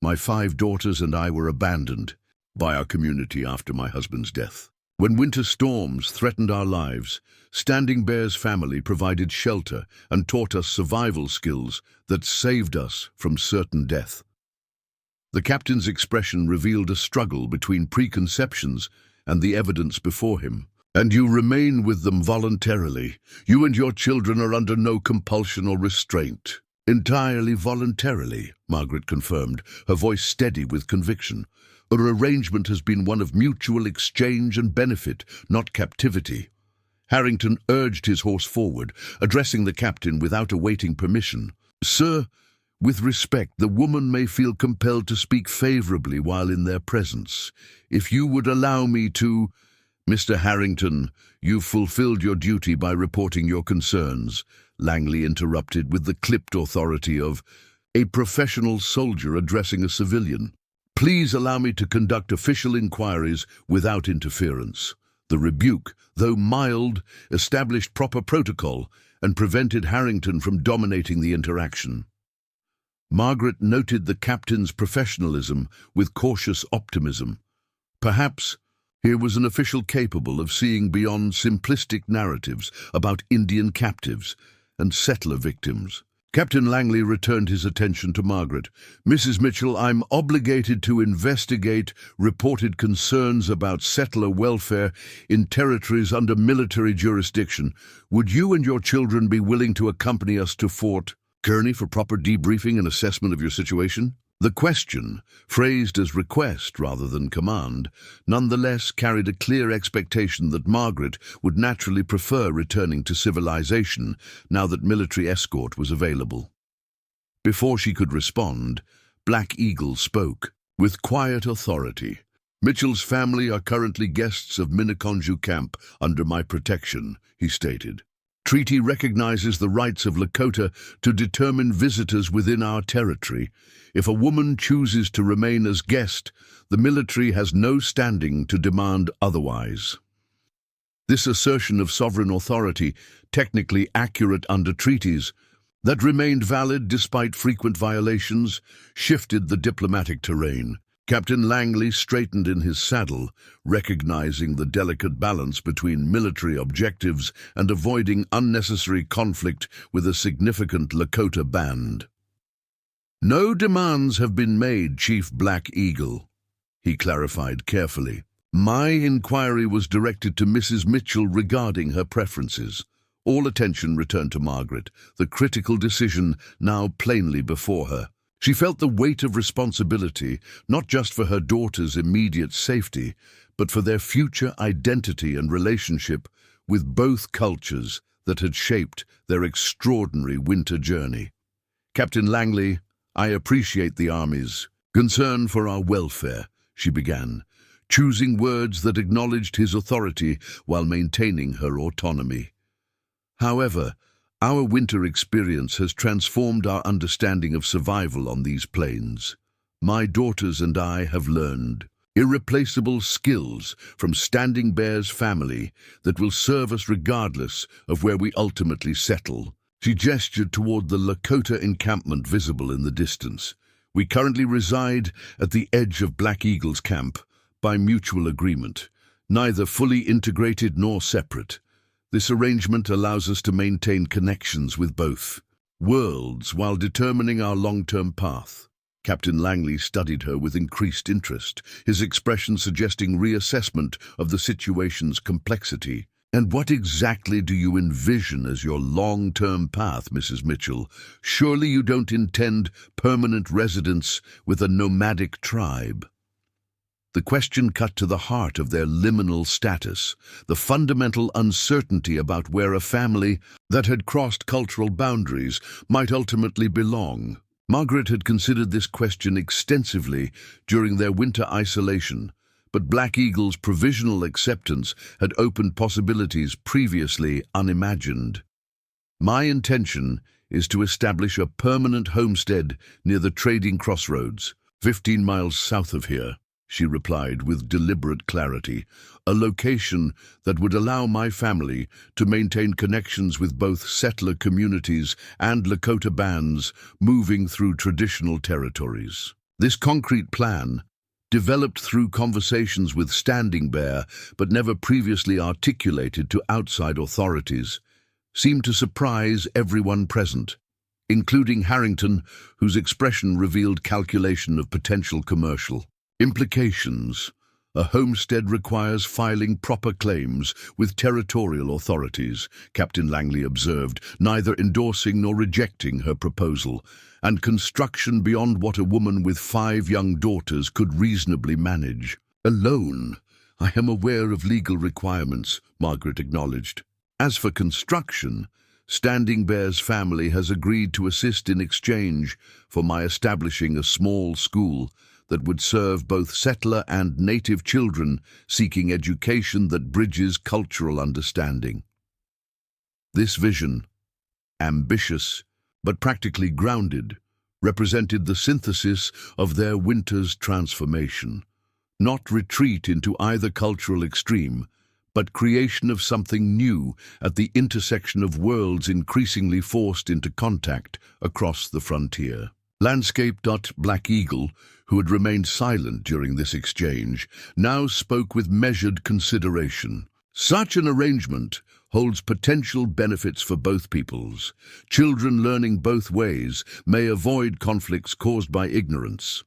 My 5 daughters and I were abandoned by our community after my husband's death. When winter storms threatened our lives, Standing Bear's family provided shelter and taught us survival skills that saved us from certain death." The captain's expression revealed a struggle between preconceptions and the evidence before him. "And you remain with them voluntarily. You and your children are under no compulsion or restraint." "Entirely voluntarily," Margaret confirmed, her voice steady with conviction. "Our arrangement has been one of mutual exchange and benefit, not captivity." Harrington urged his horse forward, addressing the captain without awaiting permission. "Sir, with respect, the woman may feel compelled to speak favorably while in their presence. If you would allow me to—" "Mr. Harrington, you've fulfilled your duty by reporting your concerns," Langley interrupted with the clipped authority of a professional soldier addressing a civilian. "Please allow me to conduct official inquiries without interference." The rebuke, though mild, established proper protocol and prevented Harrington from dominating the interaction. Margaret noted the captain's professionalism with cautious optimism. Perhaps here was an official capable of seeing beyond simplistic narratives about Indian captives and settler victims. Captain Langley returned his attention to Margaret. "Mrs. Mitchell, I'm obligated to investigate reported concerns about settler welfare in territories under military jurisdiction. Would you and your children be willing to accompany us to Fort Kearny for proper debriefing and assessment of your situation?" The question, phrased as request rather than command, nonetheless carried a clear expectation that Margaret would naturally prefer returning to civilization now that military escort was available. Before she could respond, Black Eagle spoke with quiet authority. "Mitchell's family are currently guests of Minneconjou camp under my protection," he stated. treaty recognizes the rights of Lakota to determine visitors within our territory. If a woman chooses to remain as guest, the military has no standing to demand otherwise. This assertion of sovereign authority, technically accurate under treaties, that remained valid despite frequent violations, shifted the diplomatic terrain. Captain Langley straightened in his saddle, recognizing the delicate balance between military objectives and avoiding unnecessary conflict with a significant Lakota band. "No demands have been made, Chief Black Eagle," he clarified carefully. "My inquiry was directed to Mrs. Mitchell regarding her preferences." All attention returned to Margaret, the critical decision now plainly before her. She felt the weight of responsibility, not just for her daughter's immediate safety, but for their future identity and relationship with both cultures that had shaped their extraordinary winter journey. "Captain Langley, I appreciate the Army's concern for our welfare," she began, choosing words that acknowledged his authority while maintaining her autonomy. "However, our winter experience has transformed our understanding of survival on these plains. My daughters and I have learned irreplaceable skills from Standing Bear's family that will serve us regardless of where we ultimately settle." She gestured toward the Lakota encampment visible in the distance. "We currently reside at the edge of Black Eagle's camp by mutual agreement, neither fully integrated nor separate. This arrangement allows us to maintain connections with both worlds while determining our long-term path." Captain Langley studied her with increased interest, his expression suggesting reassessment of the situation's complexity. "And what exactly do you envision as your long-term path, Mrs. Mitchell? Surely you don't intend permanent residence with a nomadic tribe?" The question cut to the heart of their liminal status, the fundamental uncertainty about where a family that had crossed cultural boundaries might ultimately belong. Margaret had considered this question extensively during their winter isolation, but Black Eagle's provisional acceptance had opened possibilities previously unimagined. "My intention is to establish a permanent homestead near the trading crossroads, 15 miles south of here," she replied with deliberate clarity, "a location that would allow my family to maintain connections with both settler communities and Lakota bands moving through traditional territories." This concrete plan, developed through conversations with Standing Bear but never previously articulated to outside authorities, seemed to surprise everyone present, including Harrington, whose expression revealed calculation of potential commercial implications. "A homestead requires filing proper claims with territorial authorities," Captain Langley observed, neither endorsing nor rejecting her proposal, "and construction beyond what a woman with 5 young daughters could reasonably manage." "Alone, I am aware of legal requirements," Margaret acknowledged. "As for construction, Standing Bear's family has agreed to assist in exchange for my establishing a small school that would serve both settler and native children seeking education that bridges cultural understanding." This vision, ambitious but practically grounded, represented the synthesis of their winter's transformation. Not retreat into either cultural extreme, but creation of something new at the intersection of worlds increasingly forced into contact across the frontier. Landscape. Black Eagle, who had remained silent during this exchange, now spoke with measured consideration. "Such an arrangement holds potential benefits for both peoples. Children learning both ways may avoid conflicts caused by ignorance."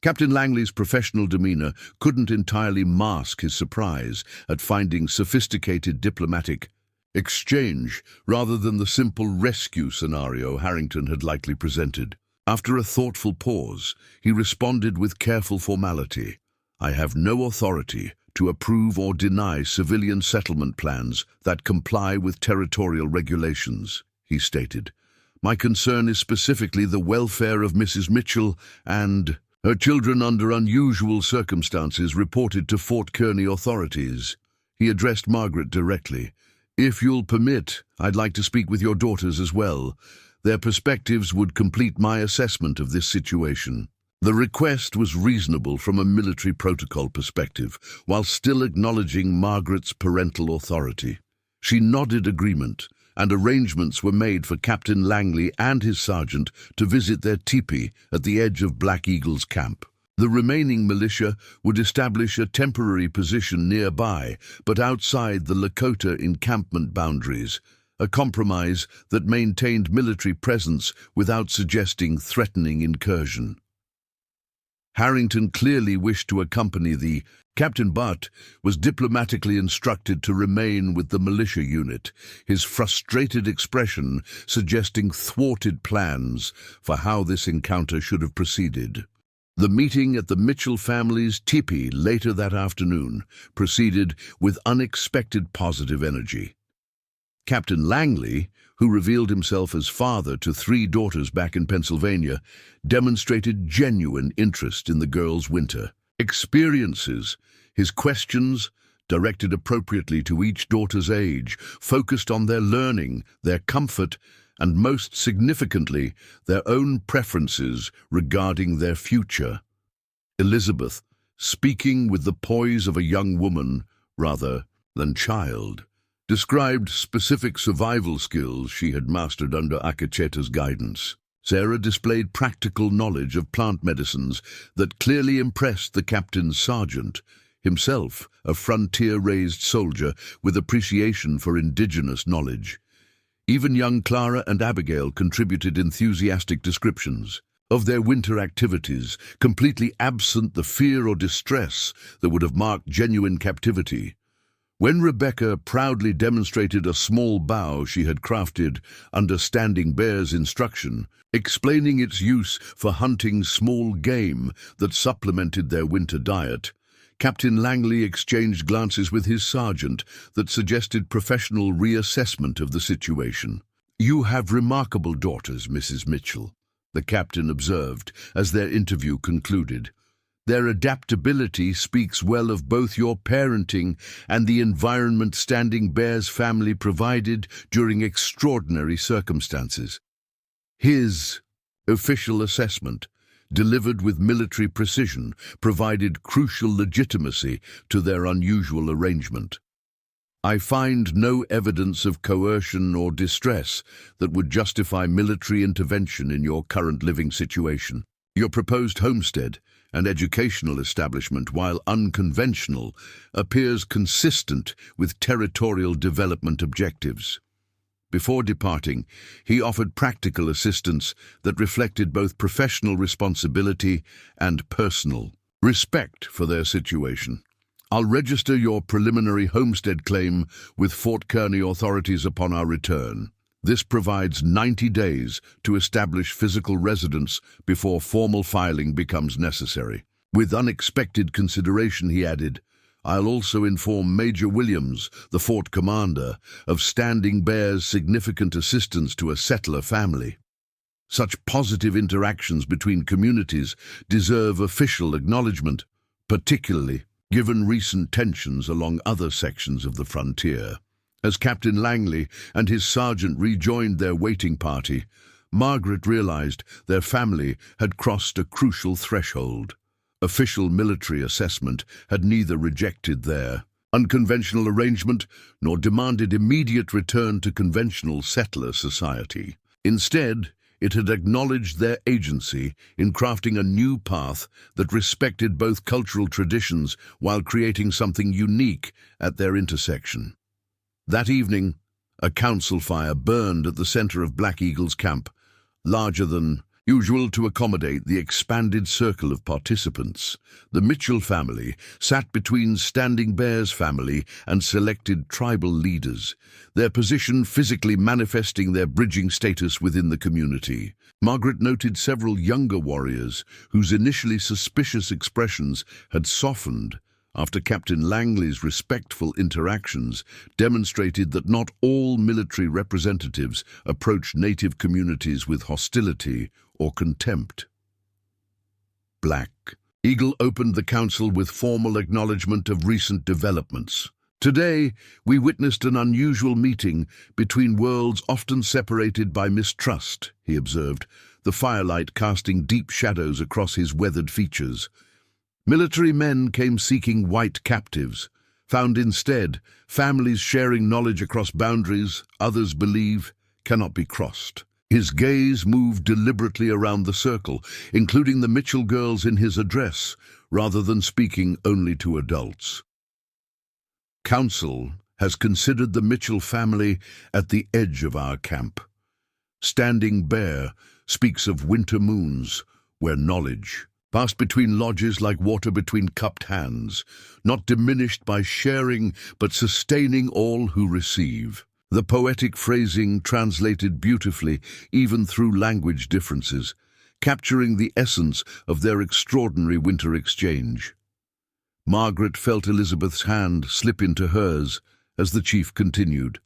Captain Langley's professional demeanor couldn't entirely mask his surprise at finding sophisticated diplomatic exchange rather than the simple rescue scenario Harrington had likely presented. After a thoughtful pause, he responded with careful formality. "I have no authority to approve or deny civilian settlement plans that comply with territorial regulations," he stated. "My concern is specifically the welfare of Mrs. Mitchell and her children under unusual circumstances reported to Fort Kearny authorities." He addressed Margaret directly. If you'll permit, I'd like to speak with your daughters as well. Their perspectives would complete my assessment of this situation. The request was reasonable from a military protocol perspective, while still acknowledging Margaret's parental authority. She nodded agreement, and arrangements were made for Captain Langley and his sergeant to visit their teepee at the edge of Black Eagle's camp. The remaining militia would establish a temporary position nearby, but outside the Lakota encampment boundaries, a compromise that maintained military presence without suggesting threatening incursion. Harrington clearly wished to accompany the Captain Butt was diplomatically instructed to remain with the militia unit, his frustrated expression suggesting thwarted plans for how this encounter should have proceeded. The meeting at the Mitchell family's teepee later that afternoon proceeded with unexpected positive energy. Captain Langley, who revealed himself as father to 3 daughters back in Pennsylvania, demonstrated genuine interest in the girls' winter experiences. His questions, directed appropriately to each daughter's age, focused on their learning, their comfort, and most significantly, their own preferences regarding their future. Elizabeth, speaking with the poise of a young woman rather than child, described specific survival skills she had mastered under Akacheta's guidance. Sarah displayed practical knowledge of plant medicines that clearly impressed the captain's sergeant, himself a frontier-raised soldier with appreciation for indigenous knowledge. Even young Clara and Abigail contributed enthusiastic descriptions of their winter activities, completely absent the fear or distress that would have marked genuine captivity. When Rebecca proudly demonstrated a small bow she had crafted under Standing Bear's instruction, explaining its use for hunting small game that supplemented their winter diet, Captain Langley exchanged glances with his sergeant that suggested professional reassessment of the situation. "You have remarkable daughters, Mrs. Mitchell," the captain observed as their interview concluded. "Their adaptability speaks well of both your parenting and the environment Standing Bear's family provided during extraordinary circumstances." His official assessment, delivered with military precision, provided crucial legitimacy to their unusual arrangement. "I find no evidence of coercion or distress that would justify military intervention in your current living situation. Your proposed homestead and educational establishment, while unconventional, appears consistent with territorial development objectives." Before departing, he offered practical assistance that reflected both professional responsibility and personal respect for their situation. "I'll register your preliminary homestead claim with Fort Kearny authorities upon our return. This provides 90 days to establish physical residence before formal filing becomes necessary." With unexpected consideration, he added, "I'll also inform Major Williams, the fort commander, of Standing Bear's significant assistance to a settler family." Such positive interactions between communities deserve official acknowledgement, particularly given recent tensions along other sections of the frontier. As Captain Langley and his sergeant rejoined their waiting party, Margaret realized their family had crossed a crucial threshold. Official military assessment had neither rejected their unconventional arrangement nor demanded immediate return to conventional settler society. Instead, it had acknowledged their agency in crafting a new path that respected both cultural traditions while creating something unique at their intersection. That evening, a council fire burned at the center of Black Eagle's camp, larger than usual to accommodate the expanded circle of participants. The Mitchell family sat between Standing Bear's family and selected tribal leaders, their position physically manifesting their bridging status within the community. Margaret noted several younger warriors whose initially suspicious expressions had softened after Captain Langley's respectful interactions demonstrated that not all military representatives approach native communities with hostility or contempt. Black Eagle opened the council with formal acknowledgement of recent developments. Today, we witnessed an unusual meeting between worlds often separated by mistrust, he observed, the firelight casting deep shadows across his weathered features. Military men came seeking white captives, found instead families sharing knowledge across boundaries others believe cannot be crossed. His gaze moved deliberately around the circle, including the Mitchell girls in his address, rather than speaking only to adults. Council has considered the Mitchell family at the edge of our camp. Standing Bear speaks of winter moons, where knowledge passed between lodges like water between cupped hands, not diminished by sharing but sustaining all who receive. The poetic phrasing translated beautifully even through language differences, capturing the essence of their extraordinary winter exchange. Margaret felt Elizabeth's hand slip into hers as the chief continued.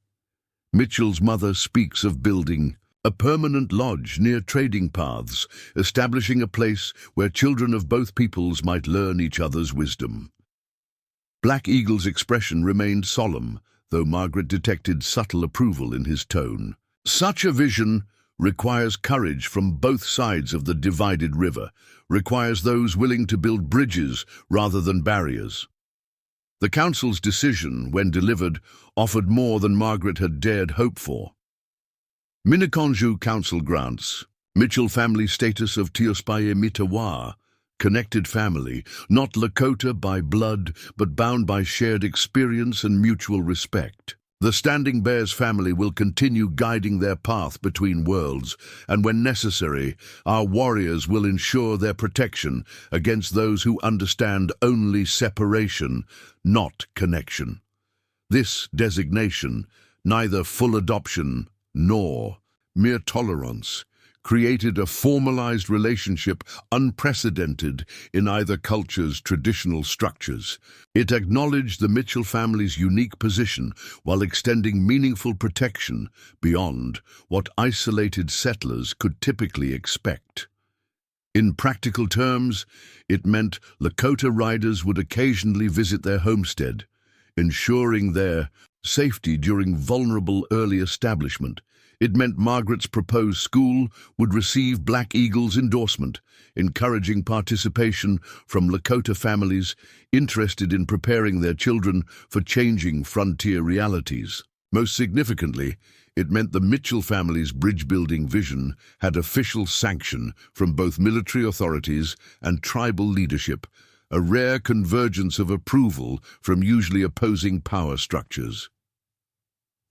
Mitchell's mother speaks of building a permanent lodge near trading paths, establishing a place where children of both peoples might learn each other's wisdom. Black Eagle's expression remained solemn, though Margaret detected subtle approval in his tone. Such a vision requires courage from both sides of the divided river, requires those willing to build bridges rather than barriers. The council's decision, when delivered, offered more than Margaret had dared hope for. Miniconjou Council grants Mitchell family status of Tiospaye Mitawa, connected family, not Lakota by blood, but bound by shared experience and mutual respect. The Standing Bears family will continue guiding their path between worlds, and when necessary, our warriors will ensure their protection against those who understand only separation, not connection. This designation, neither full adoption nor mere tolerance, created a formalized relationship unprecedented in either culture's traditional structures. It acknowledged the Mitchell family's unique position while extending meaningful protection beyond what isolated settlers could typically expect. In practical terms, it meant Lakota riders would occasionally visit their homestead, ensuring their safety during vulnerable early establishment. It meant Margaret's proposed school would receive Black Eagle's endorsement, encouraging participation from Lakota families interested in preparing their children for changing frontier realities. Most significantly, it meant the Mitchell family's bridge-building vision had official sanction from both military authorities and tribal leadership, a rare convergence of approval from usually opposing power structures.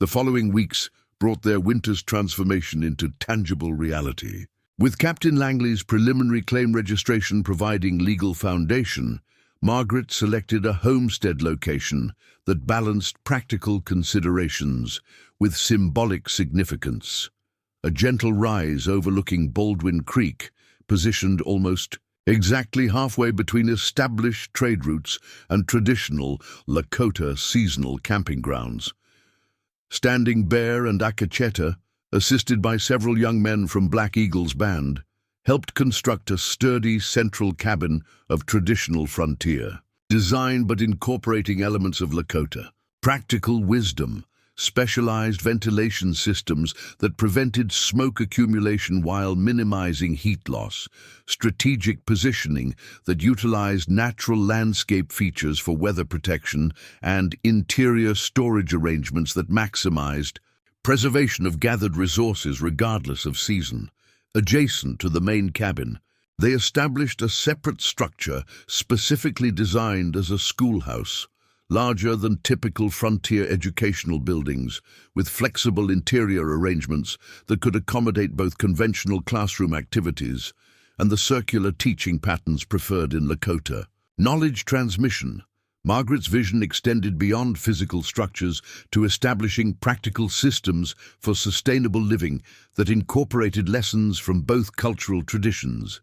The following weeks brought their winter's transformation into tangible reality. With Captain Langley's preliminary claim registration providing legal foundation, Margaret selected a homestead location that balanced practical considerations with symbolic significance. A gentle rise overlooking Baldwin Creek, positioned almost exactly halfway between established trade routes and traditional Lakota seasonal camping grounds. Standing Bear and Akacheta, assisted by several young men from Black Eagle's band, helped construct a sturdy central cabin of traditional frontier, designed but incorporating elements of Lakota. Practical wisdom, specialized ventilation systems that prevented smoke accumulation while minimizing heat loss, strategic positioning that utilized natural landscape features for weather protection, and interior storage arrangements that maximized preservation of gathered resources regardless of season. Adjacent to the main cabin, they established a separate structure specifically designed as a schoolhouse, larger than typical frontier educational buildings, with flexible interior arrangements that could accommodate both conventional classroom activities and the circular teaching patterns preferred in Lakota. Knowledge transmission. Margaret's vision extended beyond physical structures to establishing practical systems for sustainable living that incorporated lessons from both cultural traditions.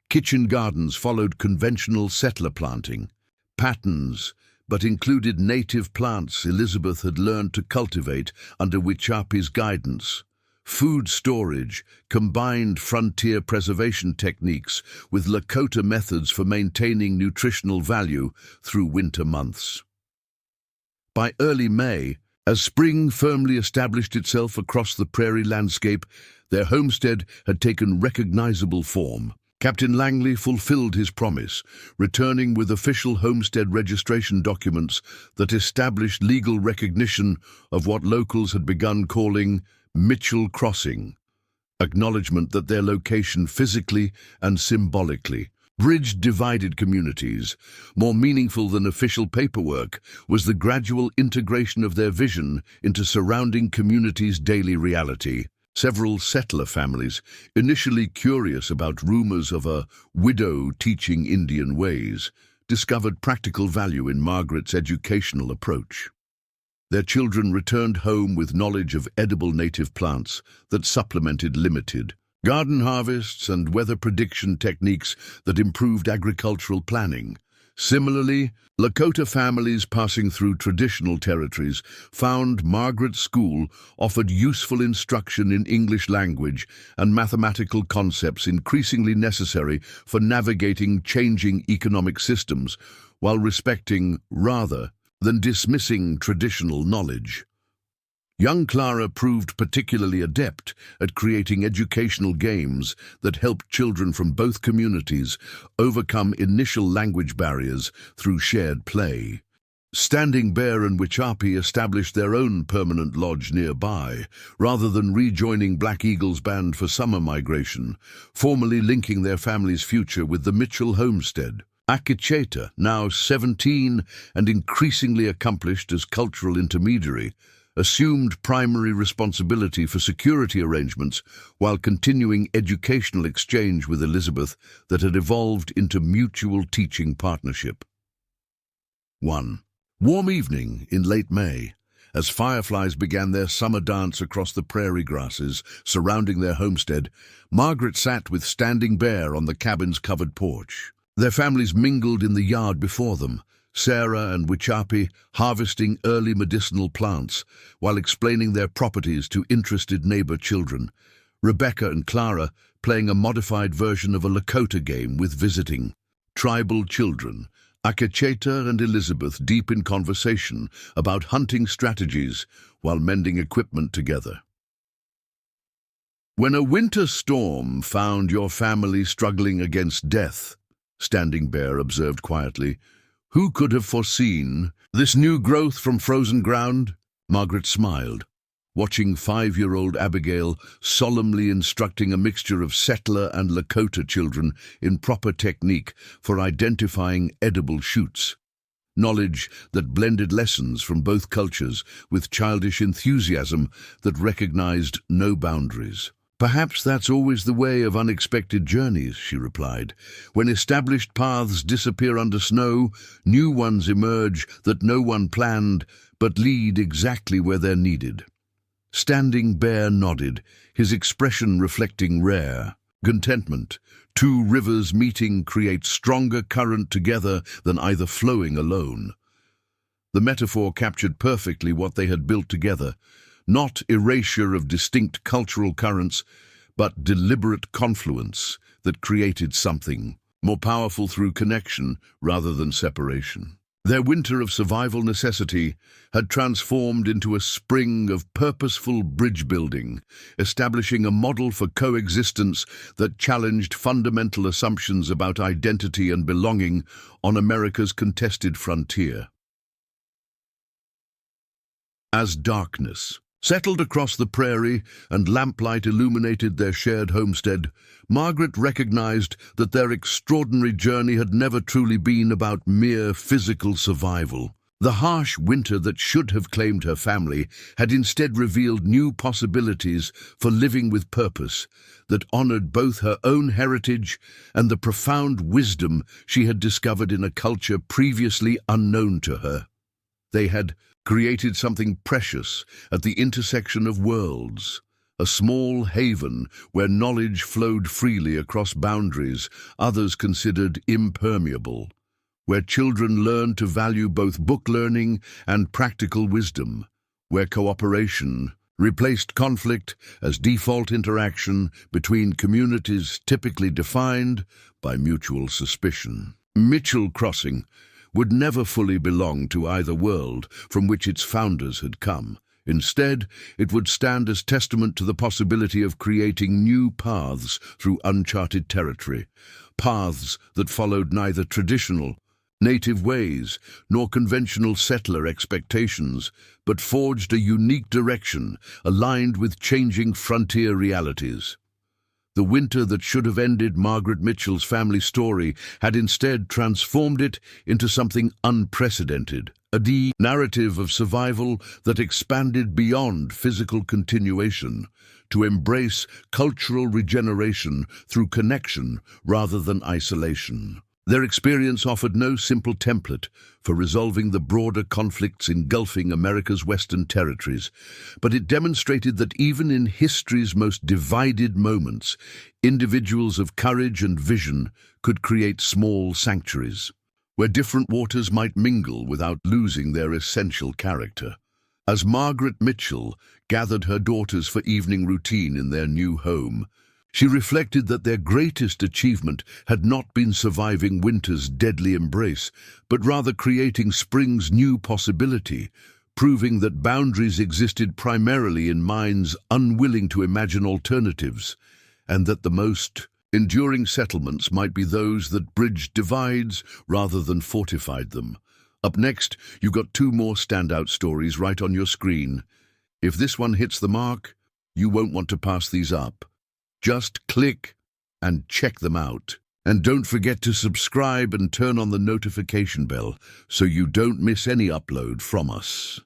Kitchen gardens followed conventional settler planting patterns, but included native plants Elizabeth had learned to cultivate under Wichapi's guidance. Food storage combined frontier preservation techniques with Lakota methods for maintaining nutritional value through winter months. By early May, as spring firmly established itself across the prairie landscape, their homestead had taken recognizable form. Captain Langley fulfilled his promise, returning with official homestead registration documents that established legal recognition of what locals had begun calling Mitchell Crossing, acknowledgement that their location physically and symbolically bridged divided communities. More meaningful than official paperwork was the gradual integration of their vision into surrounding communities' daily reality. Several settler families, initially curious about rumors of a widow teaching Indian ways, discovered practical value in Margaret's educational approach. Their children returned home with knowledge of edible native plants that supplemented limited garden harvests and weather prediction techniques that improved agricultural planning. Similarly, Lakota families passing through traditional territories found Margaret's school offered useful instruction in English language and mathematical concepts increasingly necessary for navigating changing economic systems while respecting rather than dismissing traditional knowledge. Young Clara proved particularly adept at creating educational games that helped children from both communities overcome initial language barriers through shared play. Standing Bear and Whichapi established their own permanent lodge nearby, rather than rejoining Black Eagle's band for summer migration, formally linking their family's future with the Mitchell homestead. Akecheta, now 17 and increasingly accomplished as cultural intermediary, assumed primary responsibility for security arrangements while continuing educational exchange with Elizabeth that had evolved into mutual teaching partnership. 1. Warm evening in late May, as fireflies began their summer dance across the prairie grasses surrounding their homestead, Margaret sat with Standing Bear on the cabin's covered porch. Their families mingled in the yard before them, Sarah and Whichapi harvesting early medicinal plants while explaining their properties to interested neighbor children, Rebecca and Clara playing a modified version of a Lakota game with visiting tribal children, Akecheta and Elizabeth deep in conversation about hunting strategies while mending equipment together. When a winter storm found your family struggling against death, Standing Bear observed quietly, who could have foreseen this new growth from frozen ground? Margaret smiled, watching 5-year-old Abigail solemnly instructing a mixture of settler and Lakota children in proper technique for identifying edible shoots. Knowledge that blended lessons from both cultures with childish enthusiasm that recognized no boundaries. Perhaps that's always the way of unexpected journeys, she replied. When established paths disappear under snow, new ones emerge that no one planned, but lead exactly where they're needed. Standing Bear nodded, his expression reflecting rare contentment. Two rivers meeting create stronger current together than either flowing alone. The metaphor captured perfectly what they had built together. Not erasure of distinct cultural currents, but deliberate confluence that created something more powerful through connection rather than separation. Their winter of survival necessity had transformed into a spring of purposeful bridge building, establishing a model for coexistence that challenged fundamental assumptions about identity and belonging on America's contested frontier. As darkness settled across the prairie and lamplight illuminated their shared homestead, Margaret recognized that their extraordinary journey had never truly been about mere physical survival. The harsh winter that should have claimed her family had instead revealed new possibilities for living with purpose that honored both her own heritage and the profound wisdom she had discovered in a culture previously unknown to her. They had created something precious at the intersection of worlds, a small haven where knowledge flowed freely across boundaries others considered impermeable, where children learned to value both book learning and practical wisdom, where cooperation replaced conflict as default interaction between communities typically defined by mutual suspicion. Mitchell Crossing, would never fully belong to either world from which its founders had come. Instead, it would stand as testament to the possibility of creating new paths through uncharted territory, paths that followed neither traditional, native ways nor conventional settler expectations, but forged a unique direction aligned with changing frontier realities. The winter that should have ended Margaret Mitchell's family story had instead transformed it into something unprecedented, a narrative of survival that expanded beyond physical continuation to embrace cultural regeneration through connection rather than isolation. Their experience offered no simple template for resolving the broader conflicts engulfing America's Western territories, but it demonstrated that even in history's most divided moments, individuals of courage and vision could create small sanctuaries, where different waters might mingle without losing their essential character. As Margaret Mitchell gathered her daughters for evening routine in their new home, she reflected that their greatest achievement had not been surviving winter's deadly embrace, but rather creating spring's new possibility, proving that boundaries existed primarily in minds unwilling to imagine alternatives, and that the most enduring settlements might be those that bridged divides rather than fortified them. Up next, you've got two more standout stories right on your screen. If this one hits the mark, you won't want to pass these up. Just click and check them out. And don't forget to subscribe and turn on the notification bell so you don't miss any upload from us.